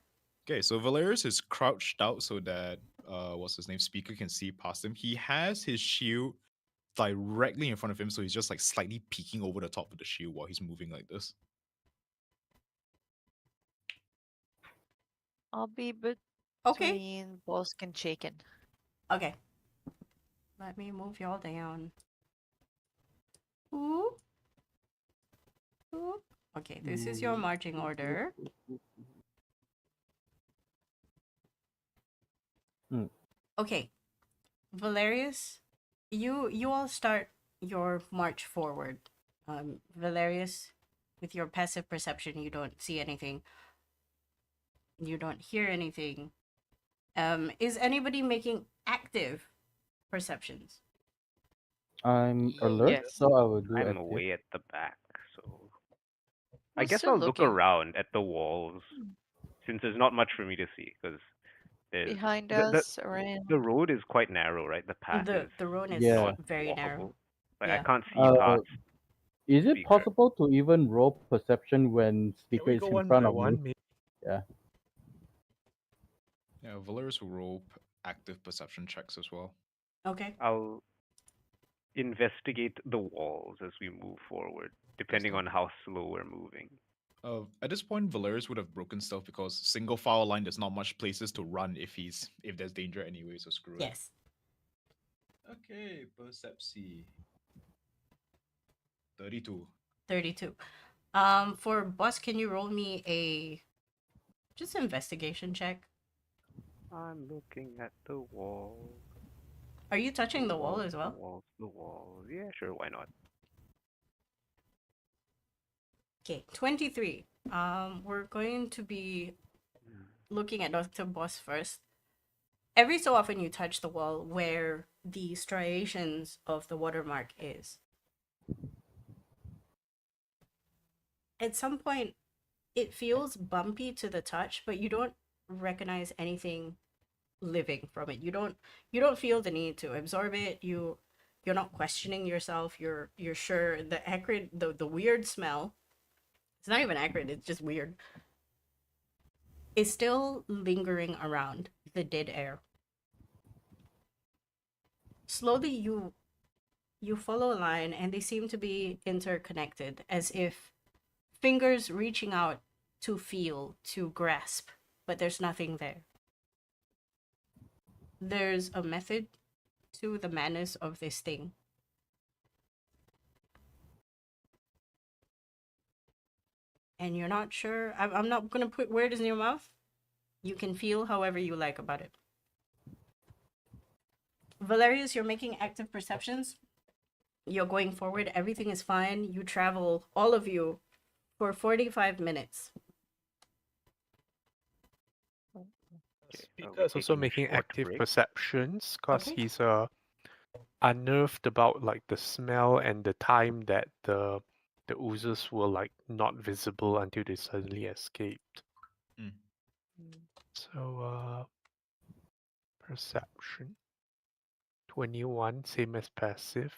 Okay, so Valerius is crouched out so that what's his name? Speaker can see past him. He has his shield directly in front of him, so he's just like slightly peeking over the top of the shield while he's moving like this. I'll be between Okay. Bosk and Shaken. Okay. Let me move y'all down. Ooh. Ooh. Okay, this is your marching order. Okay. Valerius, you all start your march forward. Valerius, with your passive perception, you don't see anything. You don't hear anything. Is anybody making active perceptions? I'm alert, Yes. so I will do I'm active. way at the back, so I We're guess still I'll look looking. around at the walls since there's not much for me to see because Behind the, us, around. the road is quite narrow, right? The path is The road is Yeah. very narrow. walkable. Like Yeah. I can't see Uh, past. Is it Speaker. possible to even roll perception when speaker is in front of me? Yeah, Valerius will roll active perception checks as well. Okay. I'll investigate the walls as we move forward, depending on how slow we're moving. At this point, Valerius would have broken stealth because single file line, there's not much places to run if there's danger anyway, so screw it. Yes. Okay, perception. 32. 32. For boss, can you roll me a just investigation check? I'm looking at the wall. Are you touching the wall as well? The walls. Yeah, sure, why not? Okay, 23. We're going to be looking at Dr. Boss first. Every so often you touch the wall where the striations of the watermark is. At some point, it feels bumpy to the touch, but you don't recognize anything living from it. You don't feel the need to absorb it. You're not questioning yourself. You're sure the acrid the weird smell. It's not even acrid, it's just weird. Is still lingering around the dead air. Slowly you follow a line and they seem to be interconnected, as if fingers reaching out to feel, to grasp, but there's nothing there. There's a method to the madness of this thing. And you're not sure. I'm not gonna put words in your mouth. You can feel however you like about it. Valerius, you're making active perceptions. You're going forward. Everything is fine. You travel, all of you, for 45 minutes. Okay. Are Speaker we is also taking a making short active break? perceptions because Okay. he's unnerved about like the smell and the time that the oozes were like not visible until they suddenly escaped. Mm. So perception 21, same as passive.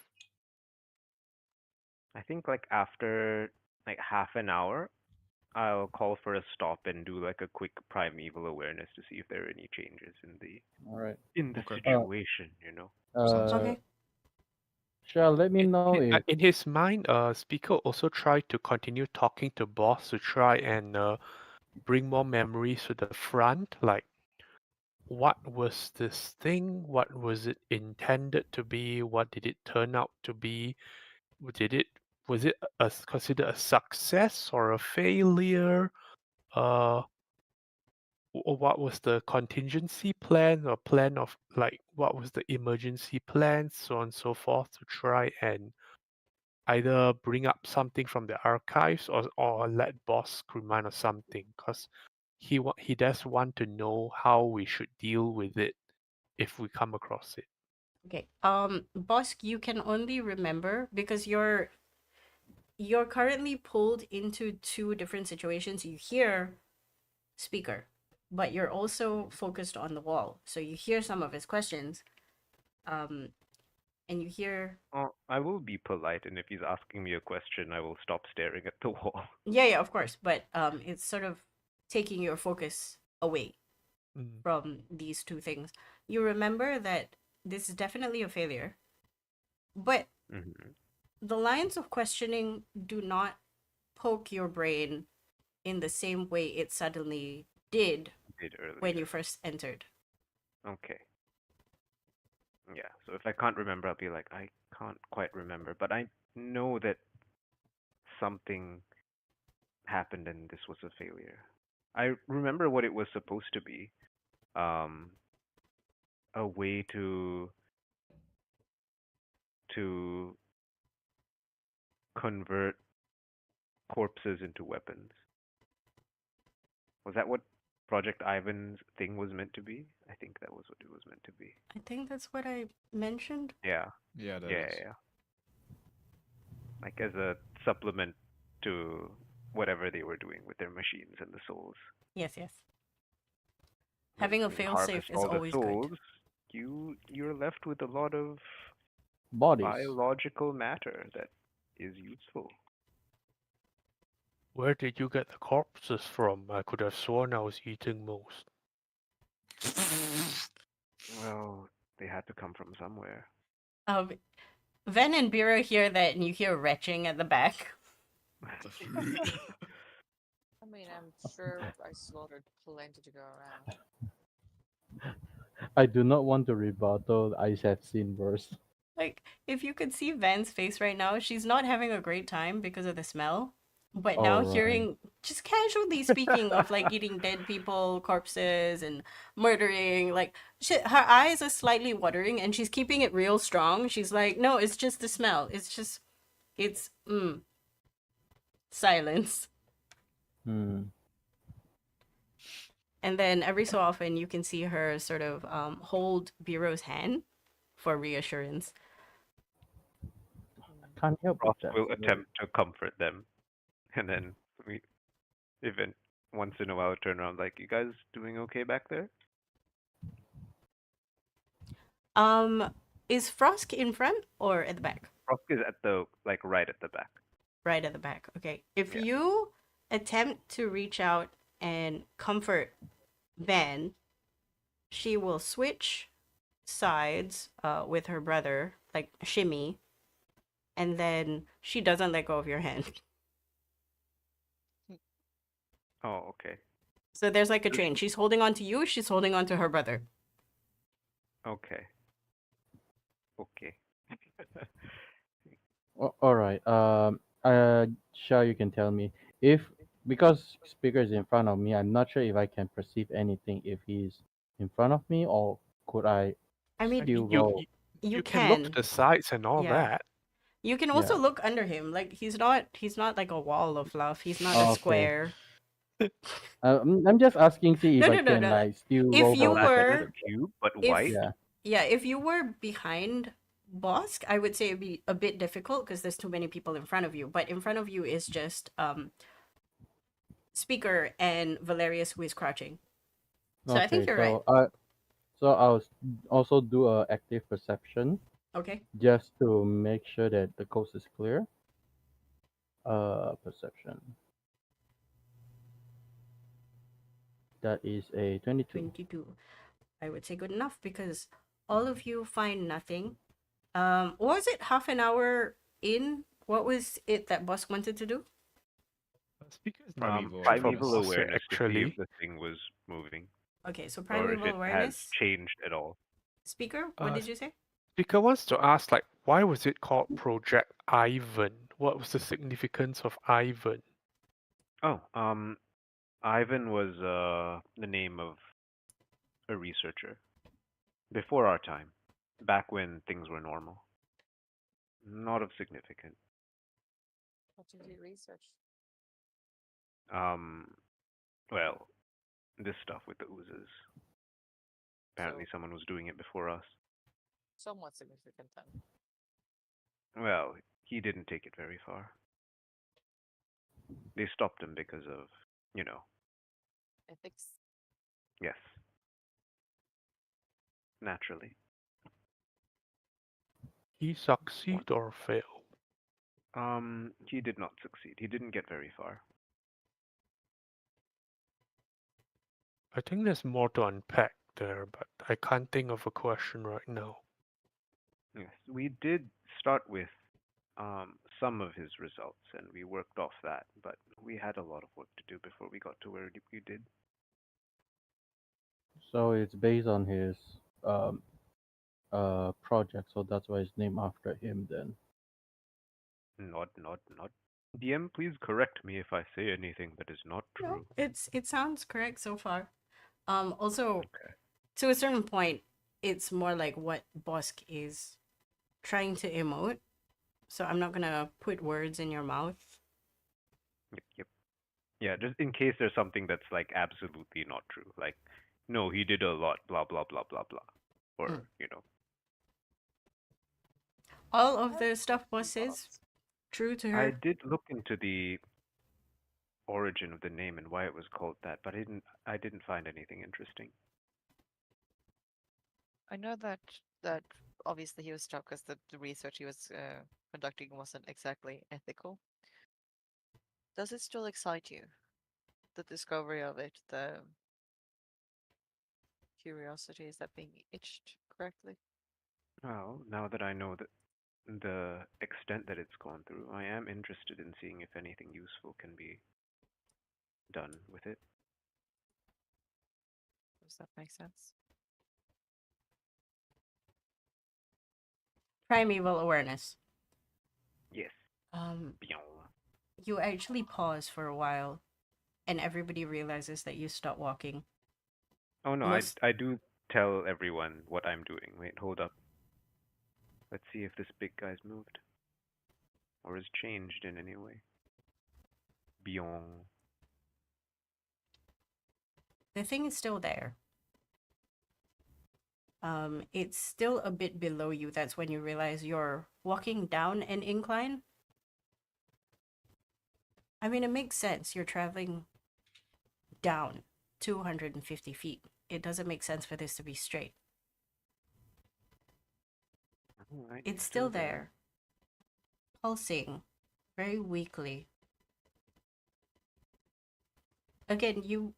I think like after like half an hour, I'll call for a stop and do like a quick primeval awareness to see if there are any changes All right. in the Okay. situation, you know. Sounds good. Okay. Shall let me know if In his mind, Speaker also tried to continue talking to boss to try and bring more memories to the front, like what was this thing? What was it intended to be? What did it turn out to be? Did it was it considered a success or a failure? What was the contingency plan or plan of like what was the emergency plan, so on and so forth, to try and either bring up something from the archives or let boss remind us something, because he does want to know how we should deal with it if we come across it. Okay. Bosk, you can only remember because you're currently pulled into two different situations. You hear speaker, but you're also focused on the wall. So you hear some of his questions. Um, and you hear I will be polite, and if he's asking me a question, I will stop staring at the wall. yeah, of course, but it's sort of taking your focus away Mm. from these two things. You remember that this is definitely a failure, but Hmm. the lines of questioning do not poke your brain in the same way it suddenly did Did when you earlier. first entered. Okay. Yeah. So if I can't remember, I'll be like, I can't quite remember, but I know that something happened and this was a failure. I remember what it was supposed to be. Um, a way to convert corpses into weapons. Was that what Project Ivan's thing was meant to be? I think that was what it was meant to be. I think that's what I mentioned. Yeah. Yeah, that Yeah, is. yeah, yeah. Like as a supplement to whatever they were doing with their machines and the souls. Yes, yes. 'Cause Having a when you failsafe harvest is all the always good. souls, you're left with a lot of bodies. biological matter that is useful. Where did you get the corpses from? I could have sworn I was eating most. Well, they had to come from somewhere. Um, Ven and Bira hear that, and you hear retching at the back. The food. I mean, I'm sure I slaughtered plenty to go around. I do not want to rebuttal. I have seen worse. Like, if you could see Van's face right now, she's not having a great time because of the smell. But now All right. hearing, just casually speaking of like eating dead people, corpses, and murdering, like, her eyes are slightly watering and she's keeping it real strong. She's like, no, it's just the smell. It's, silence. Hmm. And then every so often you can see her sort of hold Biro's hand for reassurance. Can't help Ross but will just attempt to comfort them, and then we even once in a while turn around like, "You guys doing okay back there?" Is Frosk in front or at the back? Ross is at the like right at the back. Right at the back. Okay. If Yeah. you attempt to reach out and comfort Van, she will switch sides with her brother, like shimmy, and then she doesn't let go of your hand. Oh, okay. So there's like a train. She's holding on to you, she's holding on to her brother. Okay. Okay. all right. Sure, you can tell me if because speaker is in front of me. I'm not sure if I can perceive anything if he's in front of me, or could I I I mean, mean, still roll? you you can look to can. the sides and all Yeah. that. You can also Yeah. look under him. Like he's not like a wall of fluff. He's not a Okay. square. I'm just asking, see No, if I no, no, can no. like still If roll you Oh, for that's like a were, perception. cube, but if white. Yeah. yeah, if you were behind Bosk, I would say it'd be a bit difficult because there's too many people in front of you. But in front of you is just Speaker and Valerius who is crouching. So I think Okay. you're right. So I'll also do a active perception Okay. just to make sure that the coast is clear. Perception. That is a 22. 22. I would say good enough because all of you find nothing. Was it half an hour in? What was it that Bosk wanted to do? Speaker's Primeval check for Primeval boss awareness to see actually. if the thing was moving Okay, so or if primeval it has awareness. changed at all. Speaker, what Uh, did you say? Speaker wants to ask, like, why was it called Project Ivan? What was the significance of Ivan? Oh, Ivan was the name of a researcher before our time, back when things were normal. Not of significance. What did you research? Um, well, this stuff with the oozes. Apparently, So, someone was doing it before us. somewhat significant then. Well, he didn't take it very far. They stopped him because of, you know, Ethics. yes, naturally. He succeed or fail? He did not succeed. He didn't get very far. I think there's more to unpack there, but I can't think of a question right now. Yes, we did start with some of his results, and we worked off that, but we had a lot of work to do before we got to where we did. So it's based on his um project, so that's why it's named after him then. Not, not, not. DM, please correct me if I say anything that is not No, true. it sounds correct so far. Also, Okay. to a certain point, it's more like what Bosk is trying to emote. So I'm not gonna put words in your mouth. Yep, yep. Yeah, just in case there's something that's like absolutely not true. Like, no, he did a lot, blah, blah, blah, blah, blah. Or, Mm. you know. All of the stuff Bosk says true to I her. did look into the origin of the name and why it was called that, but I didn't find anything interesting. I know that obviously he was stopped because the research he was conducting wasn't exactly ethical. Does it still excite you? The discovery of it, the curiosity, is that being itched correctly? Well, now that I know that the extent that it's gone through, I am interested in seeing if anything useful can be done with it. Does that make sense? Primeval awareness. Yes. Beyond. You actually pause for a while, and everybody realizes that you stop walking. Oh no, Most- I do tell everyone what I'm doing. Wait, hold up. Let's see if this big guy's moved. Or has changed in any way. Beyond. The thing is still there. It's still a bit below you. That's when you realize you're walking down an incline. I mean, it makes sense. You're traveling down 250 feet. It doesn't make sense for this to be straight. Alright, It's still there, pulsing very weakly. Again, you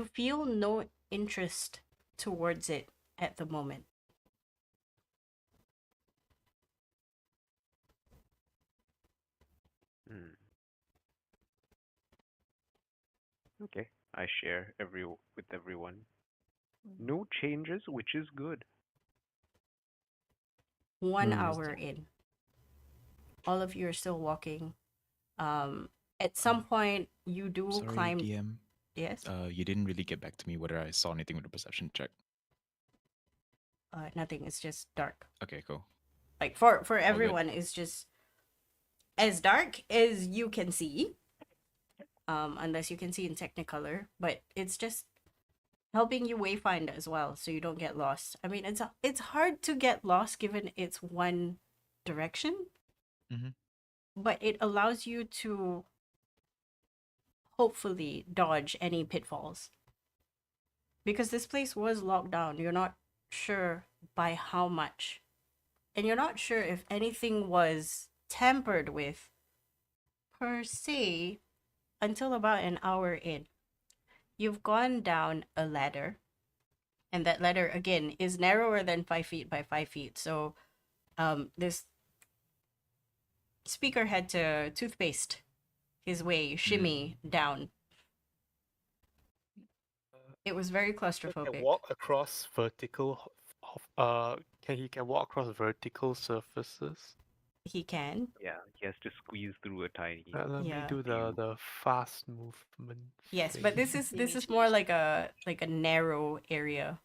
feel no interest towards it at the moment. Hmm. Okay, I share with everyone. No changes, which is good. 1 hour in, all of you are still walking. At some point, you do Sorry, climb. DM. Yes. You didn't really get back to me whether I saw anything with the perception check. Nothing. It's just dark. Okay, cool. Like for everyone, it's just as dark as you can see, unless you can see in Technicolor, but it's just helping you wayfind as well, so you don't get lost. I mean, it's hard to get lost given it's one direction, Mhm. but it allows you to hopefully dodge any pitfalls. Because this place was locked down, you're not sure by how much, and you're not sure if anything was tampered with per se until about an hour in. You've gone down a ladder, and that ladder again is narrower than 5 feet by 5 feet. So, this speaker had to toothpaste his way, shimmy down. It was very He can claustrophobic. walk across can he walk across vertical surfaces? He can. Yeah, he has to squeeze through a tiny. Let me Yeah. do the fast movement. Yes, but thing. this is more like a narrow area.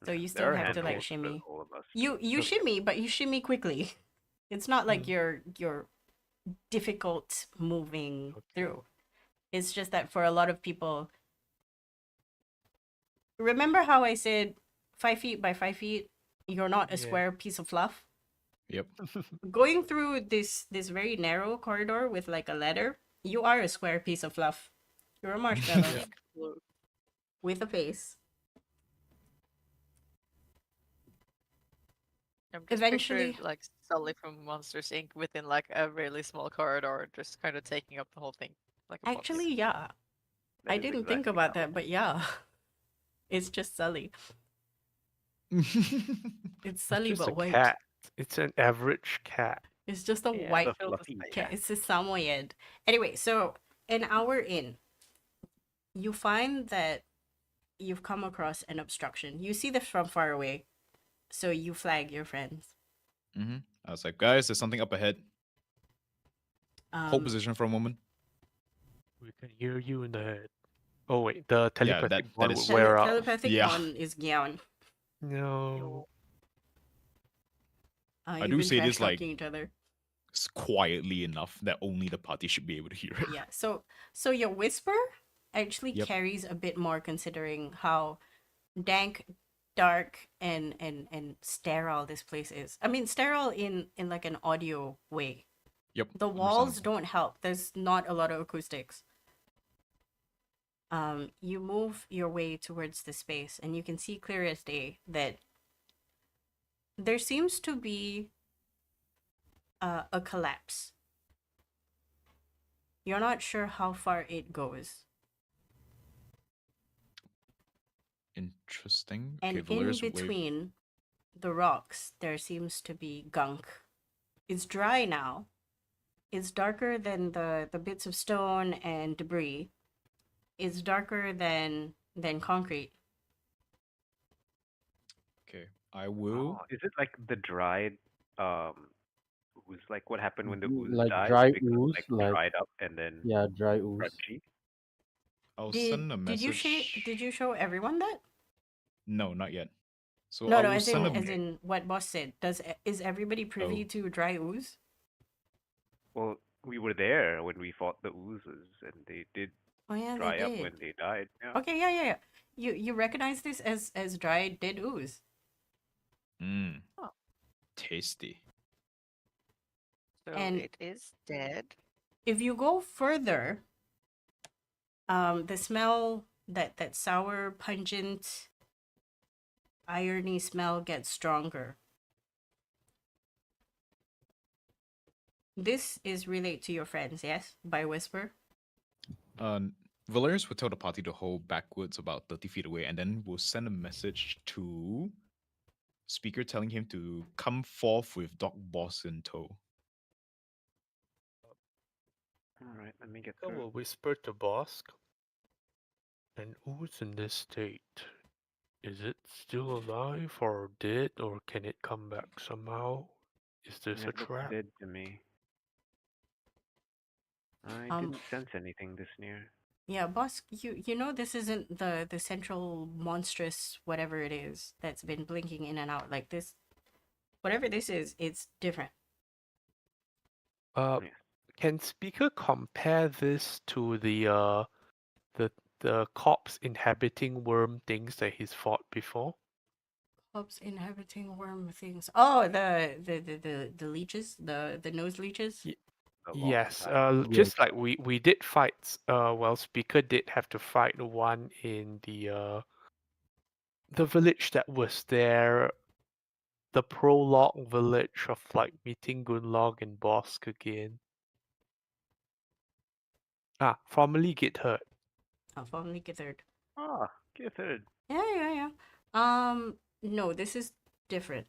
So you There still are have to like handholds for shimmy. all of us. You Okay. shimmy, but you shimmy quickly. It's not like Mm. you're difficult moving Okay. through. It's just that for a lot of people, remember how I said 5 feet by 5 feet, you're not a Yeah. square piece of fluff? Yep. Going through this very narrow corridor with like a ladder, you are a square piece of fluff. You're a marshmallow Yeah. with a face. I'm just Eventually- pictured like Sully from Monsters Inc. within like a really small corridor, just kind of taking up the whole thing. Like a box. Actually, yeah. That I is didn't think exactly about how it that, but yeah. It's just Sully. It's Sully just but a white. cat. It's an average cat. It's just a Yeah, white The filled with fluffy spice. cat. It's a Samoyed. Anyway, so an hour in, you find that you've come across an obstruction. You see this from far away, so you flag your friends. Mhm. I was like, guys, there's something up ahead. Hold position for a moment. We can hear you in the head. Oh wait, the telepathic that one is- would wear off. Telepathic Yeah. one is Gyeon. No. I You've do been say trash this, like- talking each other. It's quietly enough that only the party should be able to hear it. Yeah. So your whisper actually Yep. carries a bit more considering how dank, dark, and sterile this place is. I mean, sterile in like an audio way. Yep. The 100%. walls don't help. There's not a lot of acoustics. You move your way towards the space, and you can see clear as day that there seems to be a collapse. You're not sure how far it goes. Interesting. And Okay, in Valerius wave. between the rocks, there seems to be gunk. It's dry now. It's darker than the bits of stone and debris. It's darker than concrete. Okay, I will. Oh, is it like the dried ooze? Like what happened when the ooze Like died? dry Because, ooze, like like dried up and then yeah, dry ooze. crunchy. I'll Did send a did message. you show everyone that? No, not yet. So No, I no, will as send in a. as in what boss said. Is everybody privy Oh. to dry ooze? Well, we were there when we fought the oozes, and they did Oh yeah, dry they up did. when they died. Yeah. Okay, yeah. You recognize this as dried dead ooze. Mmm. Oh. Tasty. So And- it is dead. If you go further, the smell that sour, pungent, irony smell gets stronger. This is relate to your friends, yes? By whisper. Valerius will tell the party to hold backwards about 30 feet away, and then we'll send a message to speaker telling him to come forth with Doc Boss in tow. All right, let me get I through. will whisper to Bosk. An ooze in this state. Is it still alive or dead, or can it come back somehow? Is this a It looks trap? dead to me. I didn't sense anything this near. Yeah, boss, you know this isn't the central monstrous whatever it is that's been blinking in and out like this. Whatever this is, it's different. Yes. Can speaker compare this to the corpse inhabiting worm things that he's fought before? Hopes inhabiting worm things. Oh, the leeches, the nose leeches. Ye- A long Yes, time ago. just like we did fights. Well, speaker did have to fight one in the village that was there, the prologue village of like meeting Gunlog and Bosk again. Formerly Get Hurt. Oh, formerly gathered. Ah, Githard. Yeah. No, this is different.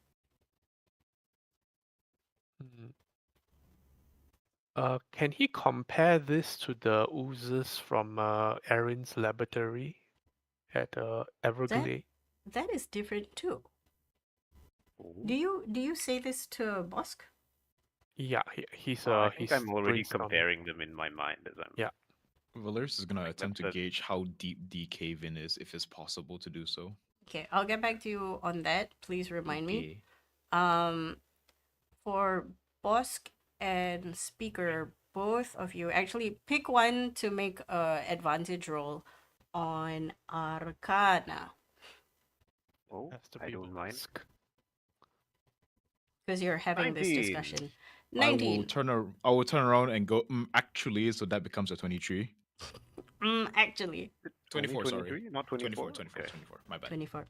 Mm. Can he compare this to the oozes from Erin's laboratory at Everglade? That is different too. Oh. Do you say this to Bosk? Yeah, he's Well, I think he's I'm already brainstorming. comparing them in my mind as I'm. Yeah. Valerius is gonna Like, attempt to that's gauge how deep the cave in is, if it's possible to do so. Okay, I'll get back to you on that. Please remind me. Okay. For Bosk and Speaker, both of you actually pick one to make a advantage roll on Arcana Oh, Has to I be don't mind. Bosk. because you're having this 19. discussion. I 19. will turn around and go. Actually, so that becomes a 23. Actually, 24, Only sorry. 23, not 24, 24. 24, Okay. 24. My bad. 24.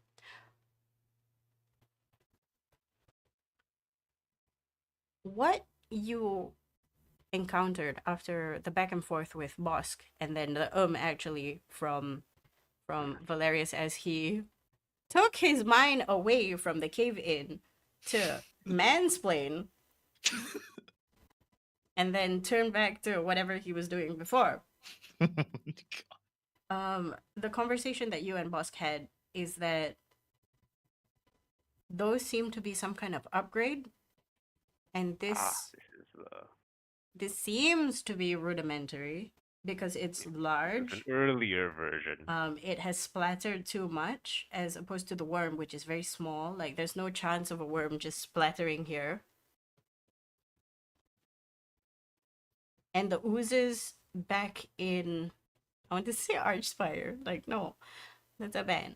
What you encountered after the back and forth with Bosk and then the actually from Valerius as he took his mind away from the cave in to mansplain and then turn back to whatever he was doing before. The conversation that you and Bosk had is that those seem to be some kind of upgrade, and This is this seems to be rudimentary because it's an large. earlier version. It has splattered too much as opposed to the worm, which is very small. Like there's no chance of a worm just splattering here. And the oozes back in, I want to say Archspire. Like no, that's a ban.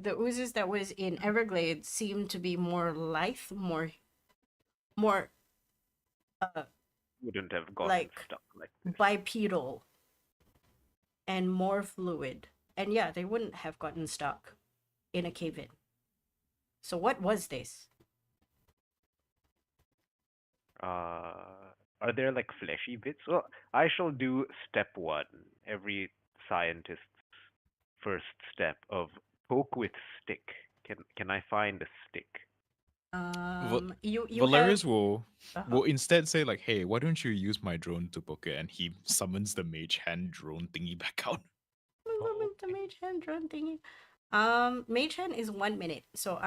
The oozes that was in Everglades seem to be more lithe, more Wouldn't have gotten like stuck like this. bipedal and more fluid. And yeah, they wouldn't have gotten stuck in a cave in. So what was this? Are there like fleshy bits? Well, I shall do step 1. Every scientist's first step of poke with stick. Can I find a stick? You Valerius have will instead say like, "Hey, why don't you use my drone to poke it?" And he summons the mage hand drone thingy back out. the mage hand drone thingy. Mage hand is 1 minute, so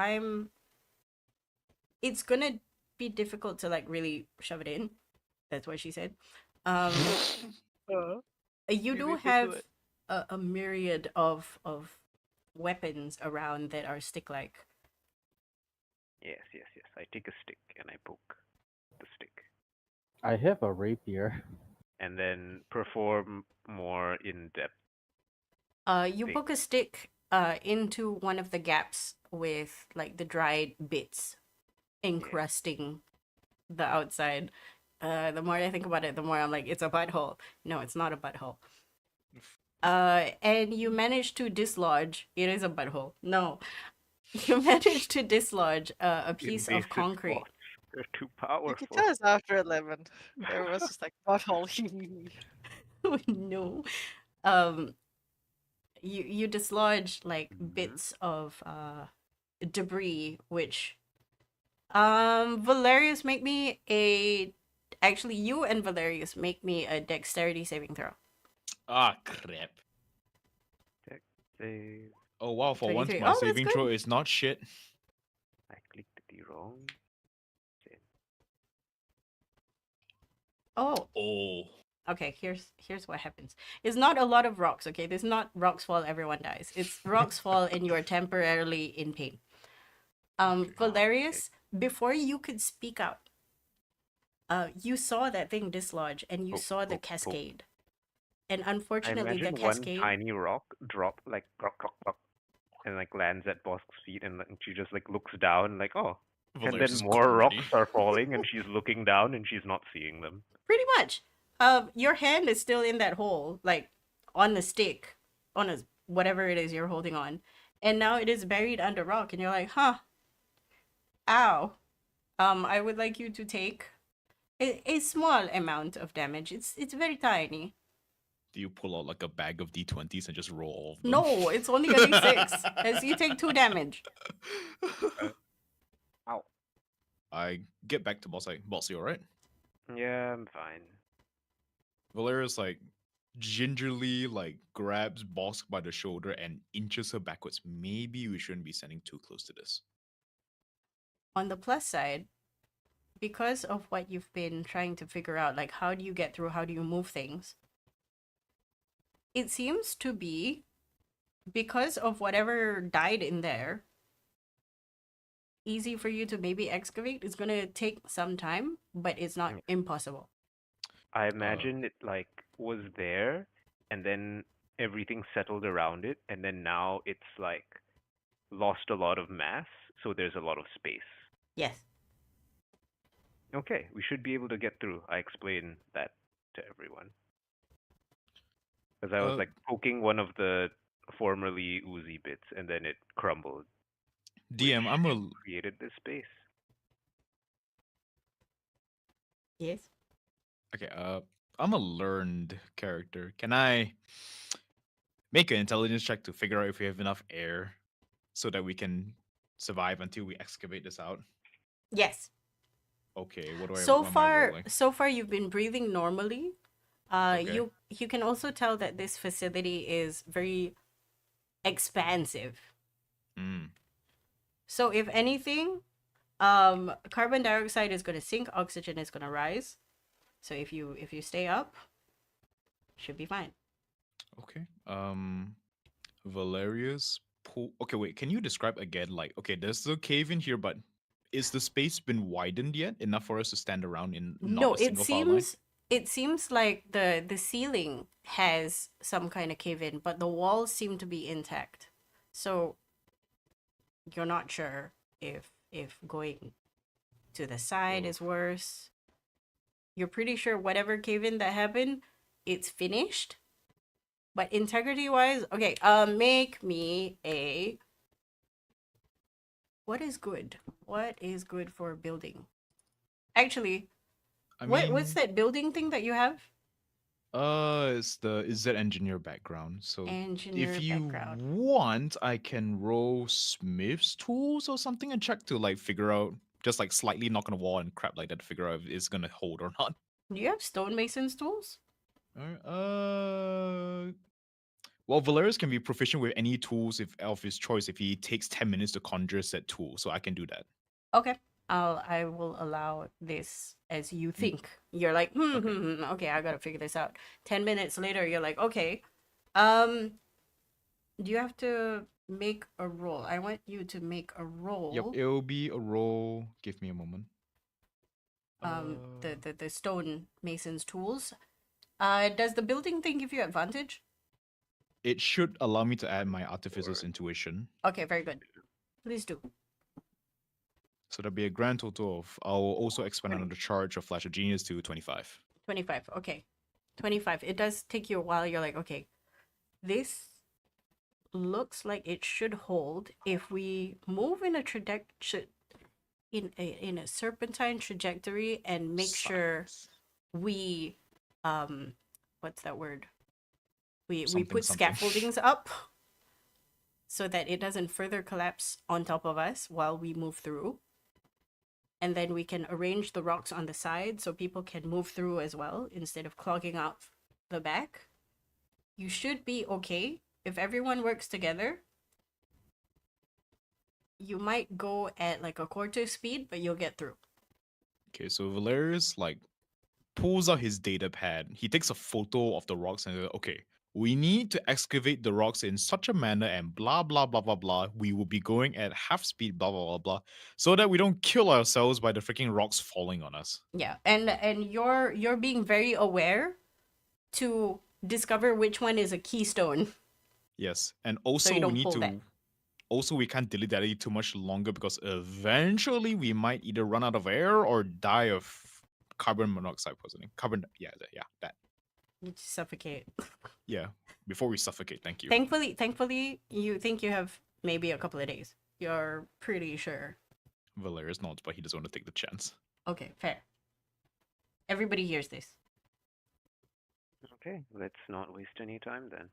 it's gonna be difficult to like really shove it in. That's what she said. You do Leave me to have it. a myriad of weapons around that are stick like. Yes. I take a stick and I poke the stick. I have a rapier. And then perform more in depth. You Thing. poke a stick into one of the gaps with like the dried bits encrusting the outside. The more I think about it, the more I'm like, it's a butthole. No, it's not a butthole. And you manage to dislodge. It is a butthole. No, you manage to dislodge a piece of Invasive concrete. thoughts. They're too You powerful. can tell us after 11. There was just like butthole. Oh no. Um, you dislodge like bits of debris, which Valerius make me actually you and Valerius make me a dexterity saving throw. Ah, crap. Save. Oh wow! For once, 23. my Oh, that's saving good. throw is not shit. I clicked the wrong. Oh, Oh. okay. Here's what happens. It's not a lot of rocks. Okay, there's not rocks fall, everyone dies. It's rocks fall, and you are temporarily in pain. Valerius, before you could speak out, You saw that thing dislodge, and you Poke, saw the poke, poke. cascade. And I unfortunately, the imagine one cascade. tiny rock drop like clock, clock, clock, and like lands at Bosk's feet, and she just like looks down, like oh, and Valerius then is more corny. rocks are falling, and she's looking down, and she's not seeing them. Pretty much. Your hand is still in that hole, like on the stick, on a whatever it is you're holding on, and now it is buried under rock, and you're like, huh, ow. I would like you to take a small amount of damage. It's very tiny. Do you pull out like a bag of d20s and just roll all of them? No, it's only a d6. As you take 2 damage. Ow. I get back to Boss. Like, Boss, you alright? Yeah, I'm fine. Valerius like gingerly like grabs Bosk by the shoulder and inches her backwards. Maybe we shouldn't be standing too close to this. On the plus side, because of what you've been trying to figure out, like how do you get through, how do you move things, it seems to be because of whatever died in there, easy for you to maybe excavate. It's gonna take some time, but it's not impossible. I imagine it like was there, and then everything settled around it, and then now it's like lost a lot of mass, so there's a lot of space. Yes. Okay, we should be able to get through. I explained that to everyone. Because I was like poking one of the formerly oozy bits, and then it crumbled. DM, I'm a Created this space. Yes. okay. I'm a learned character. Can I make an intelligence check to figure out if we have enough air so that we can survive until we excavate this out? Yes. Okay. What do I? So what am I far, rolling? so far you've been breathing normally. Okay. You can also tell that this facility is very expansive. Mm. So if anything, carbon dioxide is going to sink, oxygen is going to rise. So if you stay up, should be fine. Okay. Valerius pool. Okay, wait. Can you describe again? Like, okay, there's a cave in here, but is the space been widened yet enough for us to stand around in not No, a single file line? it seems like the ceiling has some kind of cave in, but the walls seem to be intact. So you're not sure if going to the side is worse. You're pretty sure whatever cave in that happened, it's finished. But integrity wise, okay, make me a what is good? What is good for building? Actually, what's that building thing that you have? It's the engineer background. So Engineer if you background. want, I can roll Smith's tools or something and check to like figure out, just like slightly knock on a wall and crap like that to figure out if it's gonna hold or not. Do you have stonemason's tools? Alright, well, Valerius can be proficient with any tools if of his choice if he takes 10 minutes to conjure said tool, so I can do that. Okay. I will allow this as you think. You're like, okay, I gotta figure this out. 10 minutes later, you're like, okay. Do you have to make a roll? I want you to make a roll. Yep, it'll be a roll. Give me a moment. The stone mason's tools. Does the building thing give you advantage? It should allow me to add my artificer's intuition. Okay, very good. Please do. So that'll be a grand total of. I'll also expand on the charge of Flash of Genius to 25. 25. Okay. 25. It does take you a while. You're like, okay, this looks like it should hold if we move in a trajectory, in a serpentine trajectory, and make sure we what's that word? We put Something. scaffoldings up so that it doesn't further collapse on top of us while we move through. And then we can arrange the rocks on the side so people can move through as well instead of clogging out the back. You should be okay. If everyone works together, you might go at like a quarter speed, but you'll get through. Okay, so Valerius like pulls out his data pad. He takes a photo of the rocks and okay, We need to excavate the rocks in such a manner and blah blah blah blah blah. We will be going at half speed, blah blah blah blah, so that we don't kill ourselves by the freaking rocks falling on us. Yeah, and you're being very aware to discover which one is a keystone, Yes, and so also you we don't need pull that. to. Also, we can't dilly dally too much longer because eventually we might either run out of air or die of carbon monoxide poisoning. That. You just suffocate. Yeah, before we suffocate. Thank you. Thankfully, you think you have maybe a couple of days. You're pretty sure. Valerius nods, but he doesn't want to take the chance. Okay, fair. Everybody hears this. Okay, let's not waste any time then.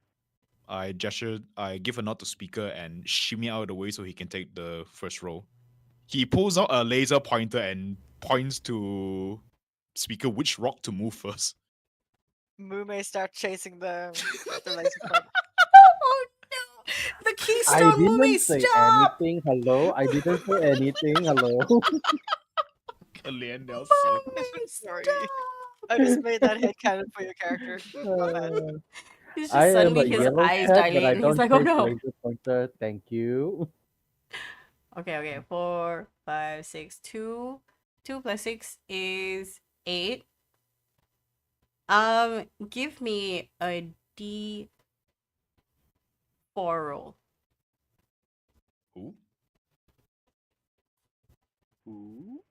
I give a nod to speaker and shimmy out of the way so he can take the first row. He pulls out a laser pointer and points to speaker which rock to move first. Moo may start chasing the laser point. Oh no! The I keystone movie, didn't say stop! anything. Hello. I didn't say anything. Hello. Kalian now Movie, Sorry. stop! I just made that headcanon for your character. My bad. He's just I am a suddenly his yellow eyes cat, but I dilate. He's don't like, oh take no. laser pointer. Thank you. Okay. 4, 5, 6, 2. 2 plus 6 is 8. Give me a D4 roll. Who? Who?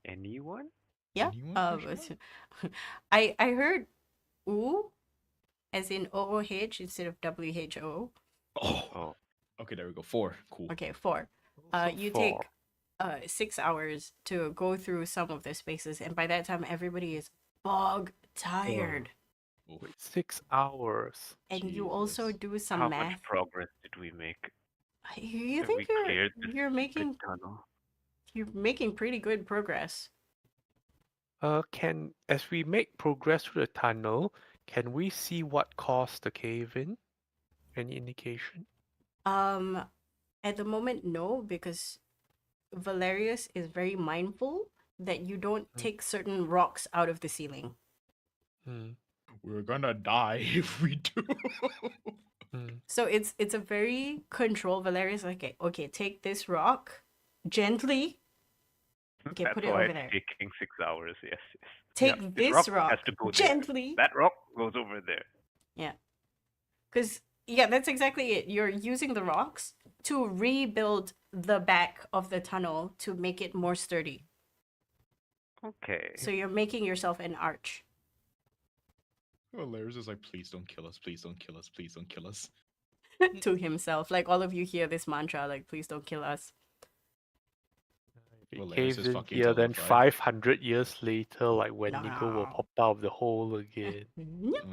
Anyone? Yeah. Anyone? Question mark? I heard ooh as in OOH instead of WHO. Oh. Okay, there we go. 4. Cool. Okay, 4. Also You 4. take 6 hours to go through some of the spaces, and by that time everybody is bog tired. Wait, 6 hours. And you also Jesus. do some How math. much progress did we make? You Have think we cleared this you're good making tunnel? pretty good progress. Can as we make progress through the tunnel, can we see what caused the cave-in? Any indication? At the moment, no, because Valerius is very mindful that you don't take certain rocks out of the ceiling. Hmm. We're gonna die if we do. So it's a very controlled. Valerius, okay, take this rock gently. Okay, That's put it why over it's there. taking 6 hours. Yes. Take This this rock has rock to go there. gently. That rock goes over there. Because, yeah, that's exactly it. You're using the rocks to rebuild the back of the tunnel to make it more sturdy. Okay. So you're making yourself an arch. Valerius is like, please don't kill us, please don't kill us, please don't kill us. To himself. Like, all of you hear this mantra, like, please don't kill us. It Valerius caves is in fucking here, then terrified. 500 years later, like Wendigo will No. pop out of the hole again. Yep.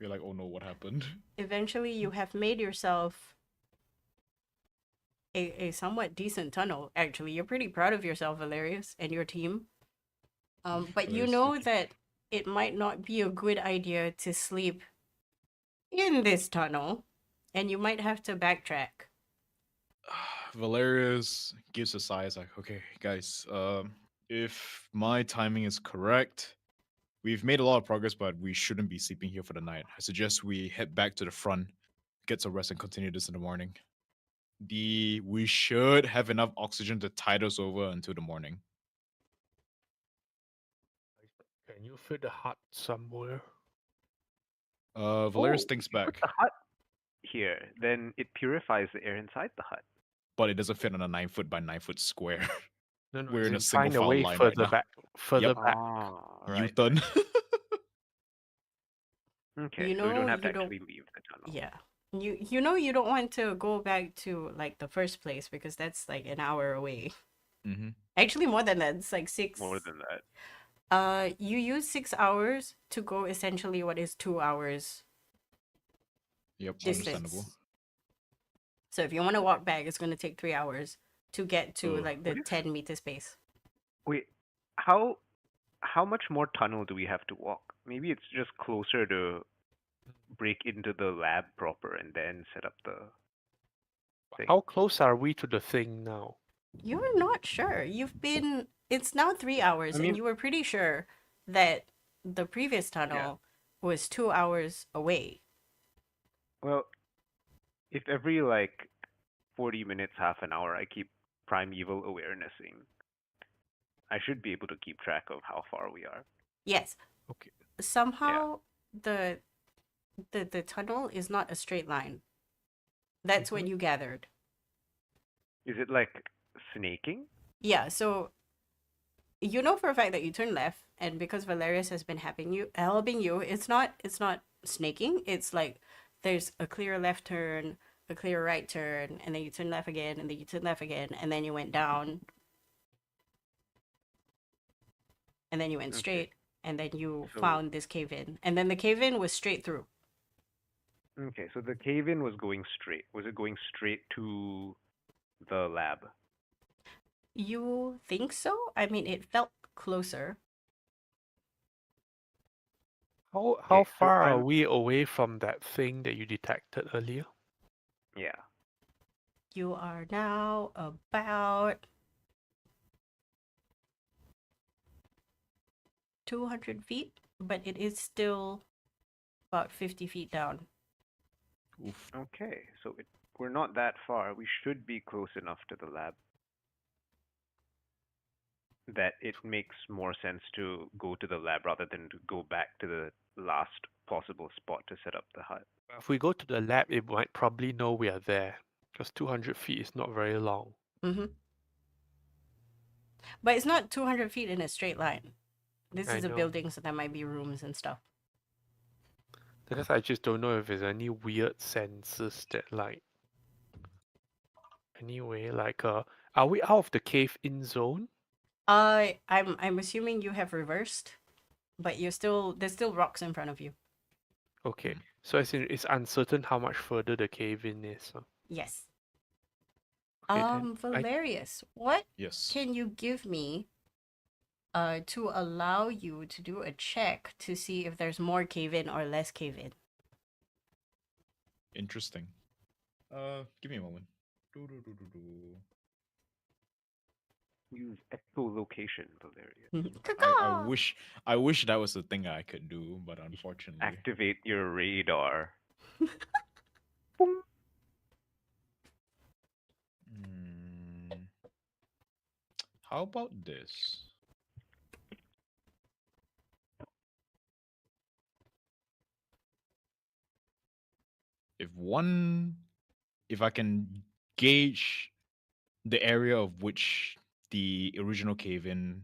We're like, oh no, what happened? Eventually, you have made yourself a somewhat decent tunnel. Actually, you're pretty proud of yourself, Valerius, and your team. But you Valerius, know okay. that it might not be a good idea to sleep in this tunnel, and you might have to backtrack. Valerius gives a sigh. It's like, okay, guys, if my timing is correct, we've made a lot of progress, but we shouldn't be sleeping here for the night. I suggest we head back to the front, get some rest, and continue this in the morning. We should have enough oxygen to tide us over until the morning. Can you fit a hut somewhere? Valerius Oh, thinks if you put back, the hut here, then it purifies the air inside the hut. but it doesn't fit on a 9-foot by 9-foot square. No, no, We're as in a in single find a file way line right further now. back. Further Yep. back. Ah, right. U-turn. Okay, You so we don't know have to you don't- actually leave the tunnel. Yeah. You know you don't want to go back to like the first place because that's like an hour away. Mm-hmm. Actually, more than that. It's like 6. More than that. You use 6 hours to go essentially what is 2 hours Yep, distance. understandable. So if you want to walk back, it's going to take 3 hours to get to Ugh. like the What if- 10-meter space. Wait, how much more tunnel do we have to walk? Maybe it's just closer to break into the lab proper and then set up the thing. How close are we to the thing now? You're not sure. It's now 3 hours, I mean- and you were pretty sure that the previous tunnel was 2 hours away. Well, if every like 40 minutes, half an hour, I keep primeval awarenessing, I should be able to keep track of how far we are. Yes. Okay. Somehow the tunnel is not a straight line. That's what you gathered. Is it like snaking? Yeah, so you know for a fact that you turn left, and because Valerius has been helping you, it's not snaking. It's like there's a clear left turn, a clear right turn, and then you turn left again, and then you turn left again, and then you went down, and then you went Okay. straight, and then you So- found this cave in, and then the cave in was straight through. Okay, so the cave-in was going straight. Was it going straight to the lab? You think so? I mean, it felt closer. How Okay, so far are I'm- we away from that thing that you detected earlier? Yeah. You are now about 200 feet, but it is still about 50 feet down. Oof. Okay, so we're not that far. We should be close enough to the lab that it makes more sense to go to the lab rather than to go back to the last possible spot to set up the hut. If we go to the lab, it might probably know we are there, because 200 feet is not very long. Mm-hmm. But it's not 200 feet in a straight line. This I is a know. building, so there might be rooms and stuff. Because I just don't know if there's any weird sensors that like. Anyway, like are we out of the cave-in zone? I'm assuming you have reversed, but there's still rocks in front of you. Okay, Hmm. so as in it's uncertain how much further the cave-in is. Yes. Okay, then Valerius, what Yes. can you give me to allow you to do a check to see if there's more cave-in or less cave-in? Interesting. Give me a moment. Do. Use echolocation, Valeria. I wish that was the thing I could do, but unfortunately. Activate your radar. Hmm. How about this? If I can gauge the area of which the original cave-in,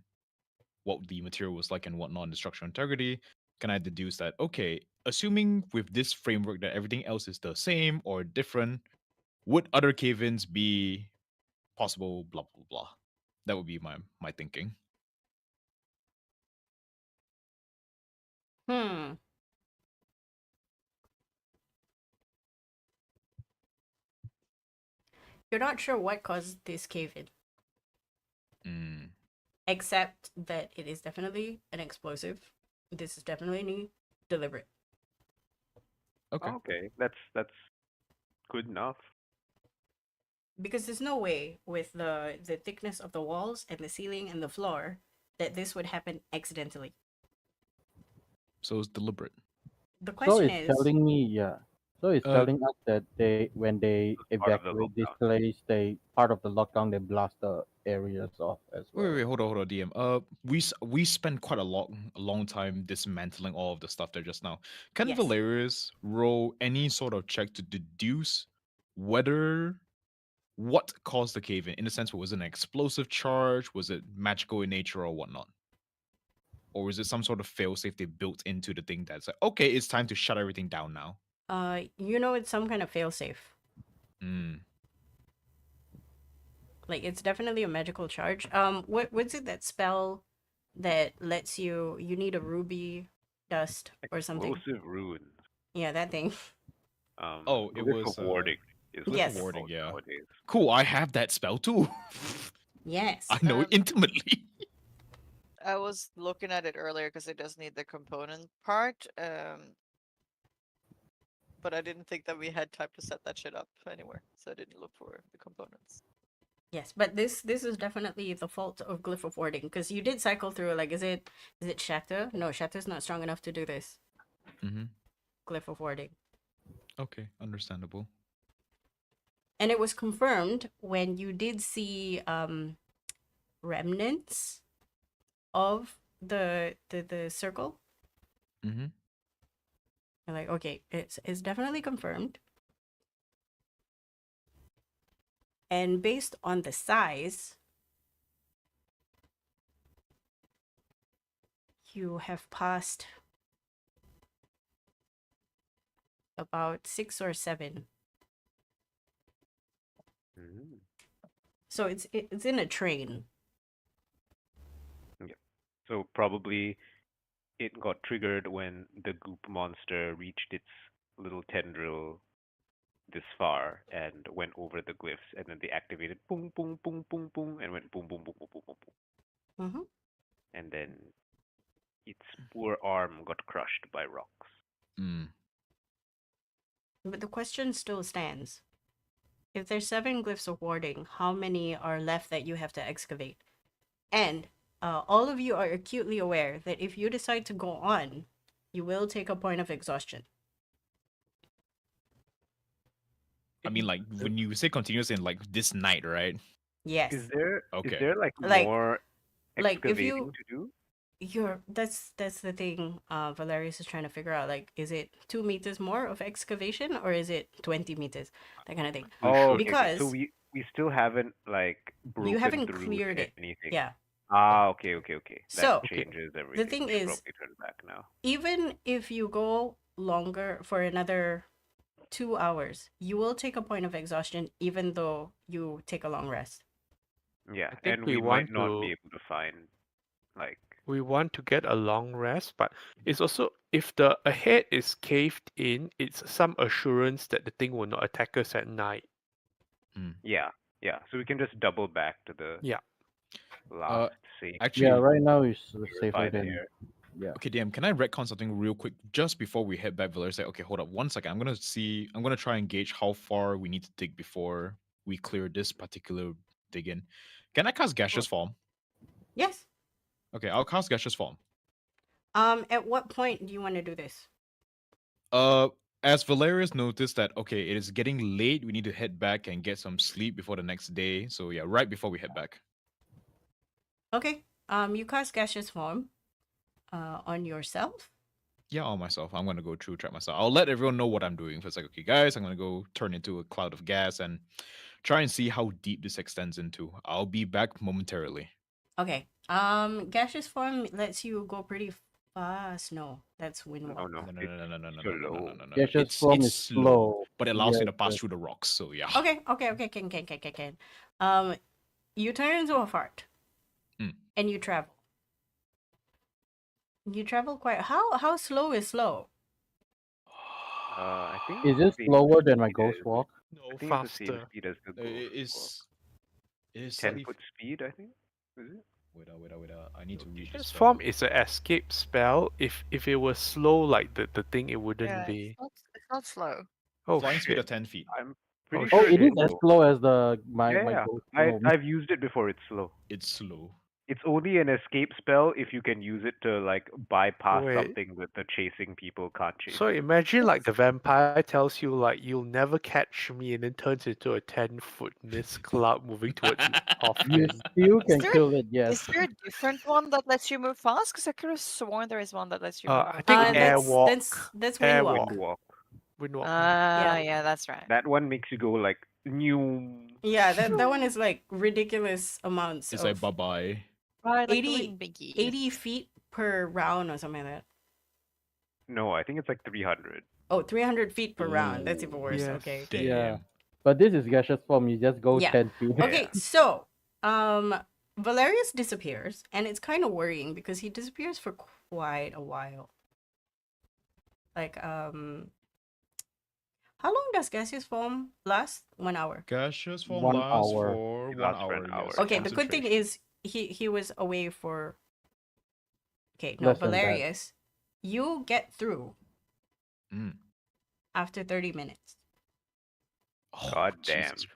what the material was like and whatnot, and the structural integrity, can I deduce that, okay, assuming with this framework that everything else is the same or different, would other cave-ins be possible, blah, blah, blah. That would be my thinking. Hmm. You're not sure what caused this cave-in, Mm, except that it is definitely an explosive. This is definitely deliberate. okay. Okay, that's good enough. Because there's no way with the thickness of the walls and the ceiling and the floor that this would happen accidentally. So it's deliberate. The So question it's is, telling me, yeah. So it's Uh, telling us that when they It's part of the evacuate this lockdown. place, they part of the lockdown, they blast the areas off as well. Wait, hold on, DM. We spent quite a long time dismantling all of the stuff there just now. Can Yes. Valerius roll any sort of check to deduce what caused the cave in the sense, was it an explosive charge, was it magical in nature or whatnot? Or is it some sort of failsafe they built into the thing that's like, okay, it's time to shut everything down now? it's some kind of failsafe. Mm. Like it's definitely a magical charge. What's it that spell that lets you need a ruby dust or something? Explosive runes. Yeah, that thing. Oh, it Glyph was of warding is what Yes. it's warding, called yeah. nowadays. Cool, I have that spell too. Yes. I know it intimately. I was looking at it earlier because it does need the component part, but I didn't think that we had time to set that shit up anywhere, so I didn't look for the components. Yes, but this is definitely the fault of glyph of warding because you did cycle through. Like, is it shatter? No, shatter's not strong enough to do this. Mm-hmm. Glyph of warding, Okay, understandable. and it was confirmed when you did see remnants of the circle. Mm-hmm. You're like, okay, it's definitely confirmed. And based on the size, you have passed about 6 or 7. Mm. So it's in a train. So probably it got triggered when the goop monster reached its little tendril this far and went over the glyphs, and then they activated boom, boom, boom, boom, boom, and went boom, boom, boom, boom, boom, boom, boom. Mm-hmm. And then its poor arm got crushed by rocks. Mm. But the question still stands. If there's 7 glyphs of warding, how many are left that you have to excavate? And all of you are acutely aware that if you decide to go on, you will take a point of exhaustion. I mean, like when you say continuous in like this night, right? Yes. Is there Okay. like Like- more like, if excavating you- to do? That's the thing Valerius is trying to figure out. Like, is it 2 meters more of excavation or is it 20 meters? That kind of thing. Oh, okay, okay. Because So we still haven't like broken haven't through cleared it. anything. Yeah. Ah, okay, okay, okay. That So, changes everything. thing We should is- probably turn back now. Even if you go longer for another 2 hours, you will take a point of exhaustion even though you take a long rest. Yeah, I think and we we want might not to- be able to find like We want to get a long rest, but it's also if the ahead is caved in, it's some assurance that the thing will not attack us at night. yeah. So we can just double back to the Yeah. last safe. Actually, Yeah, right now it's purify safer the than. air. Yeah. okay, DM, can I retcon something real quick just before we head back? Valerius said, okay, hold up 1 second. I'm gonna try and gauge how far we need to dig before we clear this particular dig in. Can I cast gaseous form? Yes. Okay, I'll cast gaseous form. At what point do you want to do this? As Valerius noticed that okay, it is getting late, we need to head back and get some sleep before the next day. So yeah, right before we head back. Okay. You cast gaseous form on yourself. Yeah, on myself. I'm gonna go true track myself. I'll let everyone know what I'm doing. If it's like, okay, guys, I'm gonna go turn into a cloud of gas and try and see how deep this extends into. I'll be back momentarily. Okay. Gaseous form lets you go pretty fast. No, that's wind walk. Oh no, No, no, it's no, no, no, no, no, no, slow. no, no, no. Gaseous form is slow. but it allows me Yes, to pass yes. through the rocks. So yeah. Okay. Can. You turn into a fart, Mm. and you travel. You travel quite. How slow is slow? I think Is it's it the same slower than my speed ghost as- walk? No, I think it's the same faster. speed as the It ghost is. It is walk. slightly. 10-foot speed, I think. Is it? Wait. I need to read this. Gaseous form is an escape spell. If it was slow like the thing, it wouldn't Yeah, be. it's not slow. Oh flying speed shit! of 10 feet. I'm pretty Oh, Oh, sure it is it's as slow. slow as my Yeah. ghost form. I've used it before. It's slow. It's slow. It's only an escape spell if you can use it to like bypass Wait. something that the chasing people can't chase. So you. imagine like the vampire tells you like you'll never catch me, and then turns into a 10-foot mist cloud moving towards you off You him. still can there- kill it, yes. Is there a different one that lets you move fast? Because I could have sworn there is one that lets you move I fast. think that's airwalk. that's Airwalk. wind walk. Wind walk. Windwalk. Yeah, that's right. That one makes you go like new. Yeah, that one is like ridiculous amounts. It's of like bye bye. Right, like 80 the wind binky. 80 feet per round or something like that. No, I think it's like 300. Oh, 300 feet per round. That's even worse. Yes. Okay. Damn. Yeah. But this is gaseous form. You just go Yeah. 10 feet. Okay, so Valerius disappears, and it's kind of worrying because he disappears for quite a while. Like how long does gaseous form last? 1 hour. Gaseous form 1 lasts hour. for It 1 lasts for hour. an hour. Yes. Okay, the good thing Concentration. is he was away for. Okay, no, Less than that. Valerius, you get through Mm. after 30 minutes. Oh, God damn. Jesus.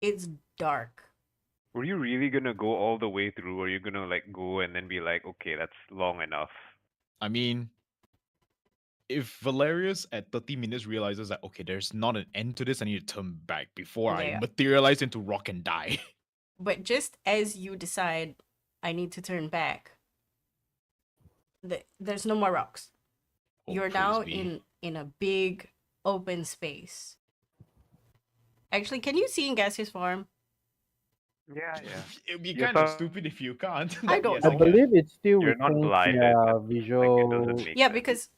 It's dark. Were you really gonna go all the way through, or are you gonna like go and then be like, okay, that's long enough? I mean, if Valerius at 30 minutes realizes that okay, there's not an end to this, I need to turn back before I Yeah. materialize into rock and die. But just as you decide, I need to turn back, there's no more rocks. Oh, You're praise now be. in a big open space. Actually, can you see in gaseous form? Yeah, yeah. It'd be You're kind of so- stupid if you can't. I But don't yes, I know. can. believe it still You're not retains blinded. the Like it visual. doesn't make Yeah, sense because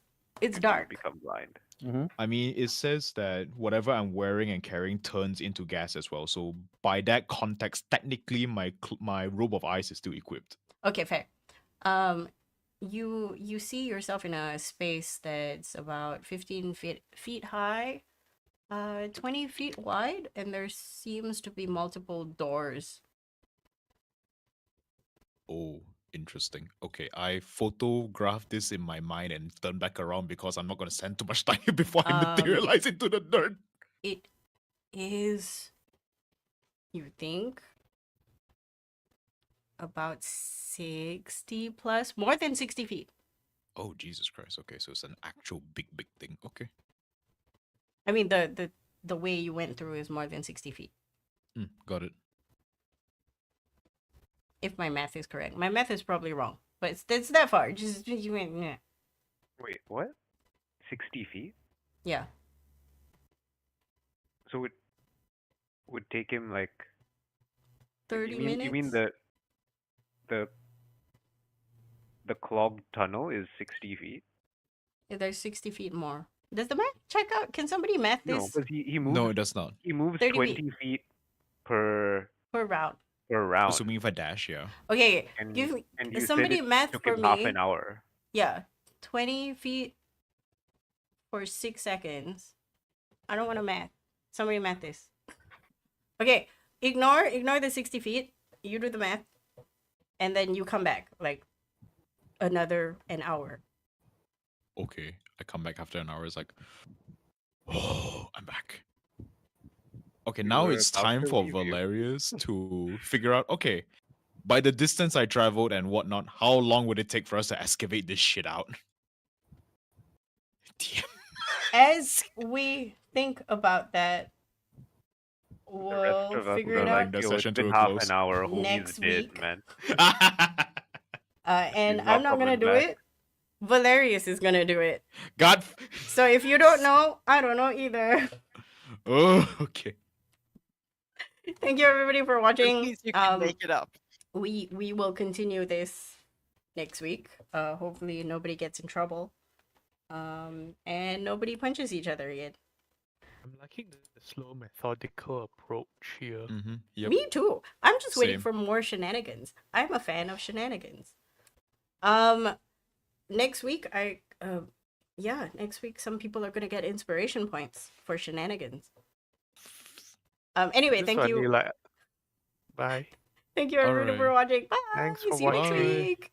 it's if you dark. become blind. Mhm. I mean, it says that whatever I'm wearing and carrying turns into gas as well. So by that context, technically, my robe of ice is still equipped. Okay, fair. Um, you see yourself in a space that's about 15 feet high, 20 feet wide, and there seems to be multiple doors. Oh, interesting. Okay, I photographed this in my mind and turn back around because I'm not going to spend too much time before I Um, materialize into the dirt. It is, you think, about 60 plus, more than 60 feet. Oh, Jesus Christ. Okay, so it's an actual big thing. Okay. I mean, the way you went through is more than 60 feet. Got it. If my math is correct. My math is probably wrong, but it's that far. Just you went, yeah. Wait, what? 60 feet? Yeah. So it would take him like 30 you mean minutes. the the clogged tunnel is 60 feet? Yeah, there's 60 feet more. Does the math check out? Can somebody math No, this? because he No, moves it does not. he moves 30 20 feet per per round. round. Assuming if I dash, yeah. Okay, And give and you said somebody it math took for him half me. an hour. Yeah, 20 feet for 6 seconds. I don't want to math. Somebody math this. Okay, ignore the 60 feet. You do the math, and then you come back like an hour. Okay. I come back after an hour. It's like, oh, I'm back. Okay, We now were it's about time to for leave you. Valerius to figure out, okay, by the distance I traveled and whatnot, how long would it take for us to excavate this shit out? Damn. As we think about that, The rest we'll of us figure We're it were like, out bringing the yo, it's session to been a half close. an hour. Homie's next dead, week. man. And He's I'm not not gonna coming do back. it. Valerius is gonna do it. God. So if you don't know, I don't know either. Oh, okay. Thank you everybody for At watching. least you can make it up. We will continue this next week. Hopefully nobody gets in trouble. And nobody punches each other again. I'm liking the slow, methodical approach here. Mm-hmm. Yep. Me too. I'm just waiting Same. for more shenanigans. I'm a fan of shenanigans. Next week next week some people are gonna get inspiration points for shenanigans. Anyway, This thank one, you. Like, bye. Thank you everybody for Alright. watching. Bye. Thanks for See you next watching. week.